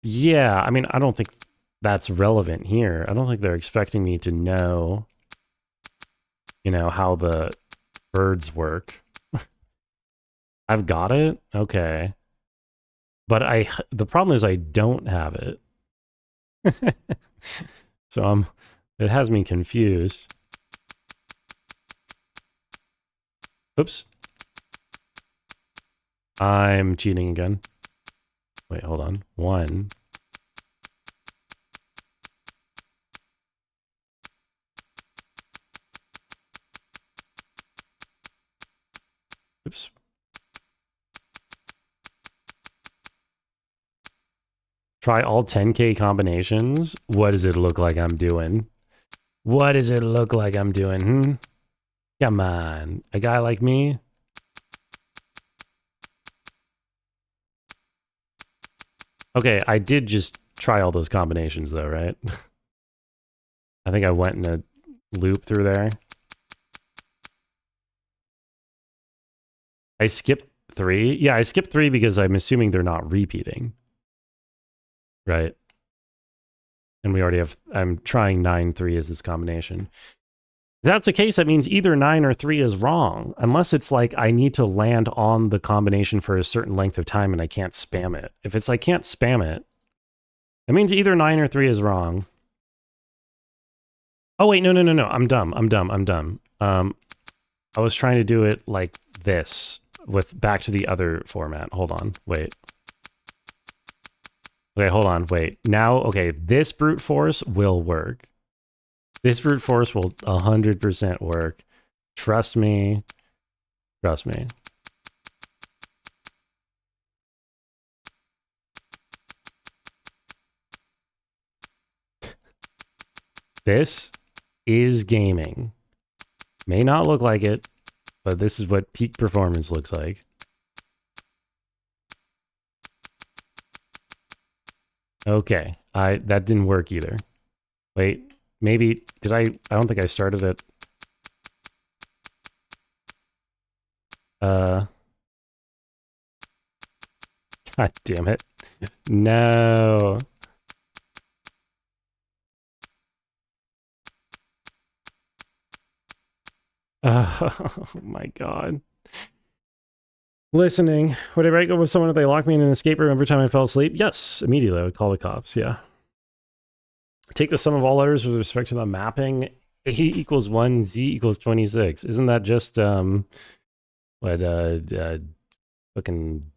Yeah, I mean, I don't think that's relevant here. I don't think they're expecting me to know, you know, how the birds work. I've got it? Okay. But the problem is I don't have it. So it has me confused. Oops. I'm cheating again. Wait, hold on. 1. Oops. Try all 10K combinations. What does it look like I'm doing? What does it look like I'm doing? Come on. A guy like me? Okay, I did just try all those combinations though, right? I think I went in a loop through there. I skipped 3. Yeah, I skipped 3 because I'm assuming they're not repeating. Right. And we already have, I'm trying 9, 3 as this combination. If that's the case, that means either 9 or 3 is wrong. Unless it's like I need to land on the combination for a certain length of time and I can't spam it. If it's I can't spam it, that means either 9 or 3 is wrong. Oh wait, no. I'm dumb. I was trying to do it like this with back to the other format. Hold on, wait. Okay, hold on, wait. Now, okay, this brute force will work. This brute force will 100% work. Trust me. Trust me. This is gaming. May not look like it, but this is what peak performance looks like. Okay, that didn't work either. Wait, maybe, did I don't think I started it. God damn it. No. Oh my God. Listening. Would I break up with someone if they locked me in an escape room every time I fell asleep? Yes, immediately I would call the cops, yeah. Take the sum of all letters with respect to the mapping. A equals 1, Z equals 26. Isn't that just, what, fucking...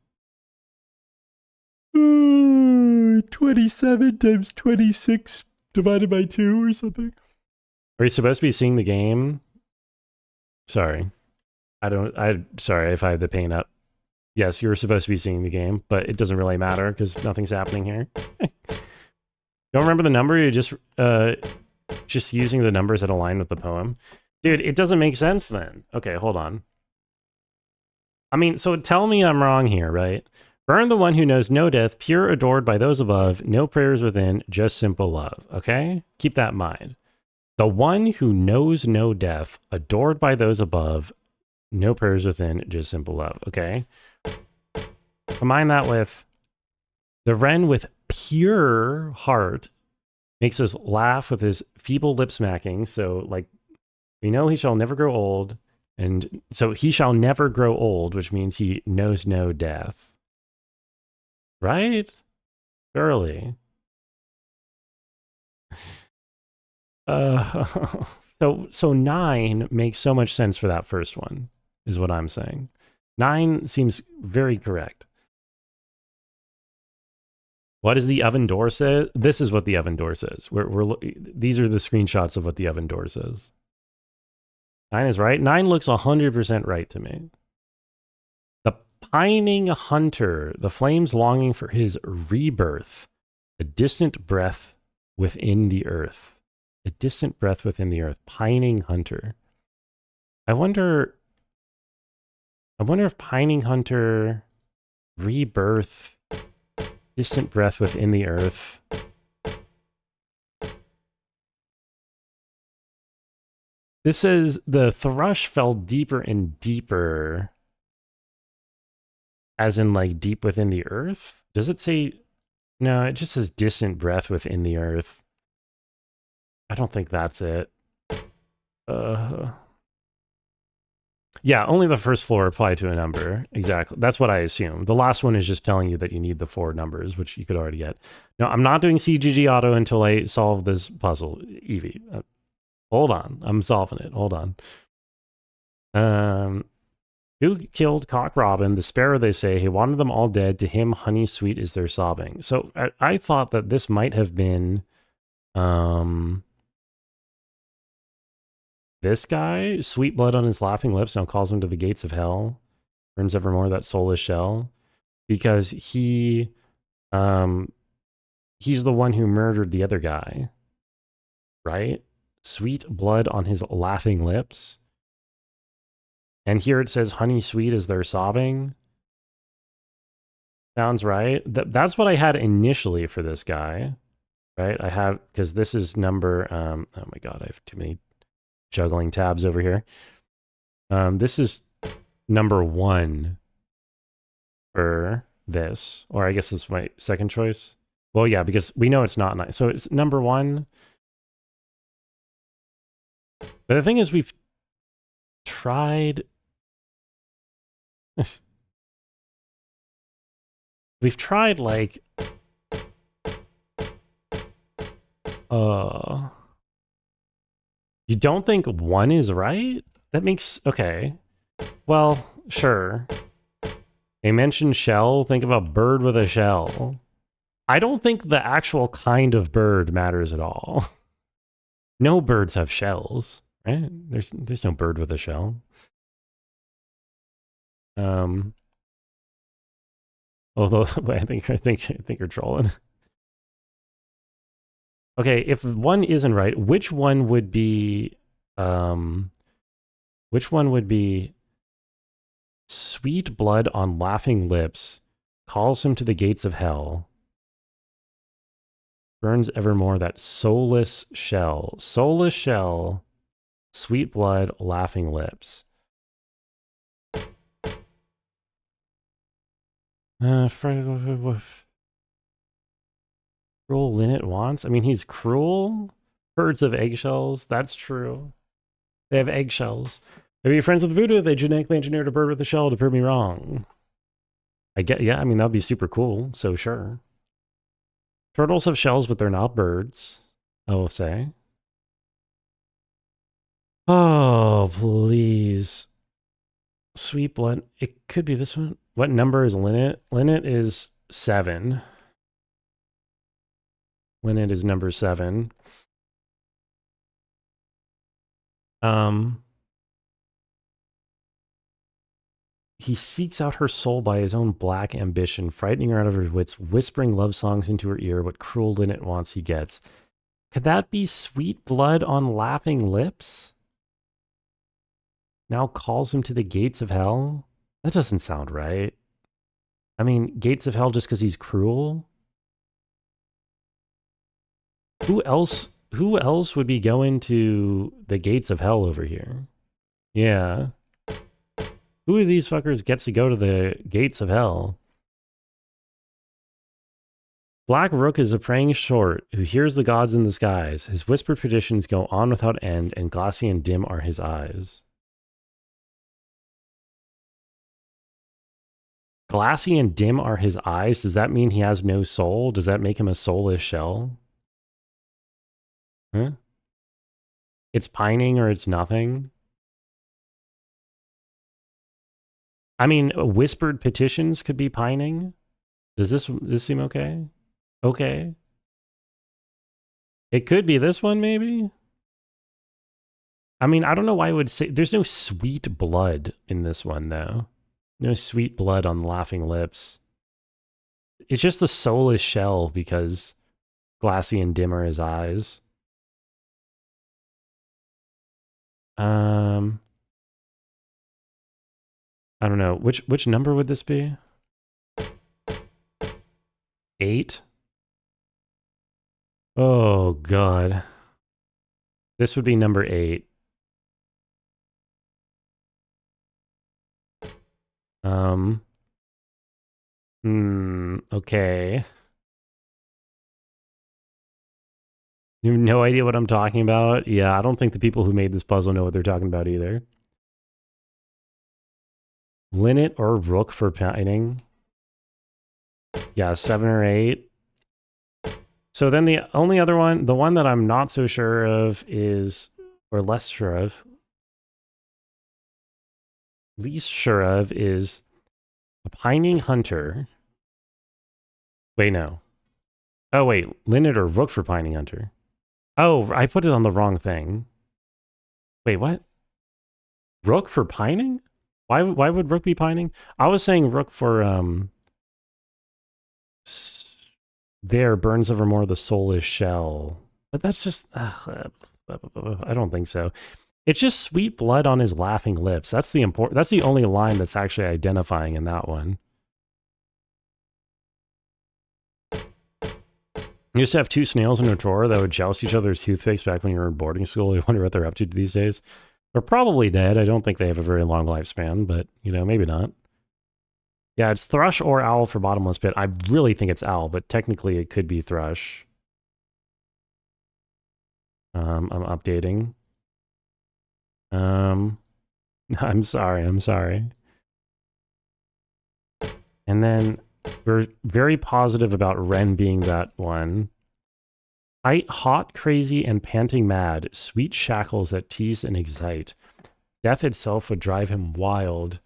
27 times 26 divided by 2 or something? Are you supposed to be seeing the game? Sorry. Sorry if I have the pain up. Yes, you're supposed to be seeing the game, but it doesn't really matter because nothing's happening here. Don't remember the number? You're just using the numbers that align with the poem. Dude, it doesn't make sense then. Okay, hold on. I mean, so tell me I'm wrong here, right? Burn the one who knows no death, pure adored by those above, no prayers within, just simple love. Okay? Keep that in mind. The one who knows no death, adored by those above, no prayers within, just simple love. Okay? Combine that with the wren with pure heart makes us laugh with his feeble lip smacking. So, like, We know he shall never grow old. And so he shall never grow old, which means he knows no death. Right? Surely. So 9 makes so much sense for that first one, is what I'm saying. 9 seems very correct. What does the oven door say? This is what the oven door says. These are the screenshots of what the oven door says. 9 is right. 9 looks 100% right to me. The pining hunter, the flames longing for his rebirth, a distant breath within the earth. A distant breath within the earth. Pining hunter. I wonder if pining hunter, rebirth, distant breath within the earth. This says the thrush fell deeper and deeper, as in like deep within the earth. Does it say? No, it just says distant breath within the earth. I don't think that's it. Yeah, only the first floor apply to a number. Exactly. That's what I assume. The last one is just telling you that you need the 4 numbers, which you could already get. No, I'm not doing CGG auto until I solve this puzzle, Evie. Hold on. I'm solving it. Hold on. Who killed Cock Robin? The sparrow, they say. He wanted them all dead. To him, honey sweet is their sobbing. So I thought that this might have been... this guy, sweet blood on his laughing lips, now calls him to the gates of hell, burns evermore that soulless shell, because he's the one who murdered the other guy, right? Sweet blood on his laughing lips. And here it says honey sweet as they're sobbing. Sounds right. That's what I had initially for this guy, right? I have, because this is number, oh my God, I have too many juggling tabs over here. This is number 1 for this, or I guess this is my second choice. Well, yeah, because we know it's not 9. So it's number 1. But the thing is, we've tried... we've tried, like... You don't think 1 is right? That makes... Okay. Well, sure. They mentioned shell. Think of a bird with a shell. I don't think the actual kind of bird matters at all. No birds have shells, right? There's no bird with a shell. Although I think you're trolling. Okay, if 1 isn't right, which one would be sweet blood on laughing lips, calls him to the gates of hell, burns evermore that soulless shell. Soulless shell, sweet blood, laughing lips. Cruel linnet wants? I mean, he's cruel? Birds of eggshells, that's true. They have eggshells. Maybe you're friends with voodoo, they genetically engineered a bird with a shell to prove me wrong. Yeah, I mean, that'd be super cool, so sure. Turtles have shells, but they're not birds, I will say. Oh, please. Sweet blood. It could be this one. What number is linnet? Linnet is 7. Linnet is number 7. He seeks out her soul by his own black ambition, frightening her out of her wits, whispering love songs into her ear. What cruel linnet wants he gets. Could that be sweet blood on laughing lips? Now calls him to the gates of hell? That doesn't sound right. I mean, gates of hell just because he's cruel? Who else would be going to the gates of hell over here? Yeah. Who of these fuckers gets to go to the gates of hell? Black Rook is a praying short who hears the gods in the skies. His whispered petitions go on without end, and glassy and dim are his eyes. Glassy and dim are his eyes? Does that mean he has no soul? Does that make him a soulless shell? Huh? It's pining or it's nothing? I mean, whispered petitions could be pining. Does this seem okay? Okay. It could be this one, maybe? I mean, I don't know why I would say... There's no sweet blood in this one, though. No sweet blood on laughing lips. It's just the soulless shell because glassy and dim are his eyes. I don't know. Which number would this be? 8? Oh, God. This would be number 8. Okay. You have no idea what I'm talking about? Yeah, I don't think the people who made this puzzle know what they're talking about either. Linnet or rook for pining? Yeah, 7 or 8. So then the only other one, the one that I'm not so sure of is, or less sure of, least sure of is a pining hunter. Wait, no. Oh, wait, linnet or rook for pining hunter. Oh, I put it on the wrong thing. Wait, what? Rook for pining? Why would rook be pining? I was saying rook for there burns evermore the soulless shell. But that's just I don't think so. It's just sweet blood on his laughing lips. That's the only line that's actually identifying in that one. You used to have 2 snails in a drawer that would joust each other's toothpicks back when you were in boarding school. You wonder what they're up to these days. They're probably dead. I don't think they have a very long lifespan, but, you know, maybe not. Yeah, it's thrush or owl for bottomless pit. I really think it's owl, but technically it could be thrush. I'm updating. I'm sorry. And then we're very positive about Ren being that one. Hot, crazy, and panting mad, sweet shackles that tease and excite. Death itself would drive him wild.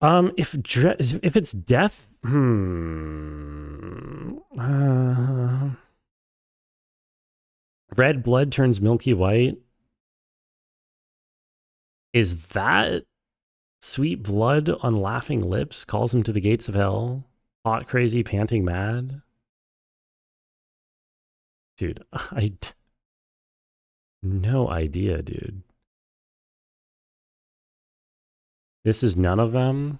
If it's death, red blood turns milky white. Is that sweet blood on laughing lips calls him to the gates of hell? Hot, crazy, panting mad. Dude, no idea, dude. This is none of them?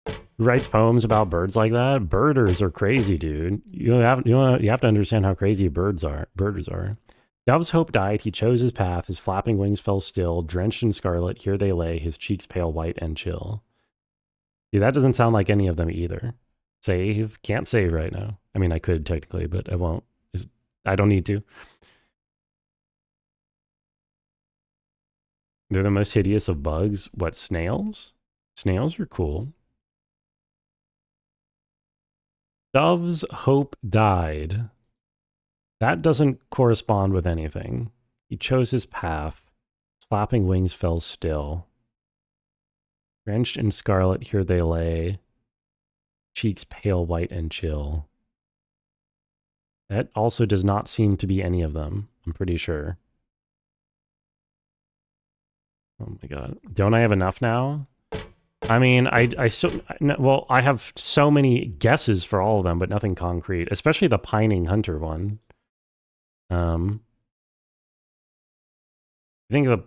Who writes poems about birds like that? Birders are crazy, dude. You have to understand how crazy birders are. Dove's hope died, he chose his path, his flapping wings fell still, drenched in scarlet, here they lay, his cheeks pale white and chill. See, that doesn't sound like any of them either. Save, can't save right now. I mean, I could technically, but I won't. I don't need to. They're the most hideous of bugs. What, snails? Snails are cool. Dove's hope died. That doesn't correspond with anything. He chose his path. Flapping wings fell still. Drenched in scarlet, here they lay. Cheeks pale white and chill. That also does not seem to be any of them, I'm pretty sure. Oh my god. Don't I have enough now? I mean, I still... Well, I have so many guesses for all of them, but nothing concrete. Especially the Pining Hunter one. I think the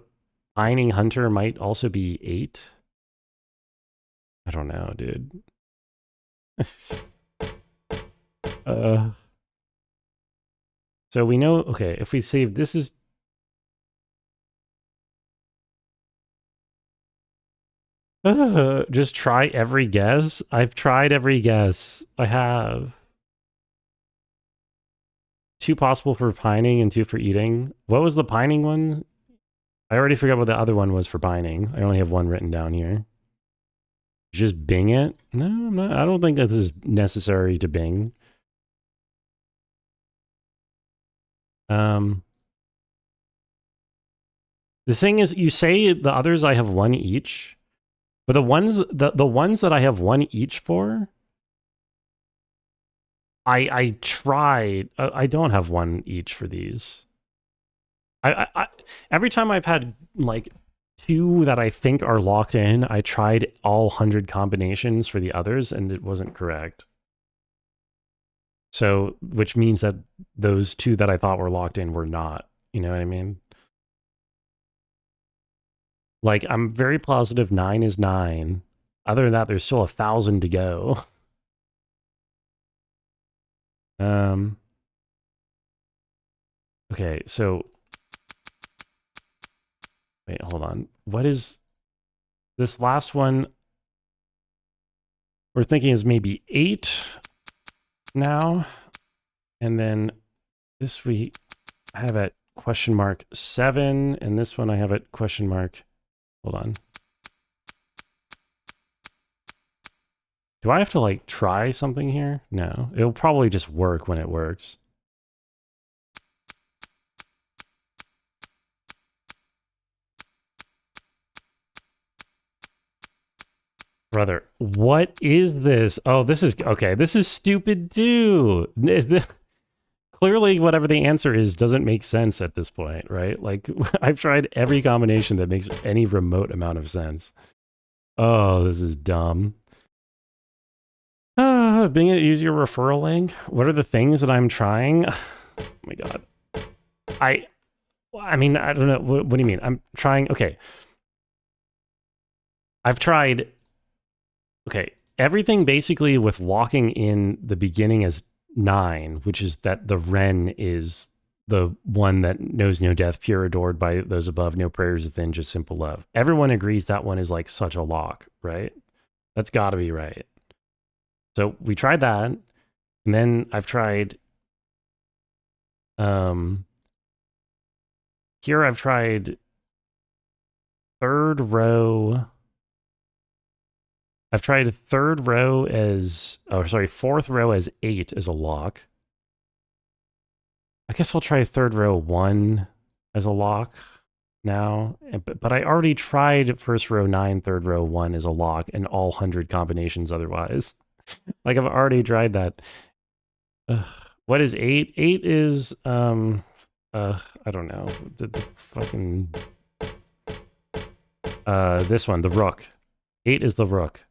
Pining Hunter might also be 8. I don't know, dude. So we know... Okay, if we save... This is... Just try every guess. I've tried every guess. I have. 2 possible for pining and 2 for eating. What was the pining one? I already forgot what the other one was for pining. I only have 1 written down here. Just Bing it? No, I'm not. I don't think this is necessary to Bing. The thing is, you say the others I have 1 each, but the ones that I have 1 each for, I tried. I don't have 1 each for these. I every time I've had like 2 that I think are locked in, I tried all 100 combinations for the others, and it wasn't correct. So, which means that those 2 that I thought were locked in were not. You know what I mean? Like, I'm very positive 9 is 9. Other than that, there's still 1,000 to go. Okay, so wait, hold on. What is this last one? We're thinking is maybe 8 now. And then this we have at question mark 7. And this one I have at question mark. Hold on. Do I have to like try something here? No, it'll probably just work when it works. Brother, what is this? Oh, this is okay. This is stupid too. Clearly, whatever the answer is doesn't make sense at this point, right? Like, I've tried every combination that makes any remote amount of sense. Oh, this is dumb. Being able to use your referral link. What are the things that I'm trying? Oh my god. I mean, I don't know. What do you mean? I'm trying. Okay. I've tried. Okay. Everything basically with locking in the beginning as 9, which is that the Ren is the one that knows no death, pure adored by those above, no prayers within, just simple love. Everyone agrees that one is like such a lock, right? That's got to be right. So we tried that, and then I've tried. Here I've tried 3rd row. I've tried 3rd row as, oh, sorry, 4th row as 8 as a lock. I guess I'll try 3rd row 1 as a lock now. But I already tried 1st row 9, 3rd row 1 as a lock, and all 100 combinations otherwise. Like, I've already tried that. What is 8? 8 is, I don't know. The fucking, this one, the rook. 8 is the rook.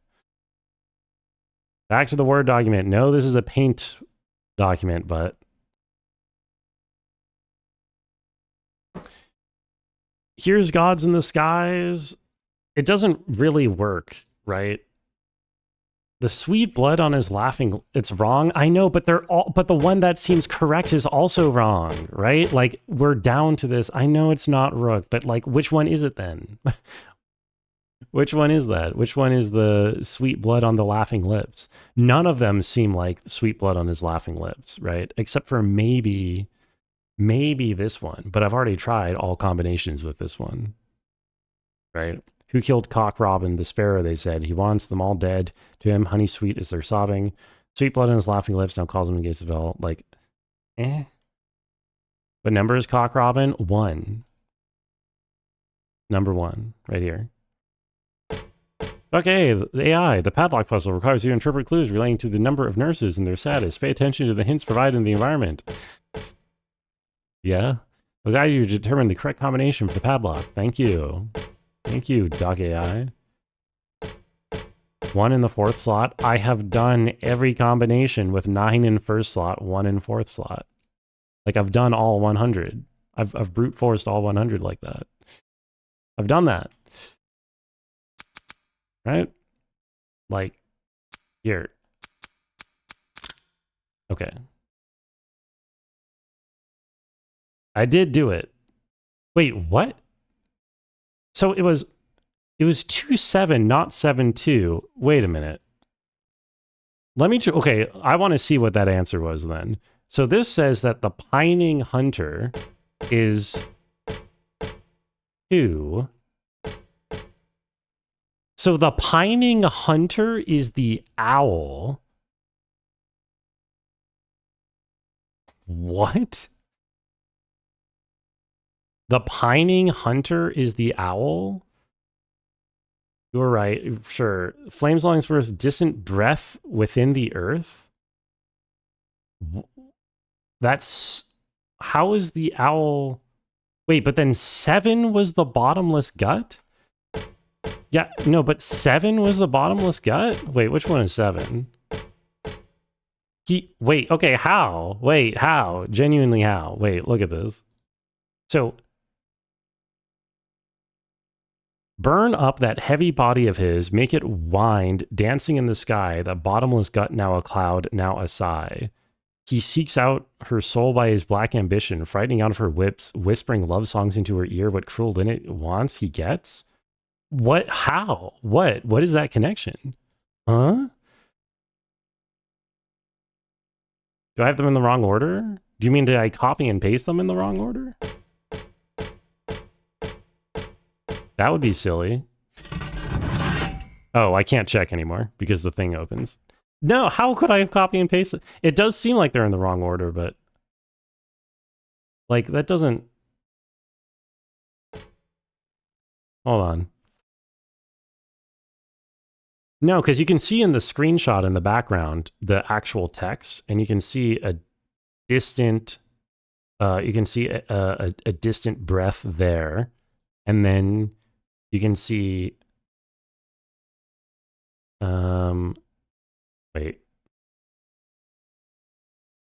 Back to the Word document. No, this is a Paint document, but here's Gods in the Skies. It doesn't really work, right? The sweet blood on his laughing, it's wrong. I know, but but the one that seems correct is also wrong, right? Like, we're down to this. I know it's not Rook, but like, which one is it then? Which one is that? Which one is the sweet blood on the laughing lips? None of them seem like sweet blood on his laughing lips, right? Except for maybe this one. But I've already tried all combinations with this one, right? Who killed Cock Robin the Sparrow, they said. He wants them all dead. To him, honey sweet is their sobbing. Sweet blood on his laughing lips now calls him the gates of hell. Like, eh. What number is Cock Robin? 1. Number 1, right here. Okay, the AI, the padlock puzzle requires you to interpret clues relating to the number of nurses and their status. Pay attention to the hints provided in the environment. Yeah? Will guide you to determine the correct combination for the padlock. Thank you. Thank you, Doc AI. 1 in the 4th slot. I have done every combination with 9 in 1st slot, 1 in 4th slot. Like, I've done all 100. I've brute forced all 100 like that. I've done that. Right? Like, here. Okay. I did do it. Wait, what? So it was It was 2-7, not 7-2. Wait a minute. Let me... Okay, I want to see what that answer was then. So this says that the pining hunter is 2. So the pining hunter is the owl. What? The pining hunter is the owl? You're right, sure. Flames Longsworth's distant breath within the earth? That's... How is the owl... Wait, but then 7 was the bottomless gut? Yeah, no, but 7 was the bottomless gut? Wait, which one is 7? Wait, okay, how? Wait, how? Genuinely how? Wait, look at this. So... Burn up that heavy body of his, make it wind, dancing in the sky, the bottomless gut now a cloud, now a sigh. He seeks out her soul by his black ambition, frightening out of her whips, whispering love songs into her ear, what cruel linnet wants, he gets? What? How? What? What is that connection? Huh? Do I have them in the wrong order? Do you mean did I copy and paste them in the wrong order? That would be silly. Oh, I can't check anymore because the thing opens. No, how could I have copy and pasted? It does seem like they're in the wrong order, but... Like, that doesn't... Hold on. No, because you can see in the screenshot in the background the actual text, and you can see a distant... you can see a distant breath there, and then... You can see, wait.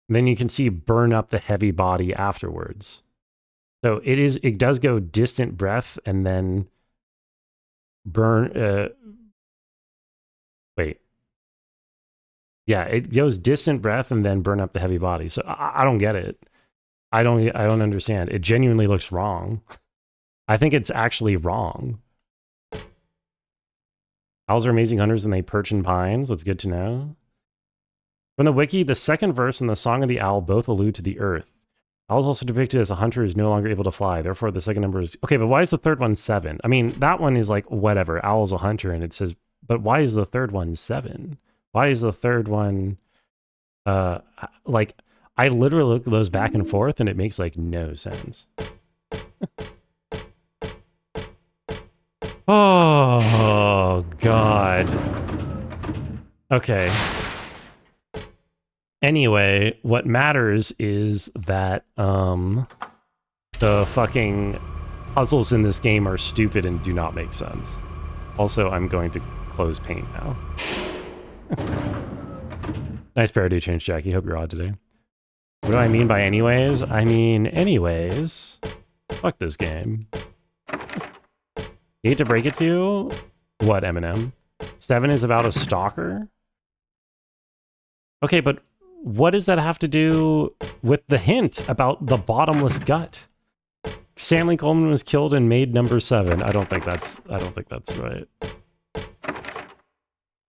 Then you can see burn up the heavy body afterwards. So it does go distant breath and then burn, wait. Yeah, it goes distant breath and then burn up the heavy body. So I don't get it. I don't understand. It genuinely looks wrong. I think it's actually wrong. Owls are amazing hunters and they perch in pines. That's good to know. From the wiki, the second verse and the Song of the Owl both allude to the earth. Owl is also depicted as a hunter who is no longer able to fly. Therefore, the second number is... Okay, but why is the third one 7? I mean, that one is like, whatever. Owl's a hunter, and it says... But why is the third one 7? Why is the third one... like, I literally look at those back and forth, and it makes, like, no sense. Oh, God. Okay. Anyway, what matters is that, the fucking puzzles in this game are stupid and do not make sense. Also, I'm going to close paint now. Nice parody change, Jackie. Hope you're odd today. What do I mean by anyways? I mean, anyways. Fuck this game. You hate to break it to you? What, Eminem? 7 is about a stalker? Okay, but what does that have to do with the hint about the bottomless gut? Stanley Coleman was killed and made number 7. I don't think that's right.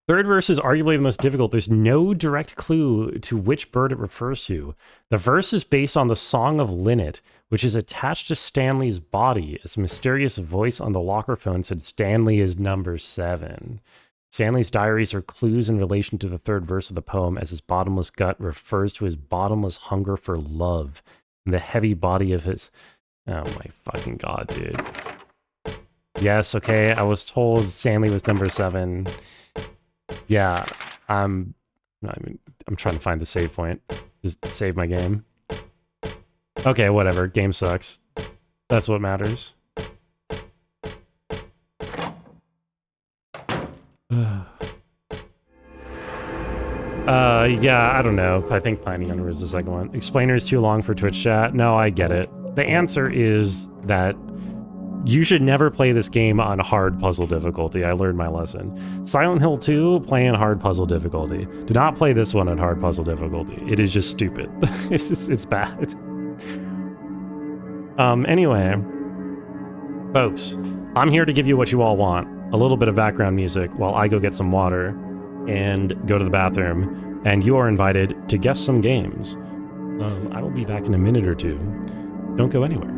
Third verse is arguably the most difficult. There's no direct clue to which bird it refers to. The verse is based on the Song of Linnet, which is attached to Stanley's body. As a mysterious voice on the locker phone said, Stanley is number 7. Stanley's diaries are clues in relation to the third verse of the poem, as his bottomless gut refers to his bottomless hunger for love, and the heavy body of his... Oh my fucking God, dude. Yes, okay, I was told Stanley was number 7. Yeah, I'm trying to find the save point. Just save my game. Okay, whatever. Game sucks. That's what matters. Yeah, I don't know. I think Pining Hunter is the second one. Explainer is too long for Twitch chat. No, I get it. The answer is that you should never play this game on hard puzzle difficulty. I learned my lesson. Silent Hill 2, play on hard puzzle difficulty. Do not play this one on hard puzzle difficulty. It is just stupid. It's bad. Anyway, folks, I'm here to give you what you all want. a little bit of background music while I go get some water and go to the bathroom, and you are invited to guess some games. I will be back in a minute or two. Don't go anywhere.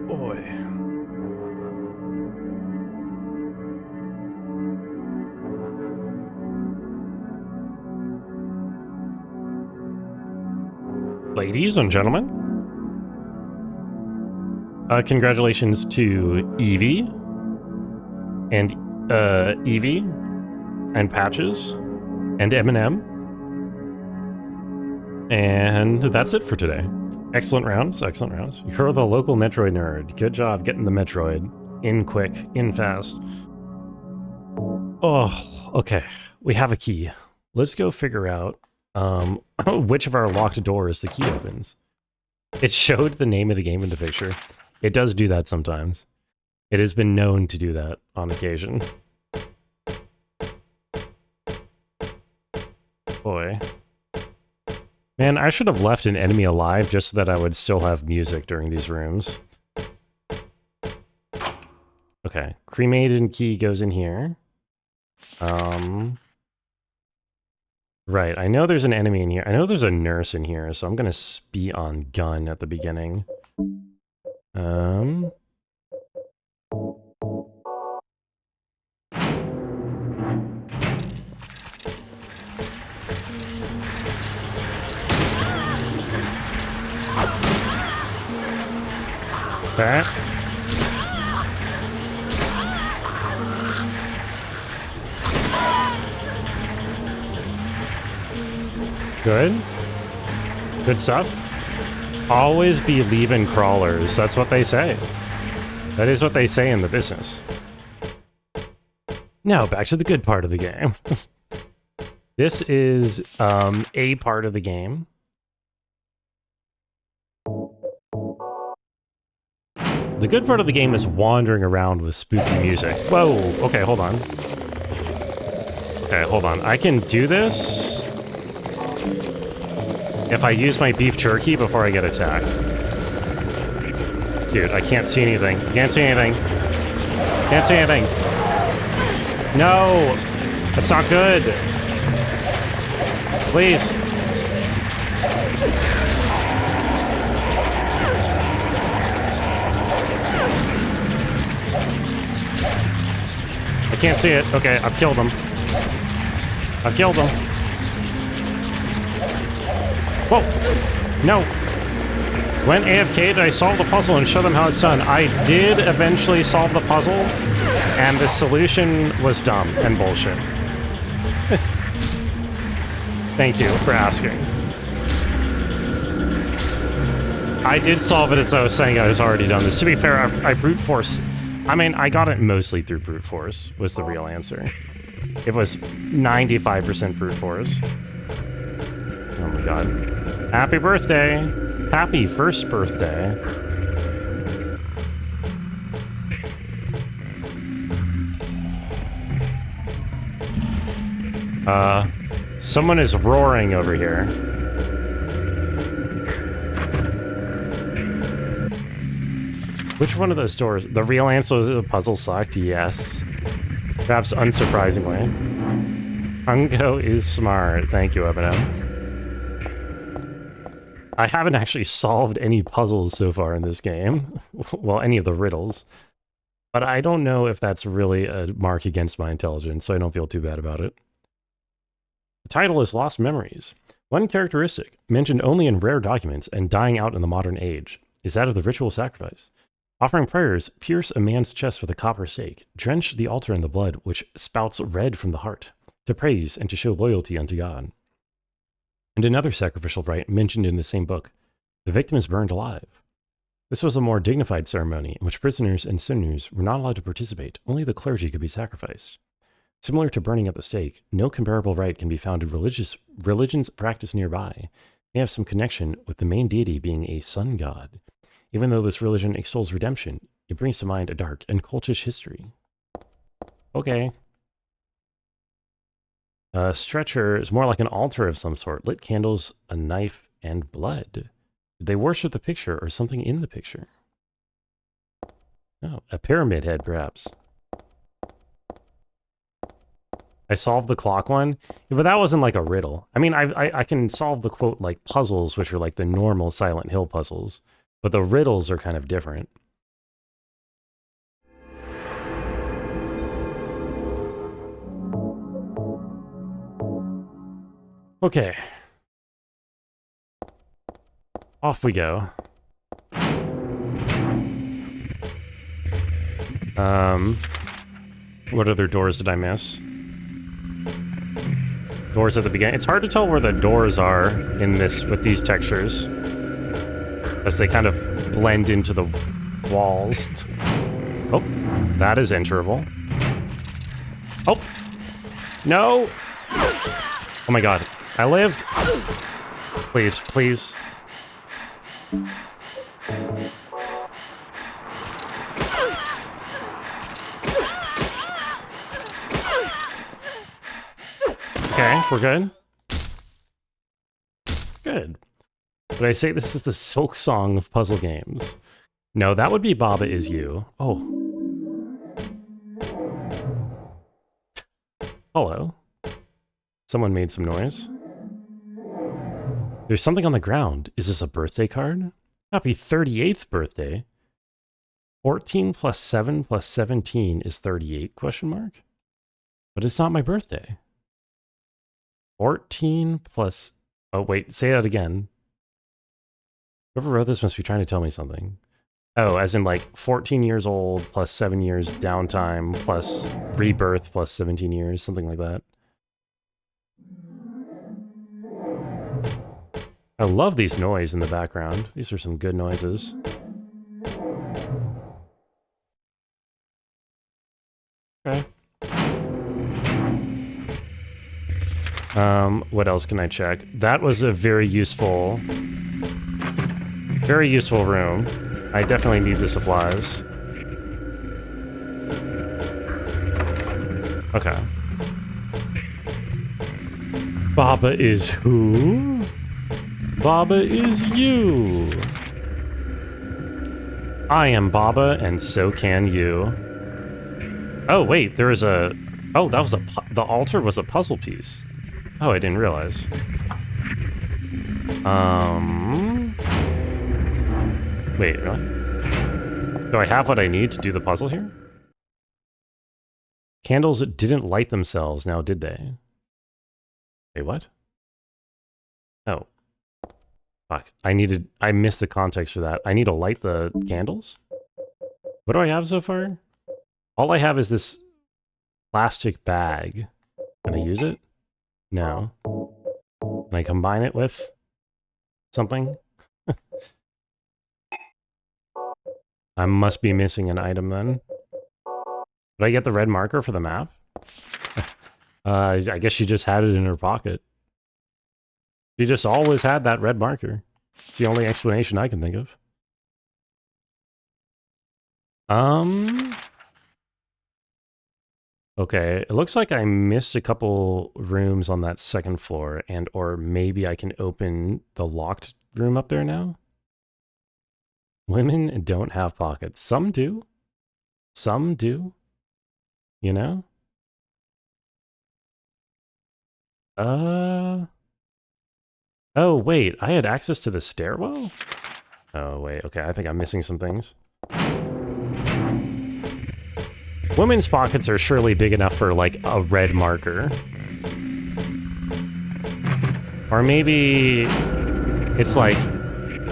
Boy. Ladies and gentlemen, congratulations to Evie and Evie and Patches and Eminem. And that's it for today. Excellent rounds, excellent rounds. You're the local Metroid nerd. Good job getting the Metroid in quick, in fast. Oh, okay. We have a key. Let's go figure out which of our locked doors the key opens. It showed the name of the game in the picture. It does do that sometimes. It has been known to do that on occasion. Boy. Man, I should have left an enemy alive just so that I would still have music during these rooms. Okay, cremated key goes in here. Right, I know there's an enemy in here. I know there's a nurse in here, so I'm gonna be on gun at the beginning. Okay. Good. Good stuff. Always be leaving crawlers. That's what they say. That is what they say in the business. Now, back to the good part of the game. This is a part of the game. The good part of the game is wandering around with spooky music. Whoa, okay, hold on. Okay, hold on. I can do this if I use my beef jerky before I get attacked. Dude, I can't see anything. Can't see anything. Can't see anything. No! That's not good. Please. I can't see it. Okay, I've killed him. I've killed him. Whoa! No! When AFK'd, I solved the puzzle and showed them how it's done. I did eventually solve the puzzle, and the solution was dumb and bullshit. Thank you for asking. I did solve it as I was saying I was already done this. To be fair, I brute force. I mean, I got it mostly through brute force, was the real answer. It was 95% brute force. Oh my god. Happy birthday! Happy first birthday. Someone is roaring over here. Which one of those doors? The real answer is the puzzle sucked, yes. Perhaps unsurprisingly. Hungo is smart. Thank you, Eminem. I haven't actually solved any puzzles so far in this game. Well, any of the riddles. But I don't know if that's really a mark against my intelligence, so I don't feel too bad about it. The title is Lost Memories. One characteristic, mentioned only in rare documents and dying out in the modern age, is that of the ritual sacrifice. Offering prayers, pierce a man's chest with a copper stake, drench the altar in the blood which spouts red from the heart, to praise and to show loyalty unto God. And another sacrificial rite mentioned in the same book, the victim is burned alive. This was a more dignified ceremony in which prisoners and sinners were not allowed to participate, only the clergy could be sacrificed. Similar to burning at the stake, no comparable rite can be found in religions practiced nearby. They have some connection with the main deity being a sun god. Even though this religion extols redemption, it brings to mind a dark and cultish history. Okay. A stretcher is more like an altar of some sort. Lit candles, a knife, and blood. Did they worship the picture or something in the picture? Oh, a pyramid head, perhaps. I solved the clock one, but that wasn't like a riddle. I mean, I can solve the quote like puzzles, which are like the normal Silent Hill puzzles, but the riddles are kind of different. Okay. Off we go. What other doors did I miss? Doors at the beginning. It's hard to tell where the doors are in this with these textures, as they kind of blend into the walls. Oh, that is enterable. Oh, no! Oh my god, I lived. Please, please. Okay, we're good. Good. Would I say this is the Silk Song of puzzle games? No, that would be Baba Is You. Oh. Hello. Someone made some noise. There's something on the ground. Is this a birthday card? Happy 38th birthday. 14 plus 7 plus 17 is 38, question mark? But it's not my birthday. 14 plus... Oh, wait, say that again. Whoever wrote this must be trying to tell me something. Oh, as in like 14 years old plus 7 years downtime plus rebirth plus 17 years, something like that. I love these noises in the background. These are some good noises. Okay. What else can I check? That was a very useful room. I definitely need the supplies. Okay. Baba is who? Baba is you. I am Baba, and so can you. Oh, wait, there is a... Oh, that was the altar was a puzzle piece. Oh, I didn't realize. Wait, really? Do I have what I need to do the puzzle here? Candles didn't light themselves now, did they? Wait, what? Oh. Fuck. I missed the context for that. I need to light the candles? What do I have so far? All I have is this plastic bag. Can I use it? No. Can I combine it with something? I must be missing an item then. Did I get the red marker for the map? I guess she just had it in her pocket. She just always had that red marker. It's the only explanation I can think of. Okay, it looks like I missed a couple rooms on that second floor, and or maybe I can open the locked room up there now? Women don't have pockets. Some do. Some do. You know? Oh, wait. I had access to the stairwell? Oh, wait. Okay, I think I'm missing some things. Women's pockets are surely big enough for, like, a red marker. Or maybe it's like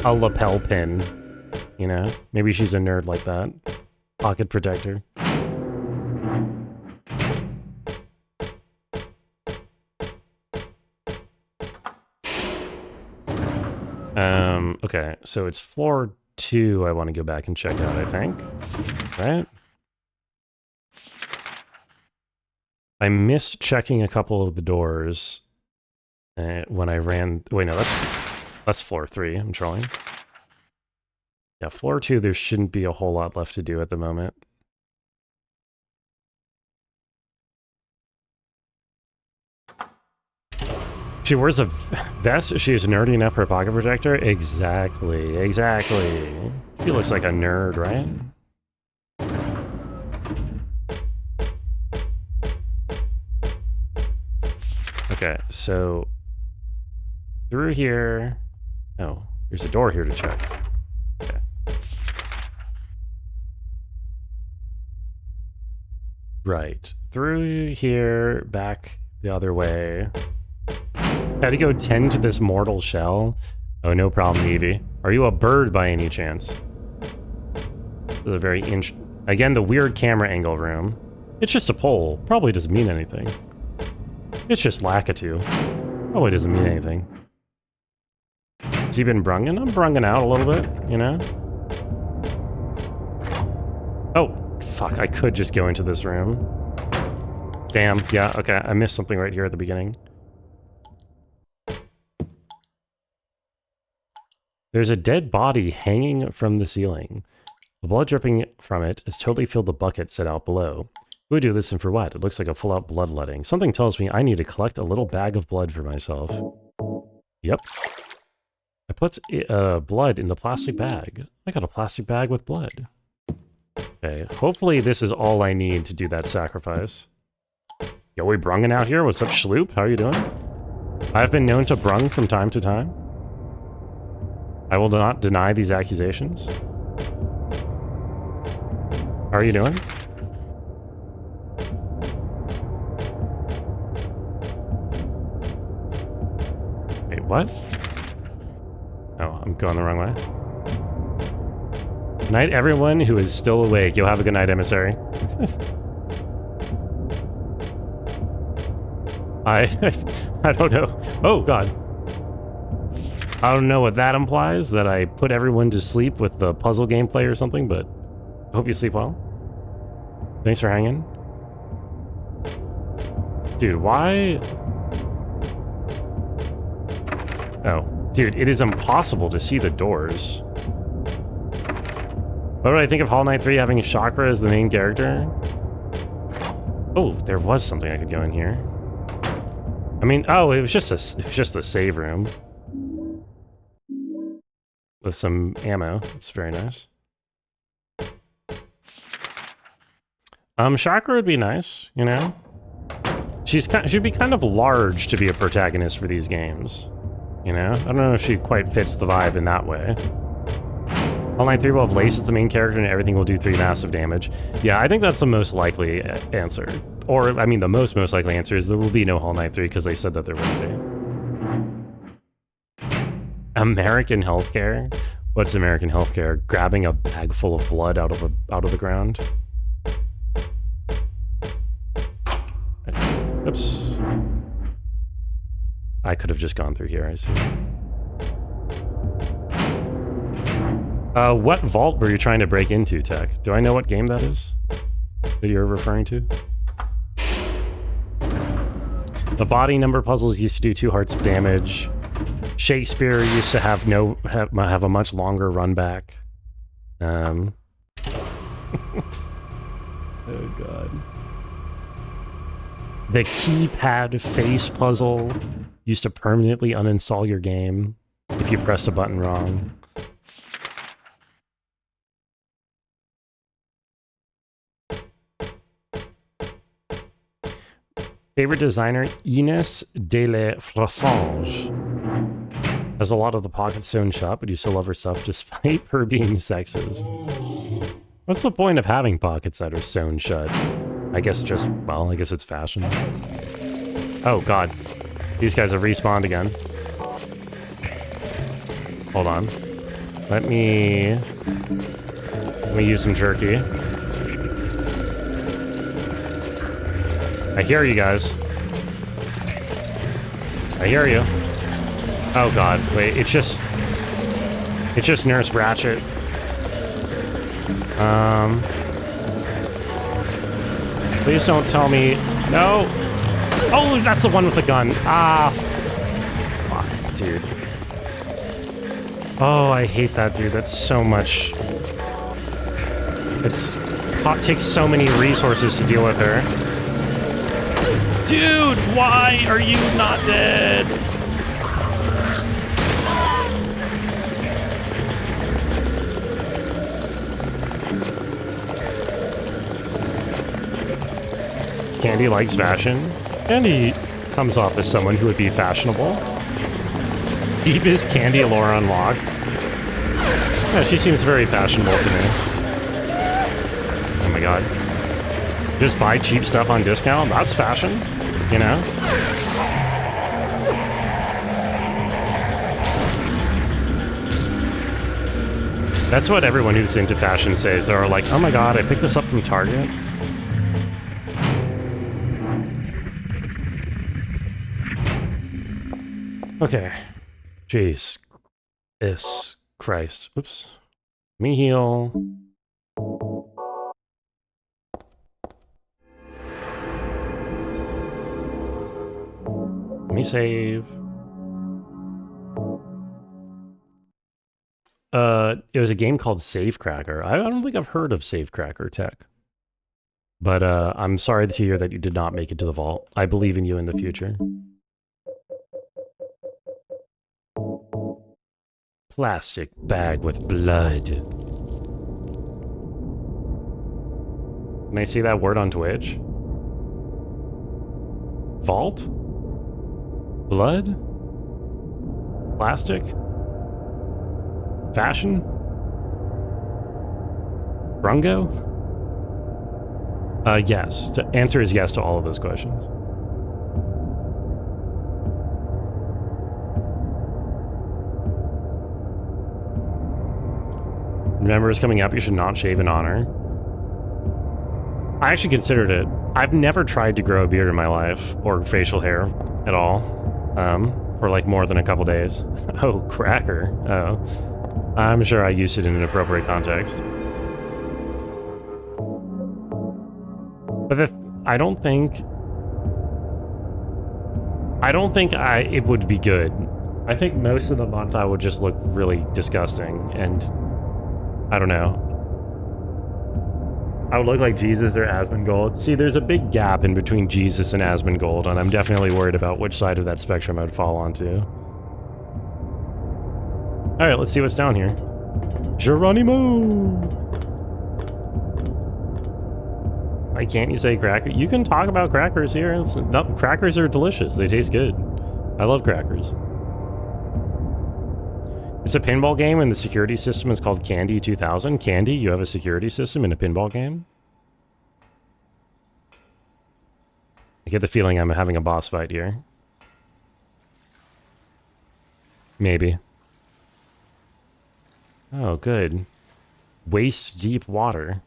a lapel pin, you know? Maybe she's a nerd like that. Pocket protector. Okay, so it's floor 2 I want to go back and check out, I think. Right? I missed checking a couple of the doors when I ran... Wait, no, that's floor 3. I'm trolling. Yeah, floor 2, there shouldn't be a whole lot left to do at the moment. She wears a vest? She is nerdy enough for a pocket protector? Exactly, exactly. She looks like a nerd, right? Okay, so through here... Oh, there's a door here to check. Okay. Right. Through here, back the other way. Had to go tend to this mortal shell. Oh, no problem, Evie. Are you a bird by any chance? This is a very again, the weird camera angle room. It's just a pole. Probably doesn't mean anything. It's just Lakitu. Probably doesn't mean anything. Has he been brunging? I'm brunging out a little bit, you know? Oh, fuck. I could just go into this room. Damn. Yeah, okay. I missed something right here at the beginning. There's a dead body hanging from the ceiling. The blood dripping from it has totally filled the bucket set out below. Who would do this and for what? It looks like a full-out bloodletting. Something tells me I need to collect a little bag of blood for myself. Yep. I put blood in the plastic bag. I got a plastic bag with blood. Okay, hopefully this is all I need to do that sacrifice. Yo, we brunging out here? What's up, Schloop? How are you doing? I've been known to brung from time to time. I will not deny these accusations. How are you doing? Wait, what? Oh, I'm going the wrong way. Good night, everyone who is still awake. You'll have a good night, emissary. I don't know. Oh, God. I don't know what that implies, that I put everyone to sleep with the puzzle gameplay or something, but I hope you sleep well. Thanks for hanging. Dude, why? Oh, dude, it is impossible to see the doors. What do I think of Hollow Knight 3 having Chakra as the main character? Oh, there was something I could go in here. I mean, oh, it was just a save room. With some ammo. It's very nice. Chakra would be nice, you know? She'd be kind of large to be a protagonist for these games. You know? I don't know if she quite fits the vibe in that way. Hollow Knight 3 will have Lace as the main character and everything will do 3 massive damage. Yeah, I think that's the most likely answer. or I mean, the most likely answer is there will be no Hollow Knight 3 because they said that there would be. American healthcare? What's American healthcare? Grabbing a bag full of blood out of the ground? Oops. I could have just gone through here, I see. What vault were you trying to break into, Tech? Do I know what game that is? That you're referring to? The body number puzzles used to do 2 hearts of damage. Shakespeare used to have a much longer run back. Oh god. The keypad face puzzle used to permanently uninstall your game if you pressed a button wrong. Favorite designer, Ines de la Flassange. Has a lot of the pockets sewn shut, but you still love her stuff despite her being sexist. What's the point of having pockets that are sewn shut? I guess it's fashion. Oh god. These guys have respawned again. Hold on. Let me use some jerky. I hear you guys. I hear you. Oh god, wait, it's just Nurse Ratchet. Please don't tell me. No! Oh, that's the one with the gun. Ah, fuck, dude. Oh, I hate that, dude. That's so much. It takes so many resources to deal with her. Dude, why are you not dead? Candy likes fashion. Candy comes off as someone who would be fashionable. Deepest Candy lore unlocked. Yeah, she seems very fashionable to me. Oh my god. Just buy cheap stuff on discount? That's fashion, you know? That's what everyone who's into fashion says. They're like, oh my god, I picked this up from Target. Okay. Jeez. Christ. Oops. Let me heal. Let me save. It was a game called Safecracker. I don't think I've heard of Safecracker Tech. But I'm sorry to hear that you did not make it to the vault. I believe in you in the future. Plastic bag with blood. Can I see that word on Twitch? Vault? Blood? Plastic? Fashion? Brungo? Yes. The answer is yes to all of those questions. Remember, it's coming up. You should not shave in honor. I actually considered it. I've never tried to grow a beard in my life or facial hair at all for like more than a couple days. Oh, cracker. Oh. I'm sure I used it in an appropriate context. But I don't think it would be good. I think most of the month I would just look really disgusting and I don't know. I would look like Jesus or Asmongold. See, there's a big gap in between Jesus and Asmongold, and I'm definitely worried about which side of that spectrum I would fall onto. Alright, let's see what's down here. Geronimo! Why can't you say cracker? You can talk about crackers here. Crackers are delicious. They taste good. I love crackers. It's a pinball game and the security system is called Candy 2000. Candy, you have a security system in a pinball game? get the feeling I'm having a boss fight here. Maybe. Oh, good. Waist deep water.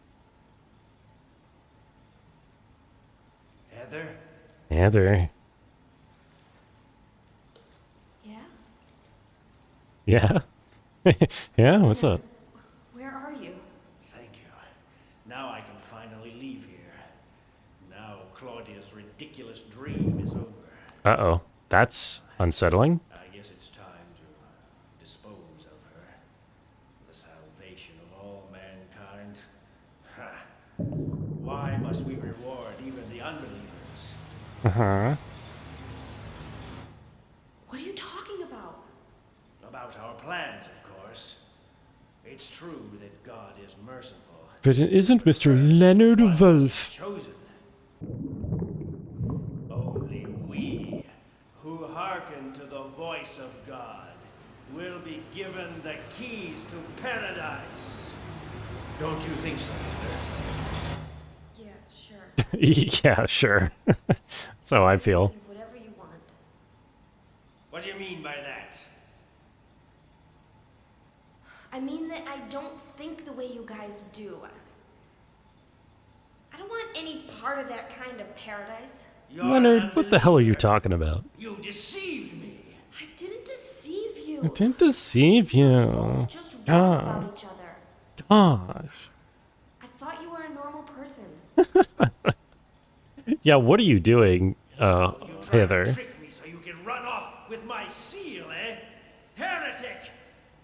Heather? Heather. Yeah? Yeah? Yeah, what's up? Where are you? Thank you. Now I can finally leave here. Now Claudia's ridiculous dream is over. Uh-oh. That's unsettling. I guess it's time to dispose of her. The salvation of all mankind. Ha! Why must we reward even the unbelievers? Uh-huh. What are you talking about? About our plans, of course. It's true that God is merciful. But it isn't Mr. Leonard One Wolf. chosen. Only we, who hearken to the voice of God, will be given the keys to paradise. Don't you think so, Heather? Yeah, sure. Yeah, sure. That's how I feel. Whatever you want. What do you mean by that? I mean that I don't think the way you guys do. I don't want any part of that kind of paradise. You're Leonard, an what the hell are you unbeliever. talking about? You deceived me. I didn't deceive you. I didn't deceive We're you. both just wrong God. about each other. Gosh. I thought you were a normal person. Yeah, what are you doing, You try to Heather? trick me so you can run off with my seal, eh? Heretic!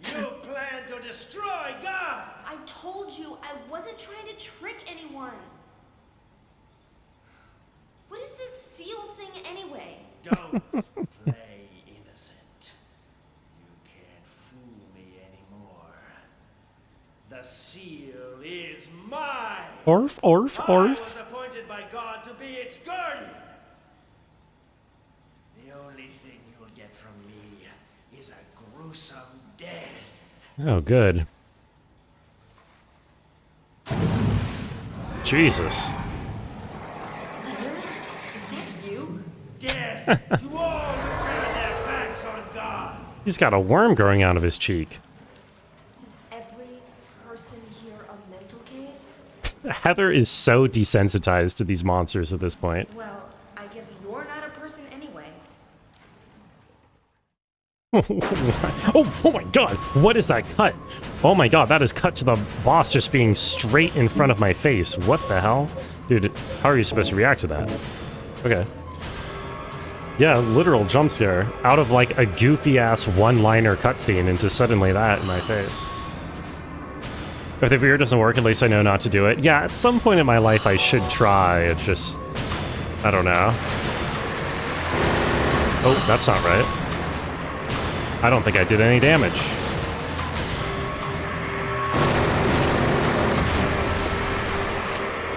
You plan to destroy God! I told you I wasn't trying to trick anyone. What is this seal thing anyway? Don't play innocent. You can't fool me anymore. The seal is mine! Orf, orf, I orf. was appointed by God to be its guardian. The only thing you'll get from me is a gruesome death. Oh, good. Jesus. Leonard? Is that you? Death to all who turn their backs on God. He's got a worm growing out of his cheek. Is every person here a mental case? Heather is so desensitized to these monsters at this point. Well, I guess you're not a person anyway. Oh my god, what is that cut? Oh my god, that is cut to the boss just being straight in front of my face. What the hell? Dude, how are you supposed to react to that? Okay. Yeah, literal jump scare. Out of like a goofy ass one-liner cutscene into suddenly that in my face. If the VR doesn't work, at least I know not to do it. Yeah, at some point in my life I should try. It's just... I don't know. Oh, that's not right. I don't think I did any damage.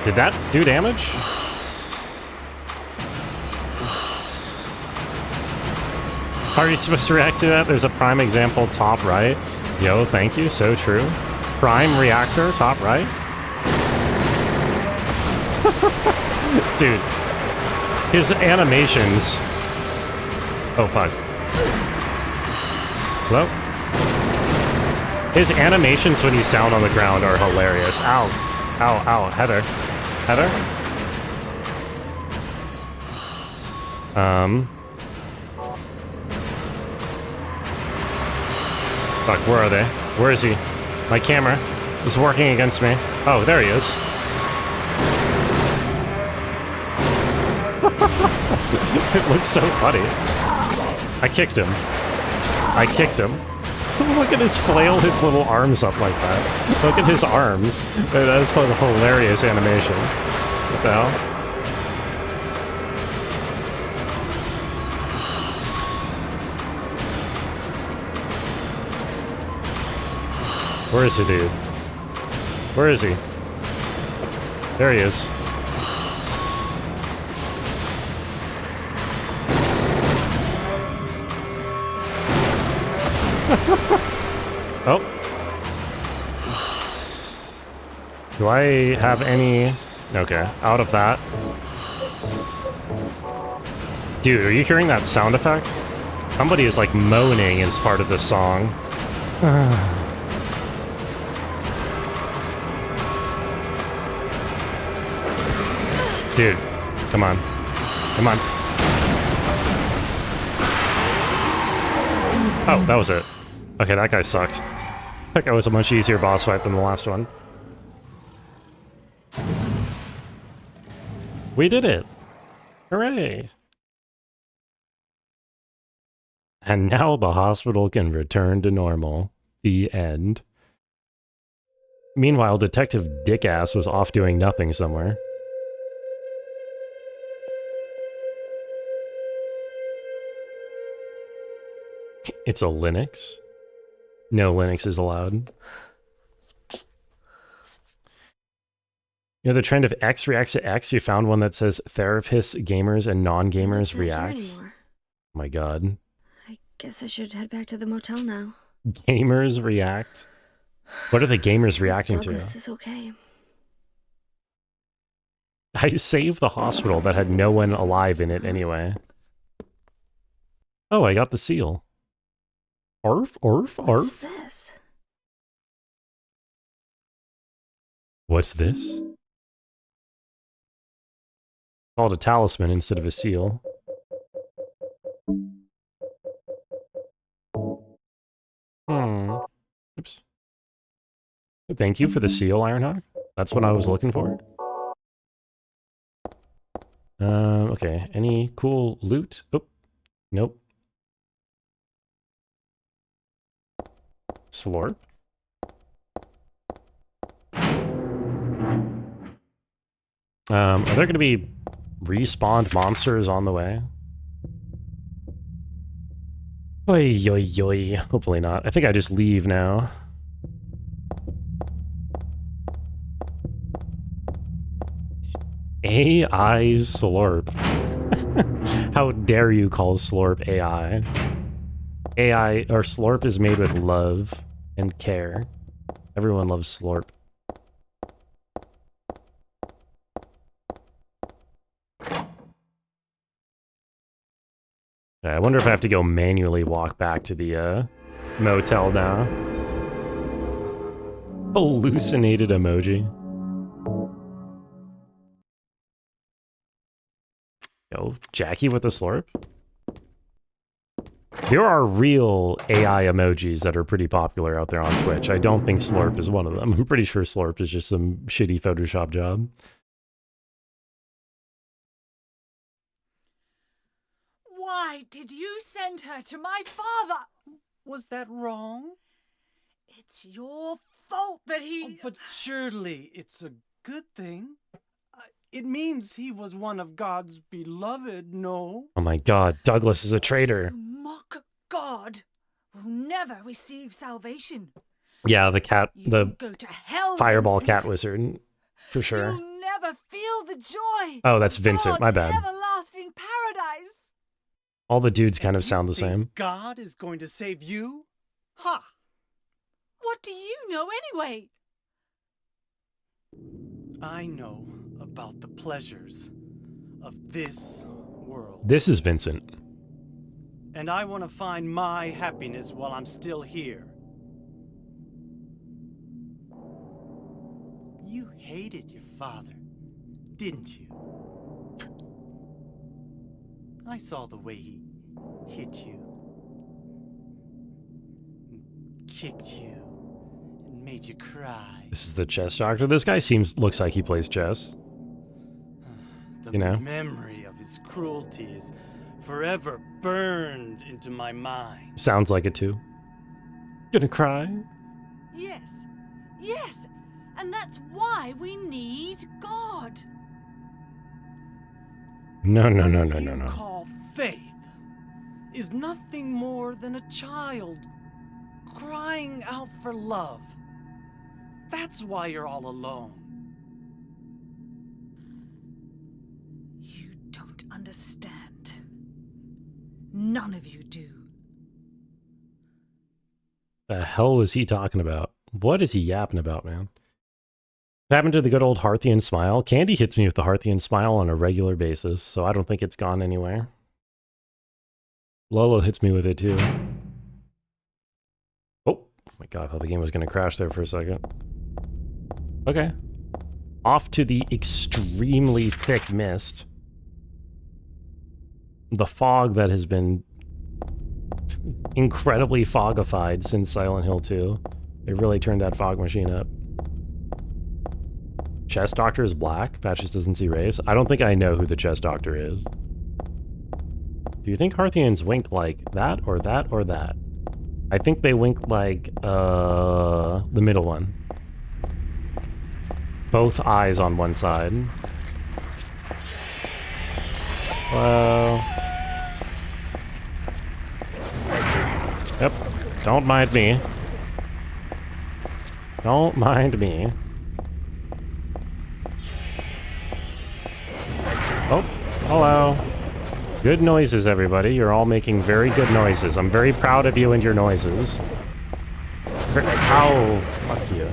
Did that do damage? How are you supposed to react to that? There's a prime example top right. Yo, thank you, so true. Prime reactor, top right. Dude, his animations... Oh, fuck. Hello? His animations when he's down on the ground are hilarious. Ow. Ow, ow. Heather. Heather? Fuck, where are they? Where is he? My camera is working against me. Oh, there he is. It looks so funny. I kicked him. I kicked him. Look at his flail his little arms up like that. Look at his arms. That is a hilarious animation. What the hell? Where is he, dude? Where is he? There he is. Oh. Do I have any... Okay, out of that. Dude, are you hearing that sound effect? Somebody is like moaning as part of the song. Dude, come on. Come on. Oh, that was it. Okay, that guy sucked. That guy was a much easier boss fight than the last one. We did it! Hooray! And now the hospital can return to normal. The end. Meanwhile, Detective Dickass was off doing nothing somewhere. It's a Linux? No Linux is allowed. You know the trend of X reacts to X? You found one that says therapists, gamers, and non-gamers reacts? Oh my god. I guess I should head back to the motel now. Gamers react? What are the gamers reacting to? Douglas is okay. I saved the hospital that had no one alive in it anyway. Oh, I got the seal. Arf, arf, arf. What's this? What's this? Called a talisman instead of a seal. Oops. Thank you for the seal, Ironhawk. That's what I was looking for. Okay. Any cool loot? Oh, nope. Slorp. Are there going to be respawned monsters on the way? Oi, oi, oi. Hopefully not. I think I just leave now. AI Slorp. How dare you call Slorp AI? AI, or Slorp is made with love and care. Everyone loves Slorp. I wonder if I have to go manually walk back to the motel now. Hallucinated emoji. Yo, Jackie with the Slurp? There are real AI emojis that are pretty popular out there on Twitch. I don't think Slurp is one of them. I'm pretty sure Slurp is just some shitty Photoshop job. Why did you send her to my father? Was that wrong? It's your fault that he... But surely it's a good thing. It means he was one of God's beloved, no? Oh my god, Douglas is a traitor. You mock God who never receive salvation. Yeah, the cat, You the go to hell, fireball Vincent. cat wizard, for sure. You'll never feel the joy. Oh, that's of Vincent, my God's bad. everlasting paradise. All the dudes kind And of sound the you think same. God is going to save you? Ha! What do you know anyway? I know about the pleasures of this world. This is Vincent. And I want to find my happiness while I'm still here. You hated your father, didn't you? I saw the way he hit you, and kicked you, and made you cry. This is the chess doctor. This guy looks like he plays chess. The You know? memory of his cruelty is forever burned into my mind. Sounds like it too. Gonna cry? Yes, yes, and that's why we need God. No, no, no, no, What no, you no. call faith is nothing more than a child crying out for love. That's why you're all alone. You don't understand. None of you do. The hell was he talking about? What is he yapping about, man? What happened to the good old Harthian smile? Candy hits me with the Harthian smile on a regular basis, so I don't think it's gone anywhere. Lolo hits me with it too. Oh my god, I thought the game was going to crash there for a second. Okay. Off to the extremely thick mist. The fog that has been incredibly fogified since Silent Hill 2. They really turned that fog machine up. Chess Doctor is black. Patches doesn't see race. I don't think I know who the Chess Doctor is. Do you think Harthians winked like that or that or that? I think they winked like the middle one. Both eyes on one side. Hello. Yep. Don't mind me. Don't mind me. Oh, hello. Good noises, everybody. You're all making very good noises. I'm very proud of you and your noises. Ow. Fuck you.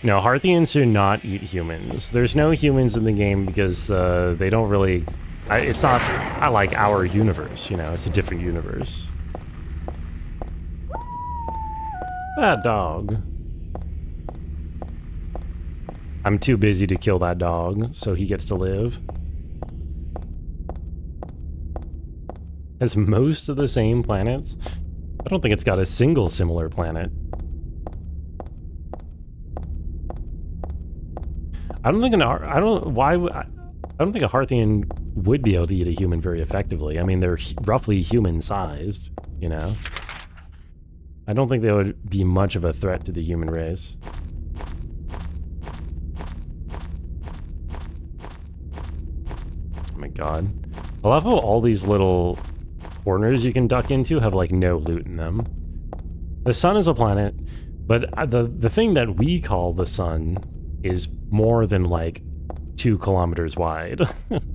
No, Harthians do not eat humans. There's no humans in the game because they don't really... it's not like our universe, you know? It's a different universe. That dog. I'm too busy to kill that dog, so he gets to live. Has most of the same planets? I don't think it's got a single similar planet. I don't think I don't think a Harthian would be able to eat a human very effectively. I mean, they're roughly human-sized, you know? I don't think they would be much of a threat to the human race. Oh my god. I love how all these little corners you can duck into have, like, no loot in them. The sun is a planet, but the thing that we call the sun is more than, like, 2 kilometers wide,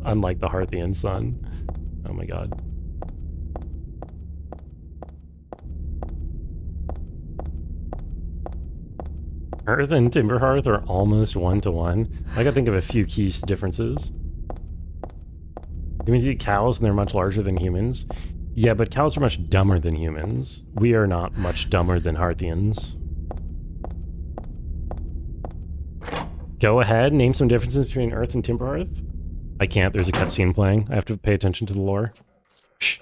unlike the Harthian sun. Oh my god. Earth and Timberhearth are almost 1-to-1. I gotta think of a few key differences. Humans eat cows and they're much larger than humans. Yeah, but cows are much dumber than humans. We are not much dumber than Harthians. Go ahead, name some differences between Earth and Timberhearth. I can't, there's a cutscene playing. I have to pay attention to the lore. Shh.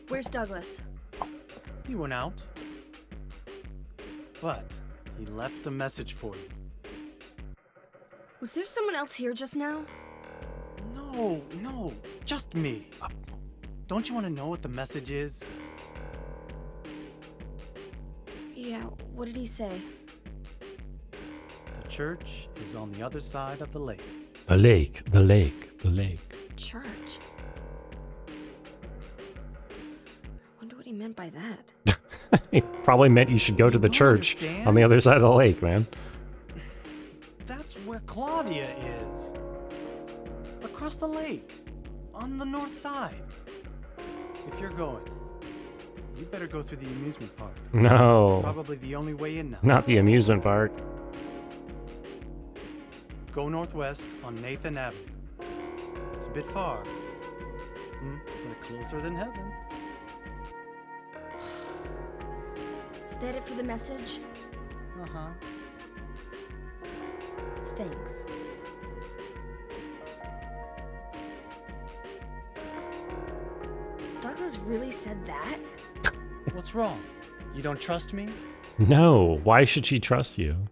Where's Douglas? He went out. But he left a message for you. Was there someone else here just now? No, just me. Don't you want to know what the message is? Yeah, what did he say? The church is on the other side of the lake. The lake, the lake, the lake. Church? Wonder what he meant by that. He probably meant you should go to the church on the other side of the lake, man. That's where Claudia is. Across the lake. On the north side. If you're going, you better go through the amusement park. No. It's probably the only way in now. Not the amusement park. Go northwest on Nathan Avenue. It's a bit far. But closer than heaven. Is that it for the message? Uh-huh. Thanks. Douglas really said that? What's wrong? You don't trust me? No, why should she trust you?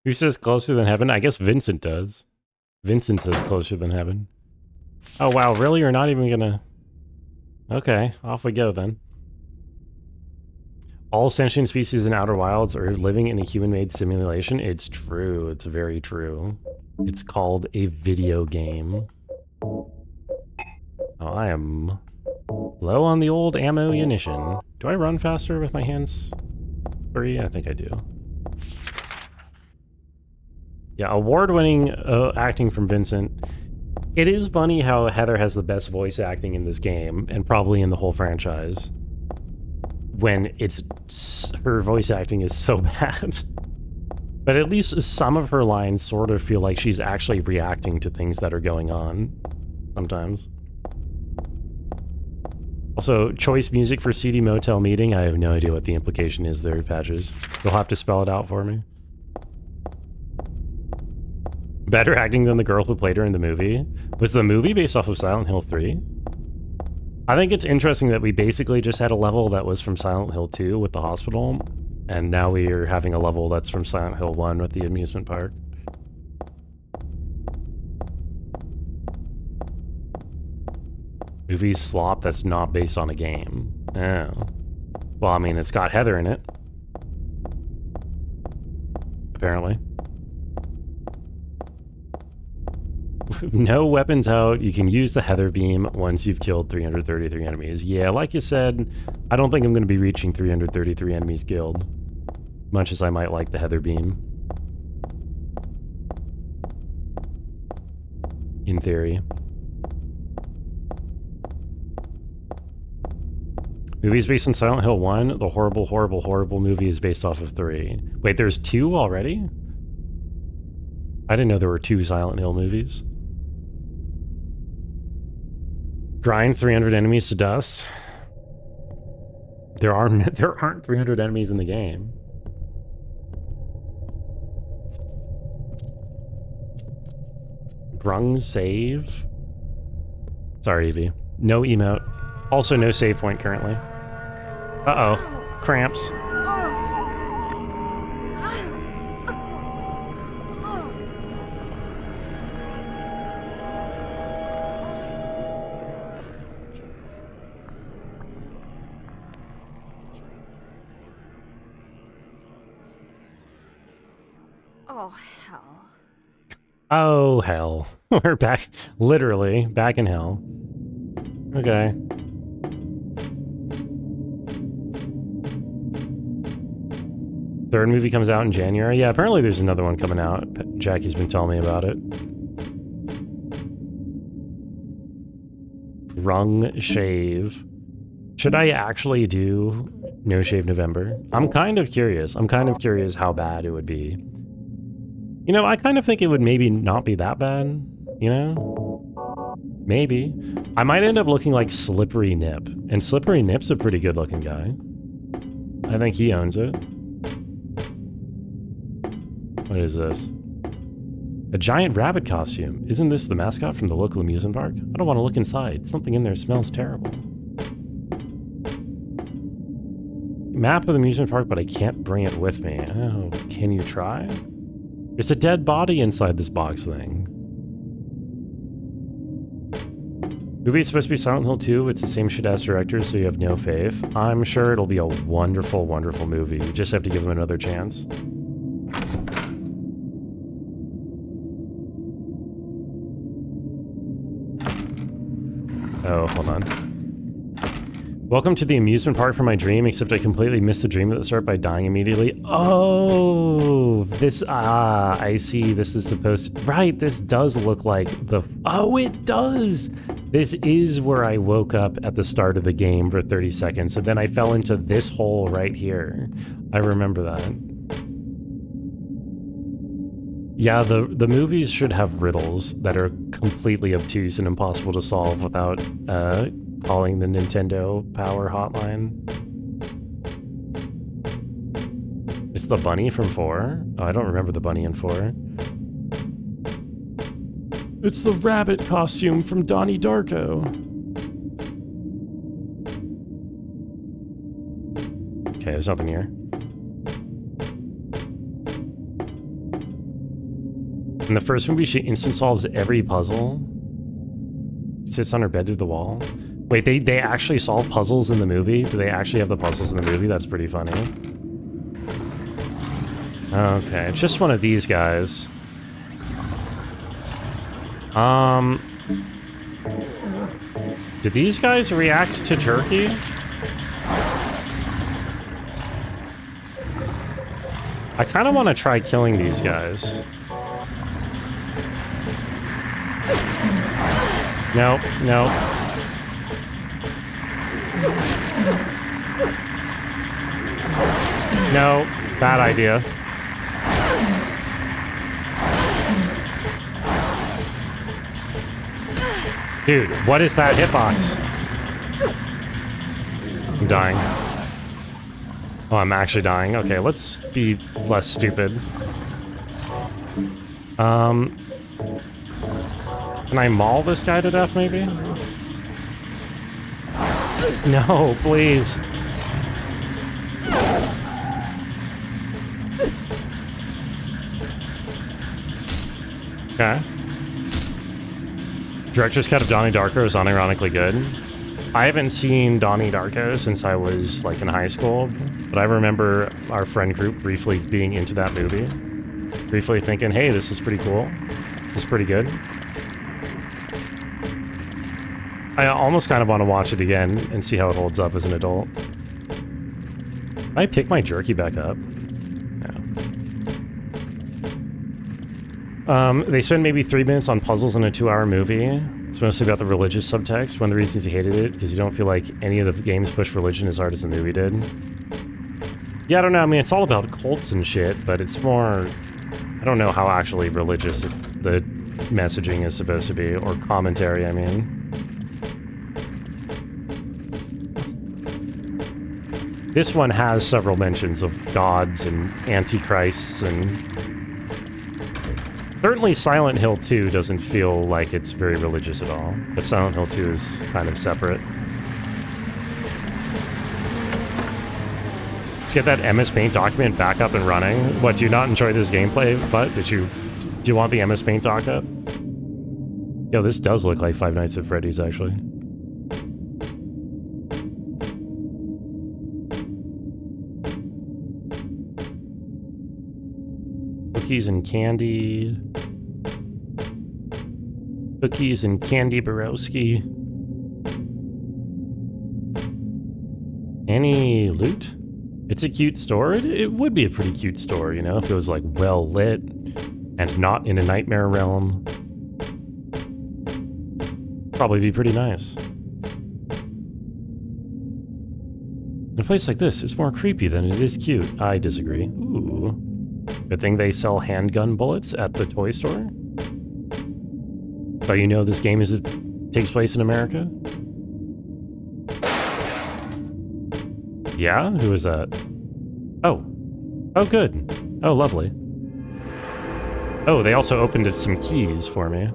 Who says closer than heaven? I guess Vincent does. Vincent says closer than heaven. Oh wow, really? You're not even gonna... Okay, off we go then. All sentient species in Outer Wilds are living in a human-made simulation. It's true. It's very true. It's called a video game. Oh, I am low on the old ammunition. Do I run faster with my hands free? I think I do. Yeah, award-winning acting from Vincent. It is funny how Heather has the best voice acting in this game, and probably in the whole franchise. when her voice acting is so bad. But at least some of her lines sort of feel like she's actually reacting to things that are going on sometimes. Also, choice music for CD Motel Meeting. I have no idea what the implication is there, Patches. You'll have to spell it out for me. Better acting than the girl who played her in the movie? Was the movie based off of Silent Hill 3? I think it's interesting that we basically just had a level that was from Silent Hill 2 with the hospital, and now we are having a level that's from Silent Hill 1 with the amusement park. Movie slop that's not based on a game. Oh. Well, I mean, it's got Heather in it. Apparently. No weapons out. You can use the Heather beam once you've killed 333 enemies. Yeah, like you said, I don't think I'm going to be reaching 333 enemies killed. Much as I might like the Heather beam. In theory. Movies based on Silent Hill 1. The horrible, horrible, horrible movie is based off of 3. Wait, there's 2 already? I didn't know there were 2 Silent Hill movies. Grind 300 enemies to dust. There aren't 300 enemies in the game. Brung save. Sorry, Evie. No emote. Also no save point currently. Uh-oh. Cramps. Oh, hell. Oh, hell. We're back, literally, back in hell. Okay. Third movie comes out in January. Yeah, apparently there's another one coming out. Jackie's been telling me about it. Rung shave. Should I actually do No Shave November? I'm kind of curious. I'm kind of curious how bad it would be. You know, I kind of think it would maybe not be that bad, you know? Maybe. I might end up looking like Slippery Nip. And Slippery Nip's a pretty good looking guy. I think he owns it. What is this? A giant rabbit costume. Isn't this the mascot from the local amusement park? I don't want to look inside. Something in there smells terrible. Map of the amusement park, but I can't bring it with me. Oh, can you try? There's a dead body inside this box thing. Movie is supposed to be Silent Hill 2. It's the same shit-ass director, so you have no faith. I'm sure it'll be a wonderful, wonderful movie. You just have to give them another chance. Oh, hold on. Welcome to the amusement park for my dream, except I completely missed the dream at the start by dying immediately. Oh, this, I see. This is supposed to, right, this does look like the, oh, it does. This is where I woke up at the start of the game for 30 seconds, and then I fell into this hole right here. I remember that. Yeah, the movies should have riddles that are completely obtuse and impossible to solve without calling the Nintendo Power Hotline. It's the bunny from 4? Oh, I don't remember the bunny in 4. It's the rabbit costume from Donnie Darko. Okay, there's nothing here. In the first movie, she instant solves every puzzle. Sits on her bed through the wall. Wait, they actually solve puzzles in the movie? Do they actually have the puzzles in the movie? That's pretty funny. Okay, it's just one of these guys. Did these guys react to jerky? I kind of want to try killing these guys. No, no. No, bad idea. Dude, what is that hitbox? I'm dying. Oh, I'm actually dying. Okay, let's be less stupid. Can I maul this guy to death, maybe? No, please. Okay. Director's cut of Donnie Darko is unironically good. I haven't seen Donnie Darko since I was like in high school, but I remember our friend group briefly being into that movie. Briefly thinking, hey, this is pretty cool. This is pretty good. I almost kind of want to watch it again and see how it holds up as an adult. Can I pick my jerky back up? No. They spend maybe 3 minutes on puzzles in a 2-hour movie. It's mostly about the religious subtext. One of the reasons you hated it, because you don't feel like any of the games push religion as hard as the movie did. Yeah, I don't know. I mean, it's all about cults and shit, but it's more... I don't know how actually religious the messaging is supposed to be, or commentary, I mean. This one has several mentions of gods and antichrists, and certainly Silent Hill 2 doesn't feel like it's very religious at all, but Silent Hill 2 is kind of separate. Let's get that MS Paint document back up and running. What, do you not enjoy this gameplay, but do you want the MS Paint doc up? Yo, this does look like Five Nights at Freddy's, actually. Cookies and candy. Cookies and candy Borowski. Any loot? It's a cute store. It would be a pretty cute store, you know, if it was like well lit and not in a nightmare realm. Probably be pretty nice. In a place like this, it's more creepy than it is cute. I disagree. Ooh. Good thing they sell handgun bullets at the toy store. But you know this game takes place in America? Yeah? Who is that? Oh. Oh, good. Oh, lovely. Oh, they also opened some keys for me.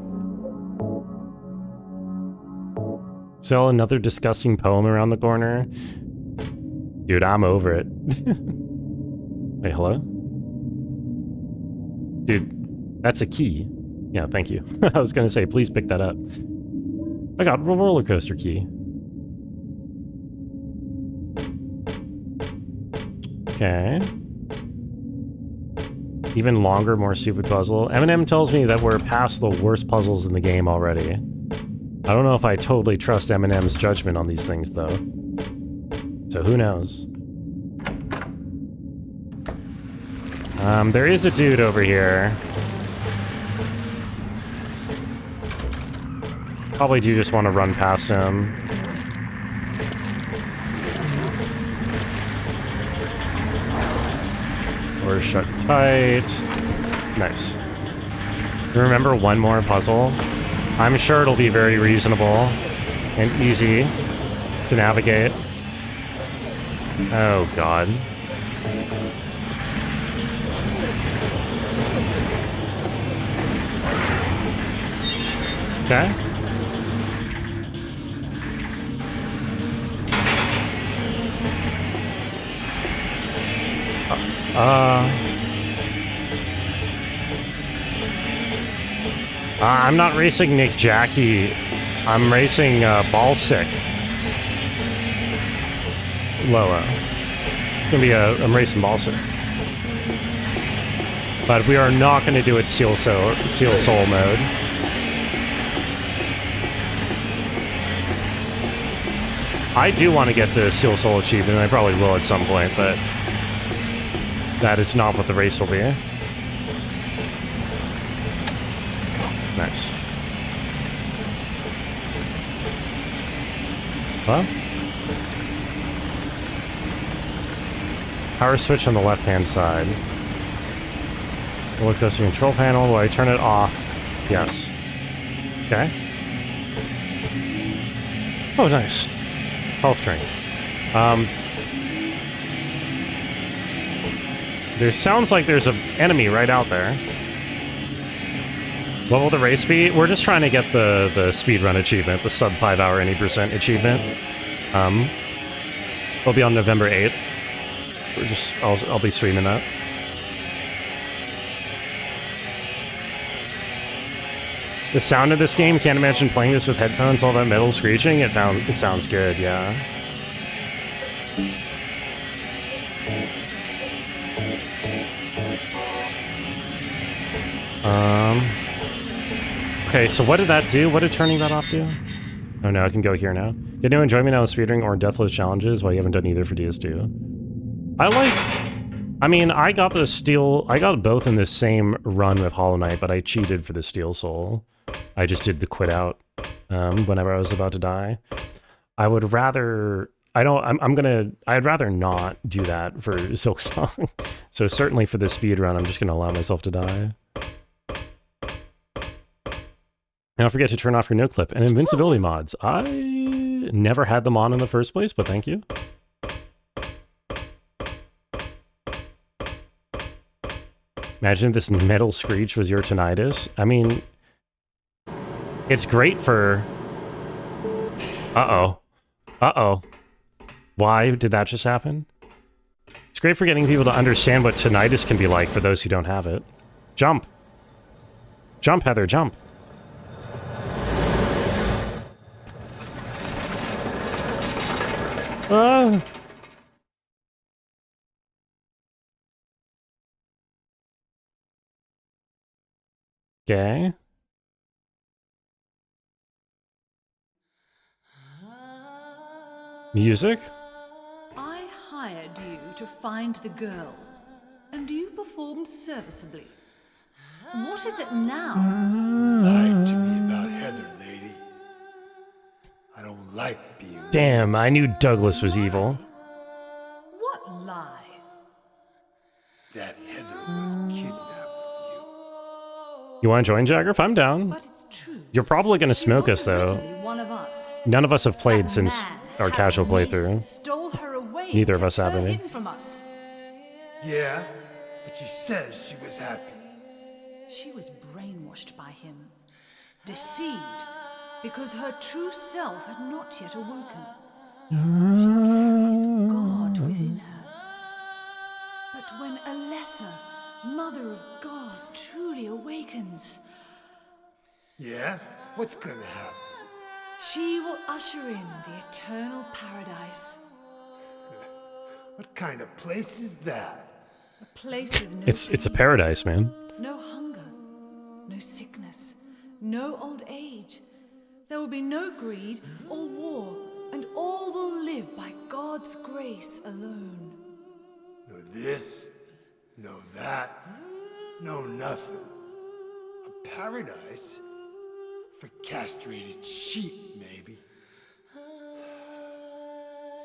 Sell another disgusting poem around the corner? Dude, I'm over it. Wait, hello? Dude, that's a key. Yeah, thank you. I was gonna say, please pick that up. I got a roller coaster key. Okay. Even longer, more stupid puzzle. Eminem tells me that we're past the worst puzzles in the game already. I don't know if I totally trust Eminem's judgment on these things, though. So who knows? There is a dude over here. Probably do just want to run past him. We're shut tight. Nice. Remember one more puzzle? I'm sure it'll be very reasonable and easy to navigate. Oh, God. Okay. I'm not racing Nick Jackie. I'm racing Ballsick. Loa. It's gonna be I'm racing Ballsick. But we are not gonna do it Steel Soul mode. I do want to get the Steel Soul achievement, and I probably will at some point, but that is not what the race will be. Nice. Well. Power switch on the left-hand side. Roller coaster control panel. Will I turn it off? Yes. Okay. Oh, nice. Health drink. There sounds like there's an enemy right out there. What will the race be? We're just trying to get the speedrun achievement, the sub 5 hour any percent achievement. It'll be on November 8th. I'll be streaming that. The sound of this game, can't imagine playing this with headphones, all that metal screeching. It sounds good, yeah. Okay, so what did that do? What did turning that off do? Oh no, I can go here now. Get no enjoyment out of speedrunning or deathless challenges while you haven't done either for DS2. I mean, I got both in the same run with Hollow Knight, but I cheated for the Steel Soul. I just did the quit out whenever I was about to die. I'd rather not do that for Silksong. So certainly for the speedrun, I'm just gonna allow myself to die. Now forget to turn off your no clip and invincibility mods. I never had them on in the first place, but thank you. Imagine if this metal screech was your tinnitus. I mean, it's great for... Uh-oh. Uh-oh. Why did that just happen? It's great for getting people to understand what tinnitus can be like for those who don't have it. Jump. Jump, Heather, jump. Okay. Music? I hired you to find the girl, and you performed serviceably. What is it now? Lied to me about Heather, lady. I don't like being... Damn, I knew Douglas was evil. What lie? That Heather was kidnapped from you. You want to join, Jagger? I'm down. But it's true. You're probably going to She smoke was us, though. originally one of us. None of us have played That since man, our casual Harry playthrough. Mason, stole her away Neither and of us kept have her any. hidden from us. Yeah, but she says she was happy. She was brainwashed by him, deceived, because her true self had not yet awoken. She carries God within her. But when Alessa, Mother of God, truly awakens, Yeah? What's gonna happen? she will usher in the eternal paradise. What kind of place is that? A place with no It's a pain, paradise, man. no hunger, no sickness, no old age. There will be no greed or war, and all will live by God's grace alone. No this, no that, no nothing. A paradise? For castrated sheep, maybe.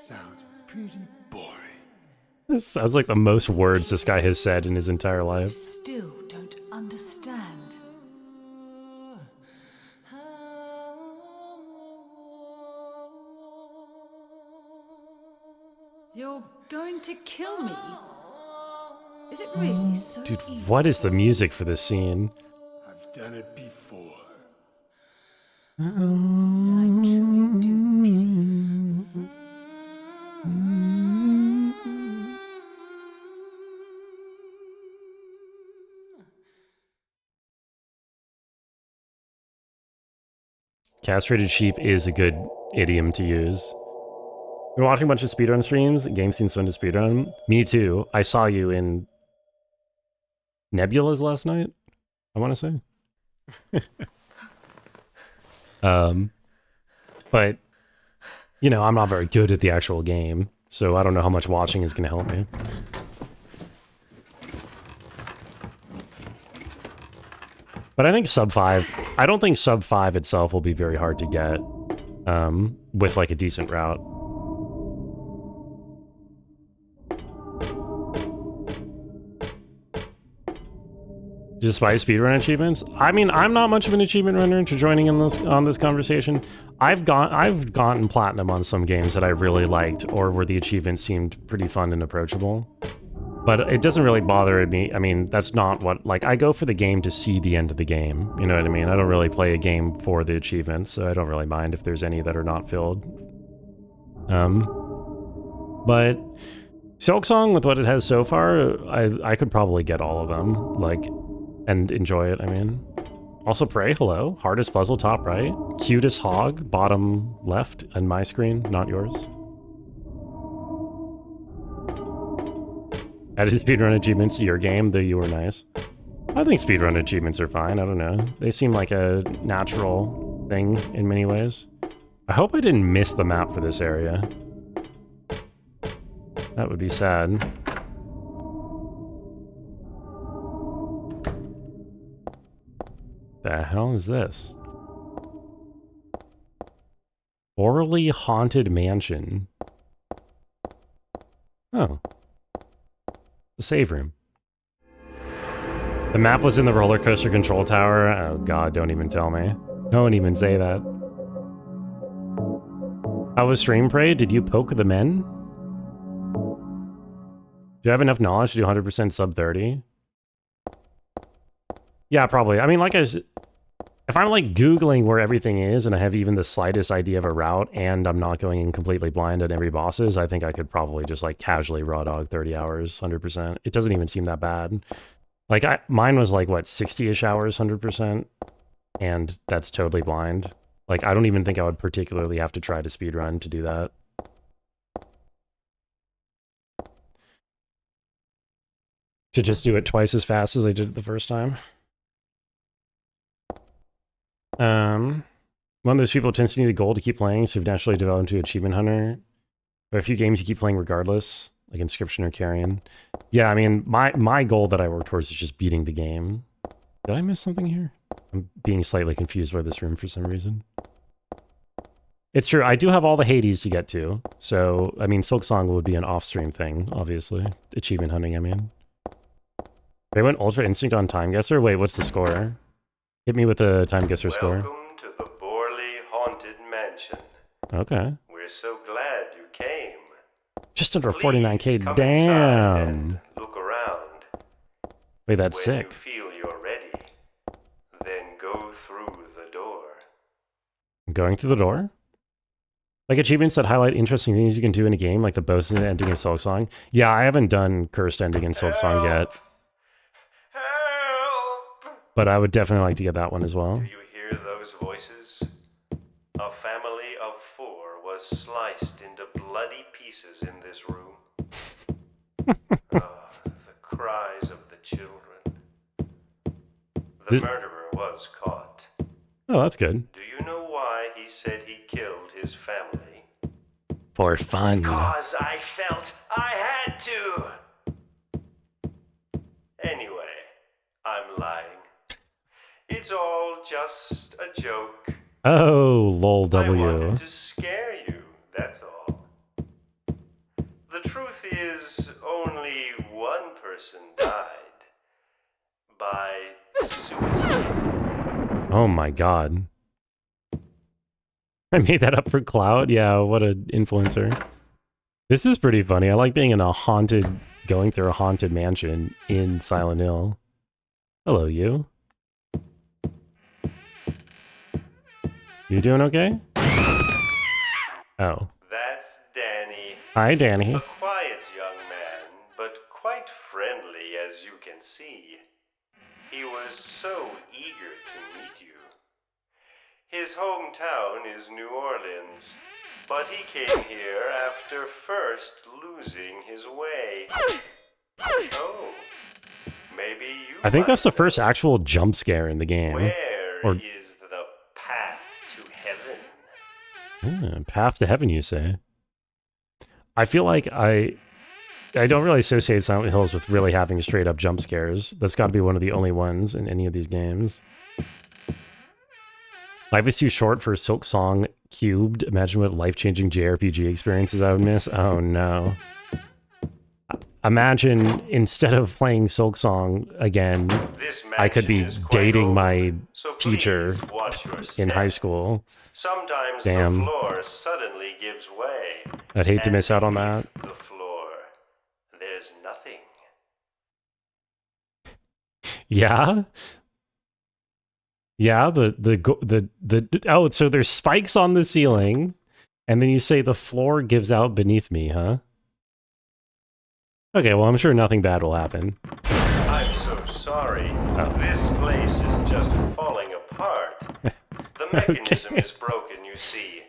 Sounds pretty boring. This sounds like the most words this guy has said in his entire You life. still don't understand. You're going to kill me? Is it really so Dude, easy? what is the music for this scene? I've done it before. Then I truly do pity you. Castrated sheep is a good idiom to use. You're watching a bunch of speedrun streams. Game seems fun to speedrun. Me too. I saw you in Nebula's last night, I want to say. But, you know, I'm not very good at the actual game, so I don't know how much watching is going to help me. But I think sub 5, I don't think sub 5 itself will be very hard to get with like a decent route. Despite speedrun achievements, I mean, I'm not much of an achievement runner to joining in this on this conversation. I've gotten platinum on some games that I really liked, or where the achievements seemed pretty fun and approachable. But it doesn't really bother me. I mean, that's not what, like, I go for the game to see the end of the game. You know what I mean? I don't really play a game for the achievements, so I don't really mind if there's any that are not filled. But Silksong, with what it has so far, I could probably get all of them, like, and enjoy it, I mean. Also, Prey, hello. Hardest puzzle, top right. Cutest hog, bottom left, and my screen, not yours. Added speedrun achievements to your game, though you were nice. I think speedrun achievements are fine, I don't know. They seem like a natural thing in many ways. I hope I didn't miss the map for this area. That would be sad. The hell is this? Orally Haunted Mansion. Oh. The save room. The map was in the roller coaster control tower. Oh god, don't even tell me. Don't even say that. How was stream, Prey? Did you poke the men? Do you have enough knowledge to do 100% sub 30? Yeah, probably. I mean, like I said, if I'm like Googling where everything is and I have even the slightest idea of a route and I'm not going in completely blind at every bosses, I think I could probably just like casually raw dog 30 hours, 100%. It doesn't even seem that bad. Like mine was like, what, 60-ish hours, 100%? And that's totally blind. Like, I don't even think I would particularly have to try to speedrun to do that. To just do it twice as fast as I did it the first time. One of those people tends to need a goal to keep playing, so you've naturally developed into achievement hunter. There are a few games you keep playing regardless, like Inscription or Carrion. Yeah, I mean, my goal that I work towards is just beating the game. Did I miss something here? I'm being slightly confused by this room for some reason. It's true, I do have all the Hades to get to, so, I mean, Silksong would be an off-stream thing, obviously. Achievement hunting, I mean. They went Ultra Instinct on Time Guesser? Wait, what's the score? Hit me with a Time Guesser score. Welcome to the Borley Haunted Mansion. Okay. We're so glad you came. Just under Please 49k, come damn! inside and look around. Wait, that's When sick. you feel you're ready, then go through the door. Going through the door? Like achievements that highlight interesting things you can do in a game, like the boss ending in Silksong. Yeah, I haven't done Cursed Ending in Silksong yet. Help! But I would definitely like to get that one as well. Do you hear those voices? A family of 4 was sliced into bloody pieces in this room. The cries of the children. The murderer was caught. Oh, that's good. Do you know why he said he killed his family? For fun. Because I felt I had to. Anyway, I'm lying. It's all just a joke. Oh, lol W. I wanted to scare you, that's all. The truth is, only one person died. By suicide. Oh my god. I made that up for clout? Yeah, what an influencer. This is pretty funny. I like being in a haunted, going through a haunted mansion in Silent Hill. Hello, you. You doing okay? Oh. That's Danny. Hi, Danny. A quiet young man, but quite friendly as you can see. He was so eager to meet you. His hometown is New Orleans, but he came here after first losing his way. Oh, maybe you I think that's the might first know. actual jump scare in the game. Where Or is the path to heaven? path to heaven, you say? I feel like I don't really associate Silent Hills with really having straight up jump scares. That's got to be one of the only ones in any of these games. Life is too short for Silksong cubed. Imagine what life-changing JRPG experiences I would miss. Oh no. imagine instead of playing Silk Song again, This I could be mansion is quite dating old, my so teacher please watch your in high step. school. Sometimes Damn. the floor suddenly gives way. I'd hate to and miss out on that. beneath the floor, there's nothing. Yeah? Yeah, oh, so there's spikes on the ceiling, and then you say the floor gives out beneath me, huh? Okay, well, I'm sure nothing bad will happen. I'm so sorry. Oh. This place is just falling apart. The mechanism is broken, you see.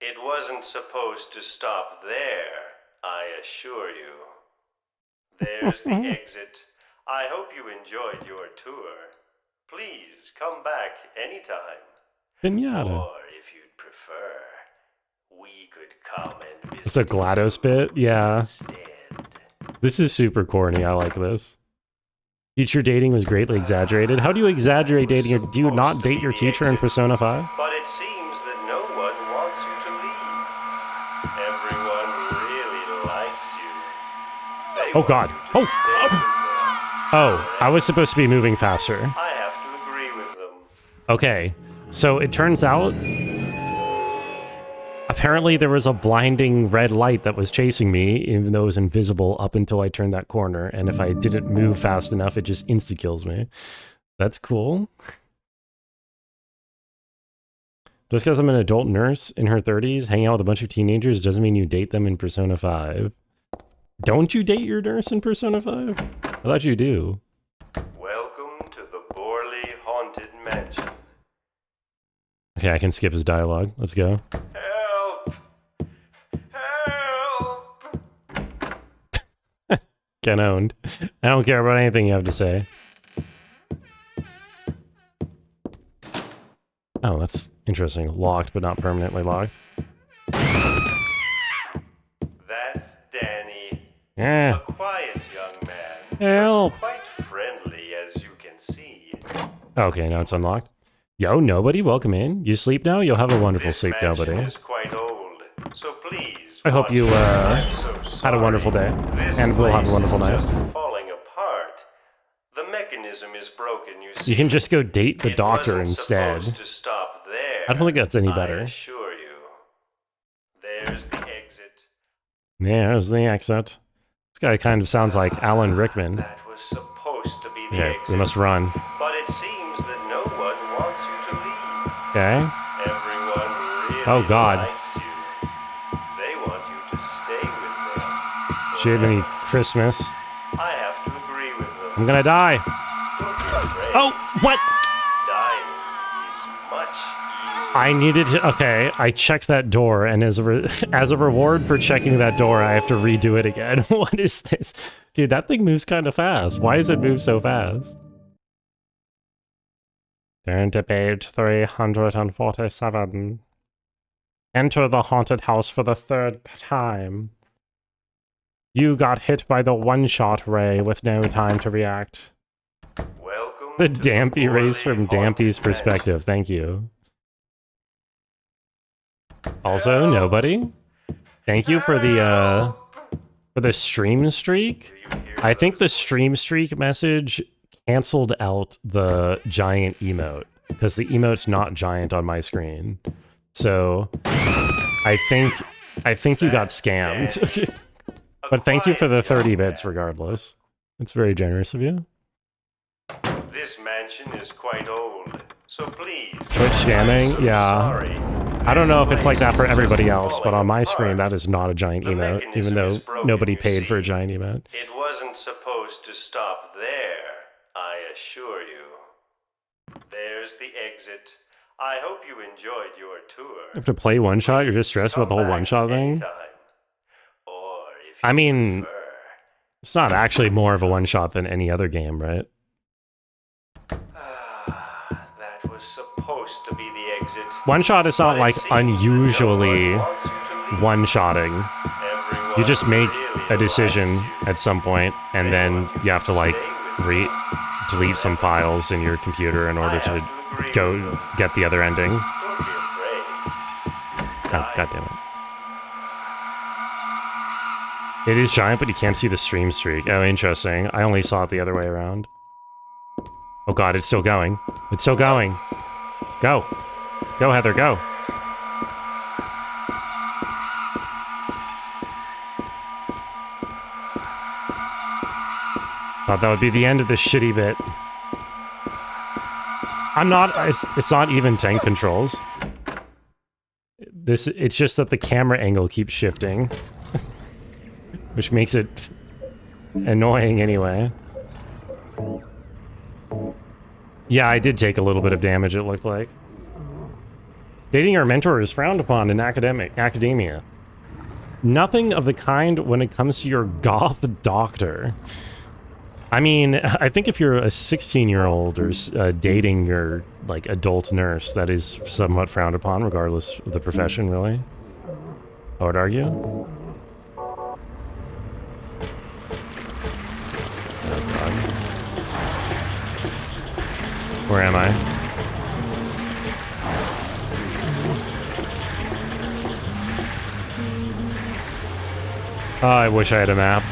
It wasn't supposed to stop there, I assure you. There's the exit. I hope you enjoyed your tour. Please come back anytime. Pinata. Or if you'd prefer, we could come and visit. It's a GLaDOS bit? Yeah. Instead. This is super corny. I like this. Teacher dating was greatly exaggerated. How do you exaggerate dating? Do you not date your teacher in Persona 5? But it seems that no one wants you to leave. Everyone really likes you. They Oh god. want you to stay with them. Oh, I was supposed to be moving faster. I have to agree with them. Okay, so it turns out apparently there was a blinding red light that was chasing me, even though it was invisible up until I turned that corner, and if I didn't move fast enough, it just insta-kills me. That's cool. Just because I'm an adult nurse in her 30s, hanging out with a bunch of teenagers doesn't mean you date them in Persona 5. Don't you date your nurse in Persona 5? I thought you do. Welcome to the Borley Haunted Mansion. Okay, I can skip his dialogue. Let's go. Help! Help! Get owned. I don't care about anything you have to say. Oh, that's interesting. Locked, but not permanently locked. That's Danny. Yeah. A quiet young man. Help. Quite friendly, as you can see. Okay, now it's unlocked. Yo, nobody, welcome in. You sleep now? You'll have a wonderful This sleep, mansion nobody. is quite old, so please. I hope watch you it. I'm so had a sorry. wonderful day, This and we'll have a place wonderful is night. just falling apart. The mechanism is broken, you see. You can just go date the It doctor wasn't instead. supposed to stop there. I don't think that's any I better. assure you. There's the exit. There's the exit. This guy kind of sounds like Alan Rickman. That was supposed to be the Okay, exit. we must run. But it seems that no one wants you to leave. Okay. Everyone really Oh, God. likes you. They want you to stay with them. Jiminy Christmas. I have to agree with them. I'm gonna die. Don't be afraid. Oh, what? Dying is much easier. I needed to... Okay, I checked that door, and as a reward for checking that door, I have to redo it again. What is this? Dude, that thing moves kind of fast. Why does it move so fast? Turn to page 347. Enter the haunted house for the third time. You got hit by the one-shot ray with no time to react. Welcome The to Dampy race Borley from Haunted Dampy's perspective. Thank you. Also, Help. nobody. Thank you for the stream streak. Do you hear I think the those? stream streak message canceled out the giant emote because the emote's not giant on my screen. So I think you got scammed. But thank you for the 30 bits regardless. It's very generous of you. This mansion is quite old, so please. Twitch scamming? I'm so Yeah. sorry. I don't know if it's like that for This place is everybody just else, but falling on my apart. screen that is not a giant The emote, mechanism even though is broken, nobody you paid for a see. giant emote. It wasn't supposed to stop there, I assure you. There's the exit. I hope you enjoyed your tour. You have to play one shot, you're just stressed about the whole Come one shot back thing? anytime. Or if I you mean, prefer. it's not actually more of a one shot than any other game, right? That was supposed to be the exit. One shot is not But it like seems that no unusually one wants you to leave. one shotting. Everyone You just make really a decision likes you. at some point, and They then want you have to like stay with them. delete some files in your computer in order I to have to agree go with them. get the other ending. Don't be afraid. Oh, God damn it. It is giant, but you can't see the stream streak. Oh, interesting. I only saw it the other way around. Oh god, it's still going. It's still going. Go. Go, Heather, go. Thought that would be the end of this shitty bit. It's not even tank controls. It's just that the camera angle keeps shifting. Which makes it annoying anyway. Yeah, I did take a little bit of damage, it looked like. Dating your mentor is frowned upon in academia. Nothing of the kind when it comes to your goth doctor. I mean, I think if you're a 16-year-old or dating your, like, adult nurse, that is somewhat frowned upon, regardless of the profession, really. I would argue. Oh, God. Where am I? Oh, I wish I had a map.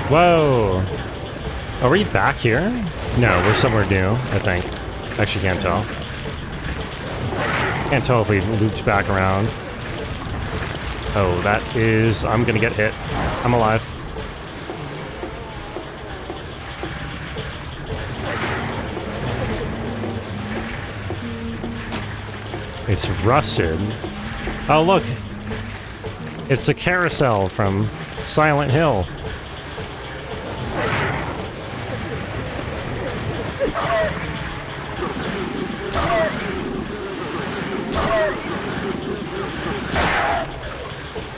Whoa! Are we back here? No, we're somewhere new, I think. Actually, can't tell. Can't tell if we looped back around. Oh, that is... I'm gonna get hit. I'm alive. It's rusted. Oh, look! It's the carousel from Silent Hill.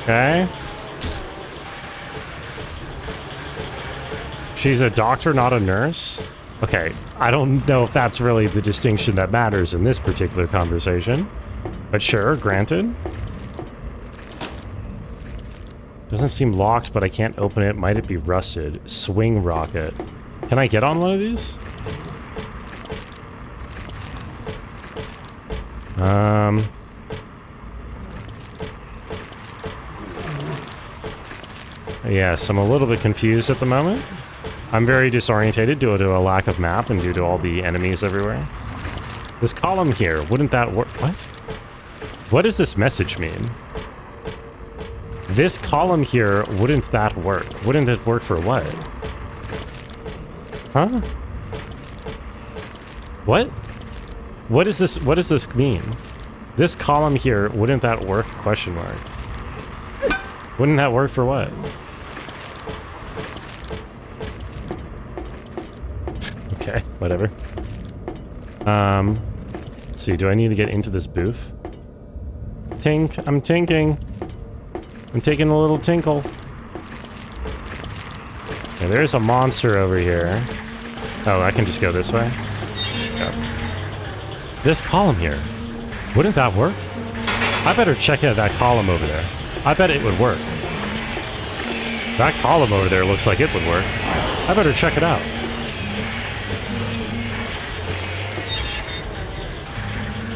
Okay. She's a doctor, not a nurse? Okay, I don't know if that's really the distinction that matters in this particular conversation. But sure, granted. Doesn't seem locked, but I can't open it. Might it be rusted? Swing rocket. Can I get on one of these? Yes, I'm a little bit confused at the moment. I'm very disorientated due to a lack of map and due to all the enemies everywhere. This column here, wouldn't that work? What? What does this message mean? This column here, wouldn't that work? Wouldn't it work for what? Huh? What? What is this? What does this mean? This column here, wouldn't that work? Question mark. Wouldn't that work for what? Okay, whatever. Let's see, do I need to get into this booth? Tink, I'm tinking. I'm taking a little tinkle. Okay, there's a monster over here. Oh, I can just go this way? Yep. This column here. Wouldn't that work? I better check out that column over there. I bet it would work. That column over there looks like it would work. I better check it out.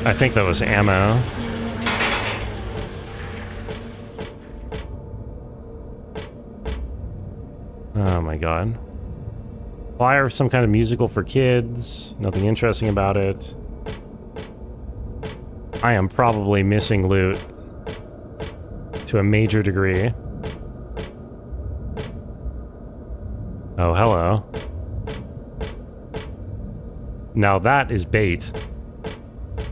I think that was ammo. Oh my god. Flyer, some kind of musical for kids. Nothing interesting about it. I am probably missing loot. To a major degree. Oh, hello. Now that is bait.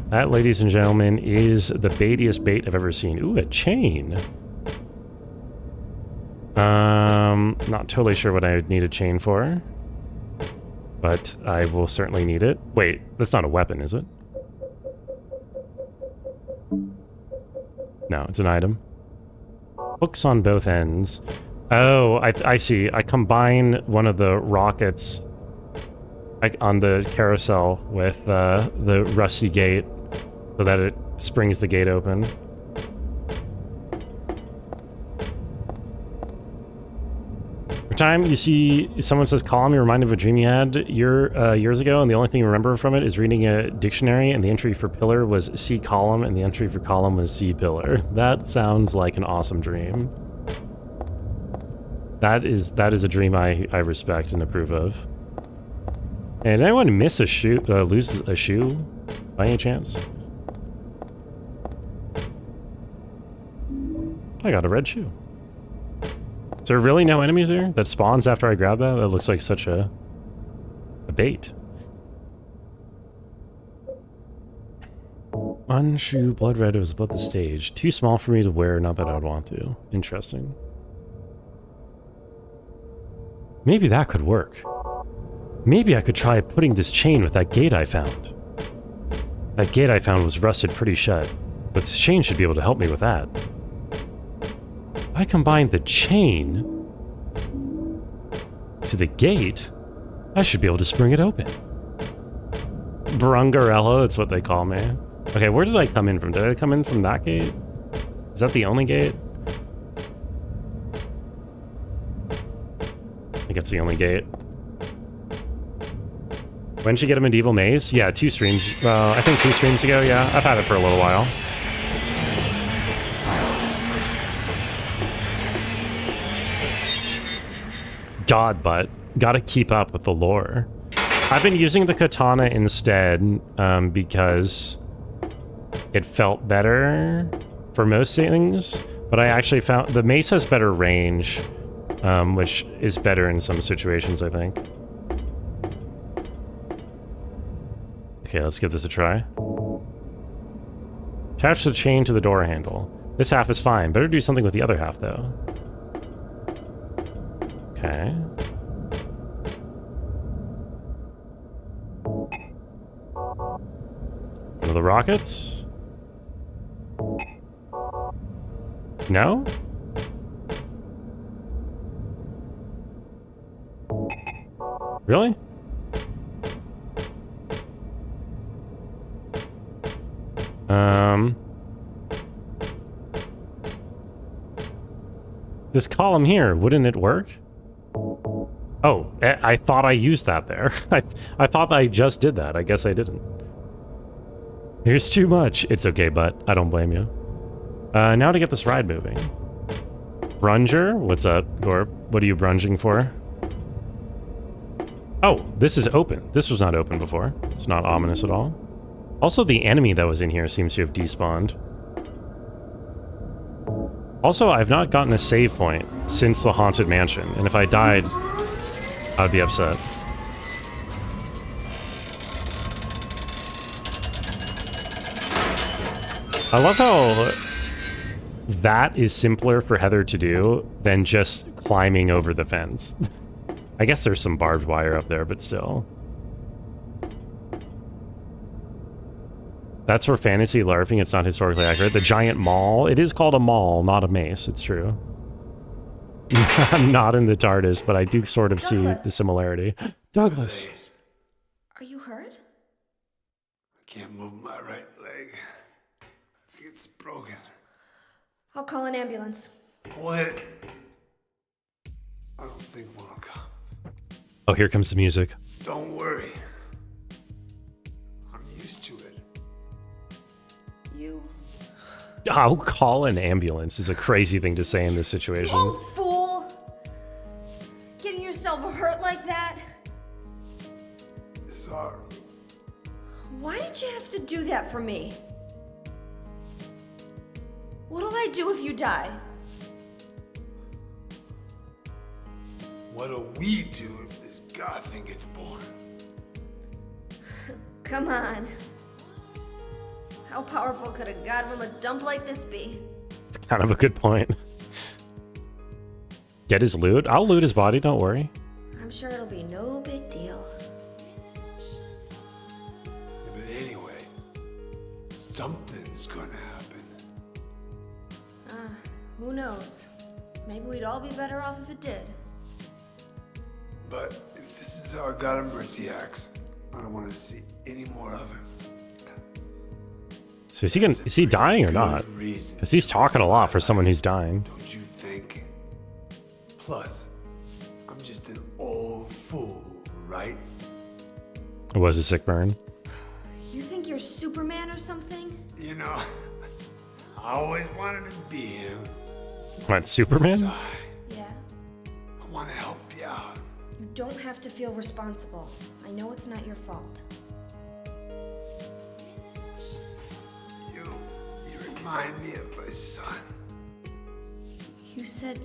That, ladies and gentlemen, is the baitiest bait I've ever seen. Ooh, a chain. Not totally sure what I would need a chain for. But I will certainly need it. Wait, that's not a weapon, is it? No, it's an item. Hooks on both ends. Oh, I see. I combine one of the rockets on the carousel with the rusty gate so that it springs the gate open. Every time you see someone says column, you're reminded of a dream you had years ago, and the only thing you remember from it is reading a dictionary, and the entry for pillar was C column, and the entry for column was C pillar. That sounds like an awesome dream. That is a dream I respect and approve of. And did anyone miss a shoe, lose a shoe by any chance? I got a red shoe. Is there really no enemies there that spawns after I grab that? That looks like such a bait. One shoe, blood red, was above the stage. Too small for me to wear, not that I would want to. Interesting. Maybe that could work. Maybe I could try putting this chain with that gate I found. That gate I found was rusted pretty shut, but this chain should be able to help me with that. If I combine the chain to the gate, I should be able to spring it open. Brungarello, that's what they call me. Okay, where did I come in from? Did I come in from that gate? Is that the only gate? I think it's the only gate. When did you get a medieval mace? Yeah, 2 streams. I think 2 streams ago, yeah. I've had it for a little while. God, but gotta keep up with the lore. I've been using the katana instead because it felt better for most things, but I actually found the mace has better range, which is better in some situations, I think. Okay, let's give this a try. Attach the chain to the door handle. This half is fine. Better do something with the other half, though. Okay. One of the rockets? No? Really? This column here, wouldn't it work? Oh, I thought I used that there. I thought I just did that. I guess I didn't. Here's too much. It's okay, but I don't blame you. Now to get this ride moving. Brunger? What's up, Gorp? What are you brunging for? Oh, this is open. This was not open before. It's not ominous at all. Also, the enemy that was in here seems to have despawned. Also, I've not gotten a save point since the Haunted Mansion, and if I died, I'd be upset. I love how that is simpler for Heather to do than just climbing over the fence. I guess there's some barbed wire up there, but still. That's for fantasy LARPing, it's not historically accurate. The giant maul, it is called a maul, not a mace, it's true. I'm not in the TARDIS, but I do sort of see the similarity. Douglas! Are you hurt? I can't move my right leg. I think it's broken. I'll call an ambulance. What? I don't think one will come. Oh, here comes the music. Don't worry. I'm used to it. You. I'll call an ambulance is a crazy thing to say in this situation. Oh, fool! Getting yourself hurt like that? Sorry. Why did you have to do that for me? What'll I do if you die? What'll we do if this god thing gets born? Come on. How powerful could a god from a dump like this be? It's kind of a good point. Get his loot? I'll loot his body, don't worry. I'm sure it'll be no big deal. Yeah, but anyway, something's gonna happen. Who knows? Maybe we'd all be better off if it did. But if this is how God of Mercy acts, I don't want to see any more of him. So is he dying or not? Because he's talking a lot for someone who's dying. Don't you think? Plus, I'm It was a sick burn. You think you're Superman or something? You know, I always wanted to be him. What, Superman? Sigh. Yeah. I want to help you out. You don't have to feel responsible. I know it's not your fault. You remind me of my son. You said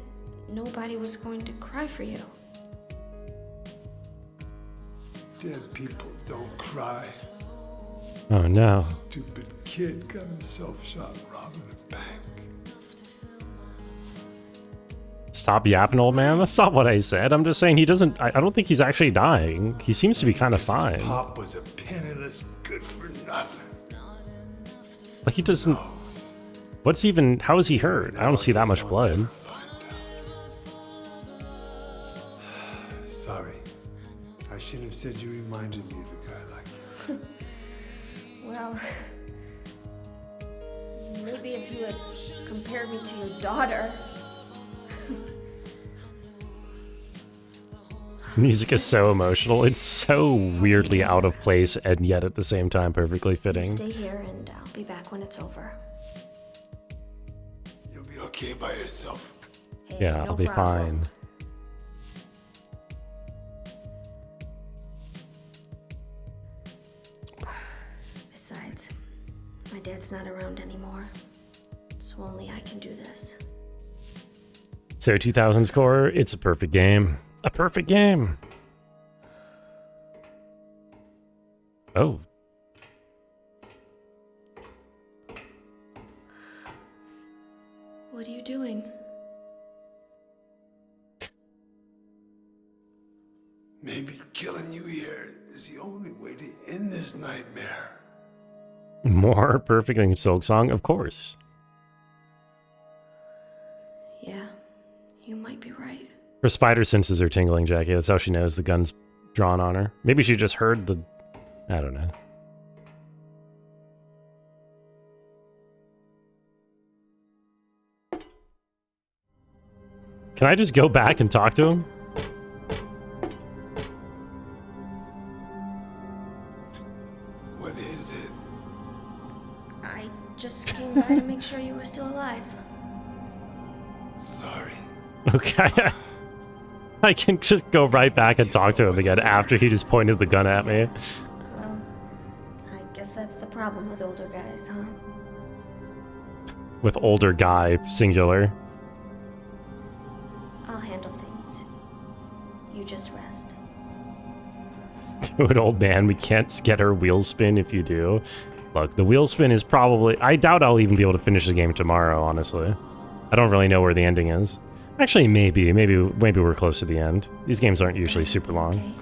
nobody was going to cry for you. Dead people don't cry. Oh no. Stupid kid got himself shot robbing a bank. Stop yapping, old man. That's not what I said. I'm just saying he doesn't... I don't think he's actually dying. He seems to be kind of fine. His pop was a penniless good for nothing. Like, he doesn't... What's even... How is he hurt? I don't see that much blood. Sorry. I shouldn't have said you reminded me of a guy like you. Well, maybe if you had compared me to your daughter. Music is so emotional. It's so weirdly out of place and yet at the same time perfectly fitting. Stay here and I'll be back when it's over. You'll be okay by yourself. Hey, Yeah, no I'll be problem. fine. Besides, my dad's not around anymore, so only I can do this. So 2000 score, it's a perfect game. A perfect game. Oh. What are you doing? Maybe killing you here is the only way to end this nightmare. More perfect than Silk Song? Of course. Yeah, you might be right. Her spider senses are tingling, Jackie. That's how she knows the gun's drawn on her. Maybe she just heard the... I don't know. Can I just go back and talk to him? What is it? I just came by to make sure you were still alive. Sorry. Okay. I can just go right back and talk to him again after he just pointed the gun at me. Well, I guess that's the problem with older guys, huh? With older guy, singular. I'll handle things. You just rest. To an old man, we can't get her wheel spin if you do. Look, the wheel spin is probably... I doubt I'll even be able to finish the game tomorrow, honestly. I don't really know where the ending is. Actually, maybe we're close to the end. These games aren't usually super long.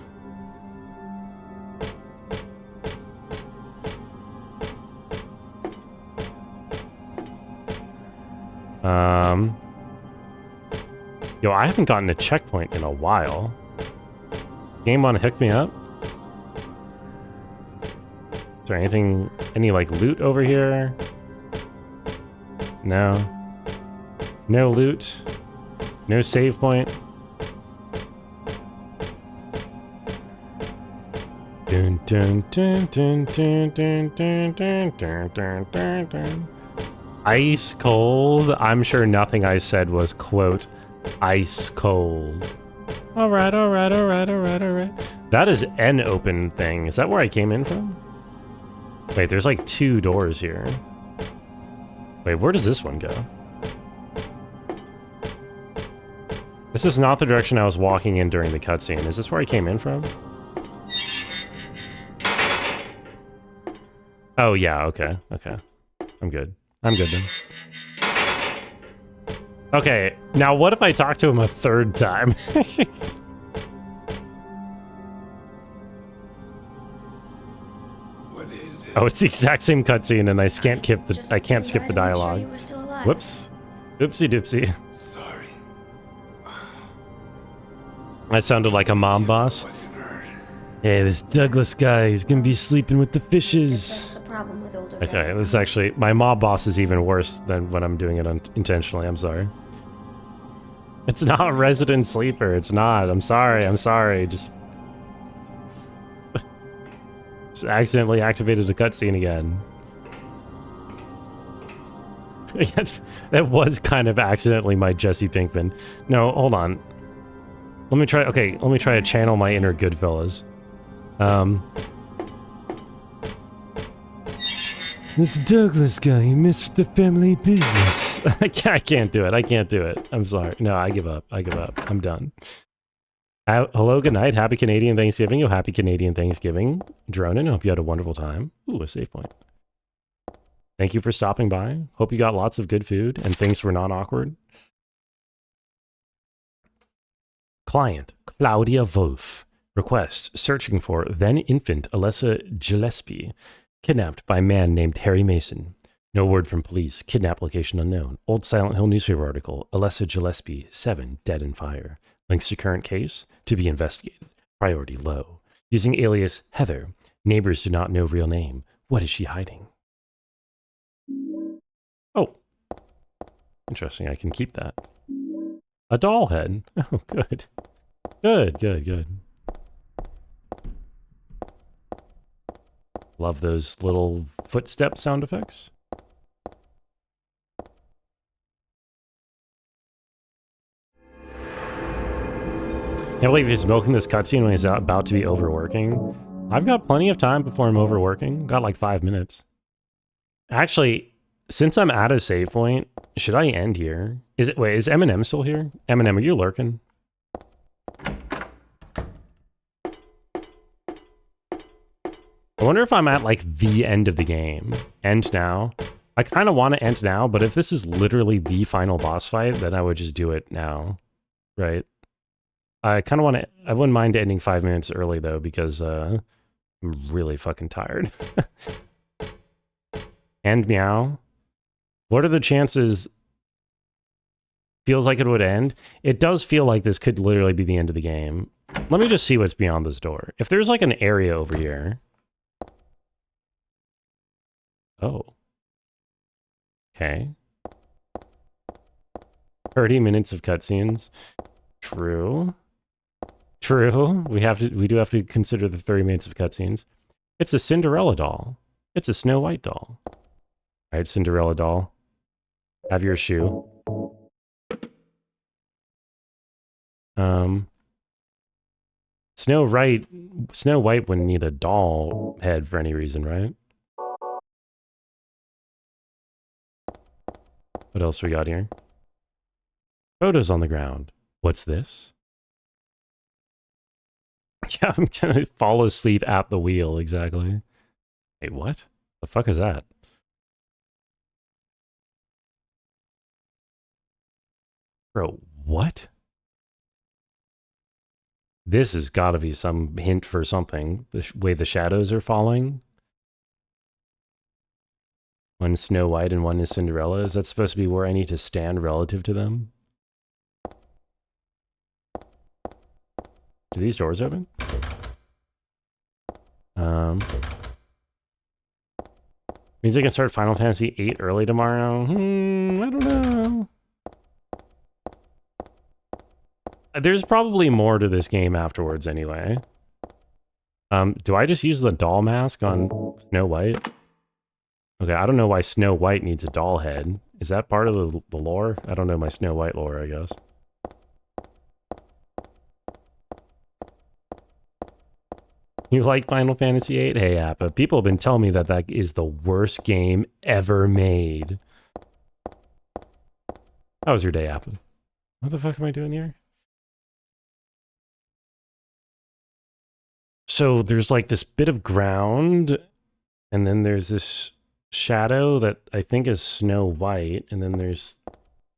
Okay. Yo, I haven't gotten a checkpoint in a while. Game wanna hook me up? Is there anything, any like loot over here? No. No loot. No save point. Dun, dun, dun, dun, dun, dun, dun, dun, dun, dun, dun, dun. Ice cold. I'm sure nothing I said was, quote, ice cold. Alright, alright, alright, alright, alright. That is an open thing. Is that where I came in from? Wait, there's like 2 doors here. Wait, where does this one go? This is not the direction I was walking in during the cutscene. Is this where I came in from? Oh, yeah, okay, okay. I'm good. I'm good then. Okay, now what if I talk to him a 3rd time? What is it? Oh, it's the exact same cutscene, and I can't skip the dialogue. You were still alive. Whoops. Oopsie doopsie. Sorry. I sounded like a mom boss. Hey, this Douglas guy, he's gonna be sleeping with the fishes. That's the problem with older Okay, guys. this is actually... My mob boss is even worse than when I'm doing it intentionally. I'm sorry. It's not Resident Sleeper. It's not. I'm sorry. I'm sorry. Just... Just accidentally activated the cutscene again. That was kind of accidentally my Jesse Pinkman. No, hold on. Let me try. Okay, let me try to channel my inner Goodfellas. This Douglas guy, he missed the family business. I can't do it. I can't do it. I'm sorry. No, I give up. I give up. I'm done. Hello, good night. Happy Canadian Thanksgiving. Oh, happy Canadian Thanksgiving. Dronin, hope you had a wonderful time. Ooh, a save point. Thank you for stopping by. Hope you got lots of good food and things were not awkward. Client, Claudia Wolf. Request, searching for then-infant Alessa Gillespie, kidnapped by man named Harry Mason. No word from police. Kidnap location unknown. Old Silent Hill newspaper article. Alessa Gillespie, 7, dead in fire. Links to current case. To be investigated. Priority low. Using alias Heather. Neighbors do not know real name. What is she hiding? Oh. Interesting. I can keep that. A doll head. Oh, good. Good, good, good. Love those little footstep sound effects. Can't believe he's milking this cutscene when he's about to be overworking. I've got plenty of time before I'm overworking. Got like 5 minutes. Actually, since I'm at a save point, should I end here? Wait, is Eminem still here? Eminem, are you lurking? I wonder if I'm at like the end of the game. End now. I kind of want to end now, but if this is literally the final boss fight, then I would just do it now. Right? I kind of want to... I wouldn't mind ending 5 minutes early though, because I'm really fucking tired. End meow. What are the chances... Feels like it would end? It does feel like this could literally be the end of the game. Let me just see what's beyond this door. If there's like an area over here... Oh. Okay. 30 minutes of cutscenes. True. True. We do have to consider the 30 minutes of cutscenes. It's a Cinderella doll. It's a Snow White doll. Alright, Cinderella doll. Have your shoe. Snow White wouldn't need a doll head for any reason, right? What else we got here? Photos on the ground. What's this? Yeah, I'm gonna fall asleep at the wheel, exactly. Wait, what? The fuck is that? Bro, what? This has got to be some hint for something. The way the shadows are falling. One is Snow White and one is Cinderella. Is that supposed to be where I need to stand relative to them? Do these doors open? Means I can start Final Fantasy VIII early tomorrow? I don't know. There's probably more to this game afterwards anyway. Do I just use the doll mask on Snow White? Okay, I don't know why Snow White needs a doll head. Is that part of the lore? I don't know my Snow White lore, I guess. You like Final Fantasy VIII? Hey, Appa. People have been telling me that that is the worst game ever made. How was your day, Appa? What the fuck am I doing here? So there's like this bit of ground, and then there's this shadow that I think is Snow White, and then there's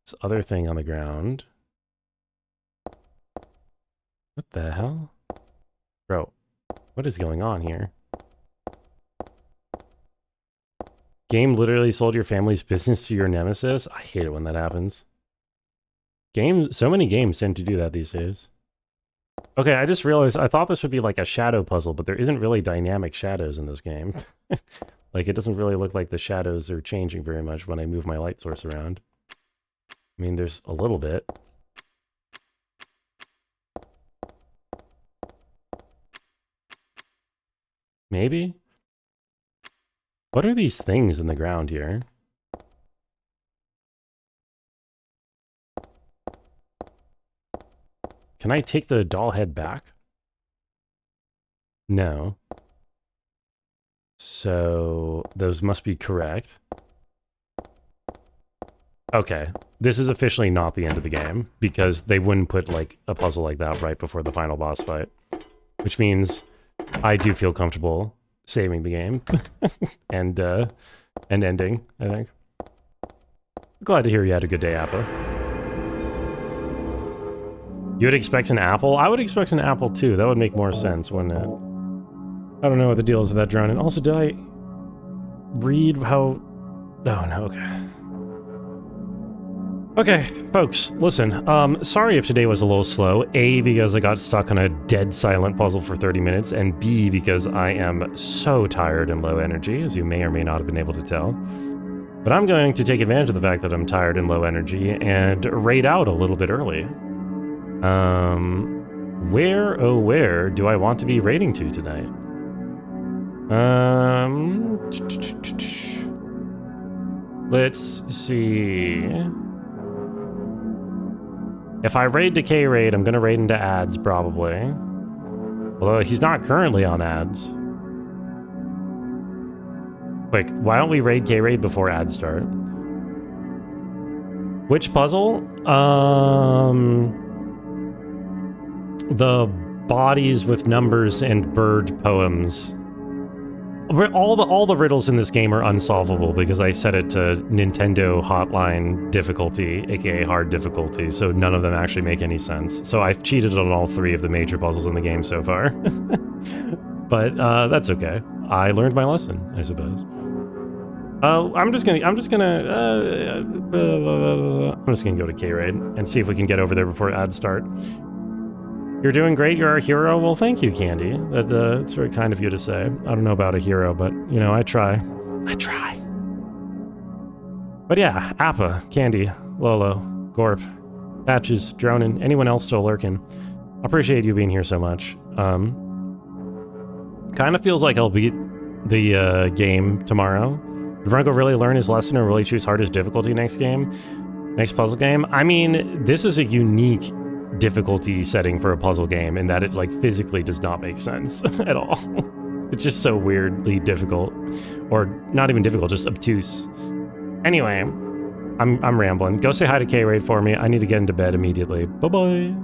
this other thing on the ground. What the hell? Bro, what is going on here? Game literally sold your family's business to your nemesis? I hate it when that happens. So many games tend to do that these days. Okay, I just realized I thought this would be like a shadow puzzle, but there isn't really dynamic shadows in this game. Like, it doesn't really look like the shadows are changing very much when I move my light source around. I mean, there's a little bit. Maybe? What are these things in the ground here? Can I take the doll head back? No. So those must be correct. Okay. This is officially not the end of the game, because they wouldn't put, like, a puzzle like that right before the final boss fight. Which means I do feel comfortable saving the game. and ending, I think. Glad to hear you had a good day, Appa. You would expect an apple? I would expect an apple, too. That would make more sense, wouldn't it? I don't know what the deal is with that drone. And also, did I read how... Oh, no, okay. Okay, folks, listen, sorry if today was a little slow. A, because I got stuck on a dead silent puzzle for 30 minutes, and B, because I am so tired and low energy, as you may or may not have been able to tell. But I'm going to take advantage of the fact that I'm tired and low energy and raid out a little bit early. Where, oh where, do I want to be raiding to tonight? Let's see... If I raid to K-Raid, I'm gonna raid into ads, probably. Although he's not currently on ads. Quick, why don't we raid K-Raid before ads start? Which puzzle? The bodies with numbers and bird poems. All the riddles in this game are unsolvable because I set it to Nintendo Hotline difficulty, aka hard difficulty, so none of them actually make any sense. So I've cheated on all 3 of the major puzzles in the game so far. But that's okay. I learned my lesson, I suppose. I'm just gonna go to K-Raid and see if we can get over there before ads start. You're doing great, you're our hero? Well, thank you, Candy. It's very kind of you to say. I don't know about a hero, but, you know, I try. I try. But yeah, Appa, Candy, Lolo, Gorp, Patches, Dronin, anyone else still lurking. I appreciate you being here so much. Kind of feels like I'll beat the game tomorrow. Did Franco really learn his lesson and really choose hardest difficulty next game? Next puzzle game? I mean, this is a unique difficulty setting for a puzzle game in that it, like, physically does not make sense at all. It's just so weirdly difficult. Or not even difficult, just obtuse. Anyway, I'm rambling. Go say hi to K-Raid for me. I need to get into bed immediately. Bye-bye.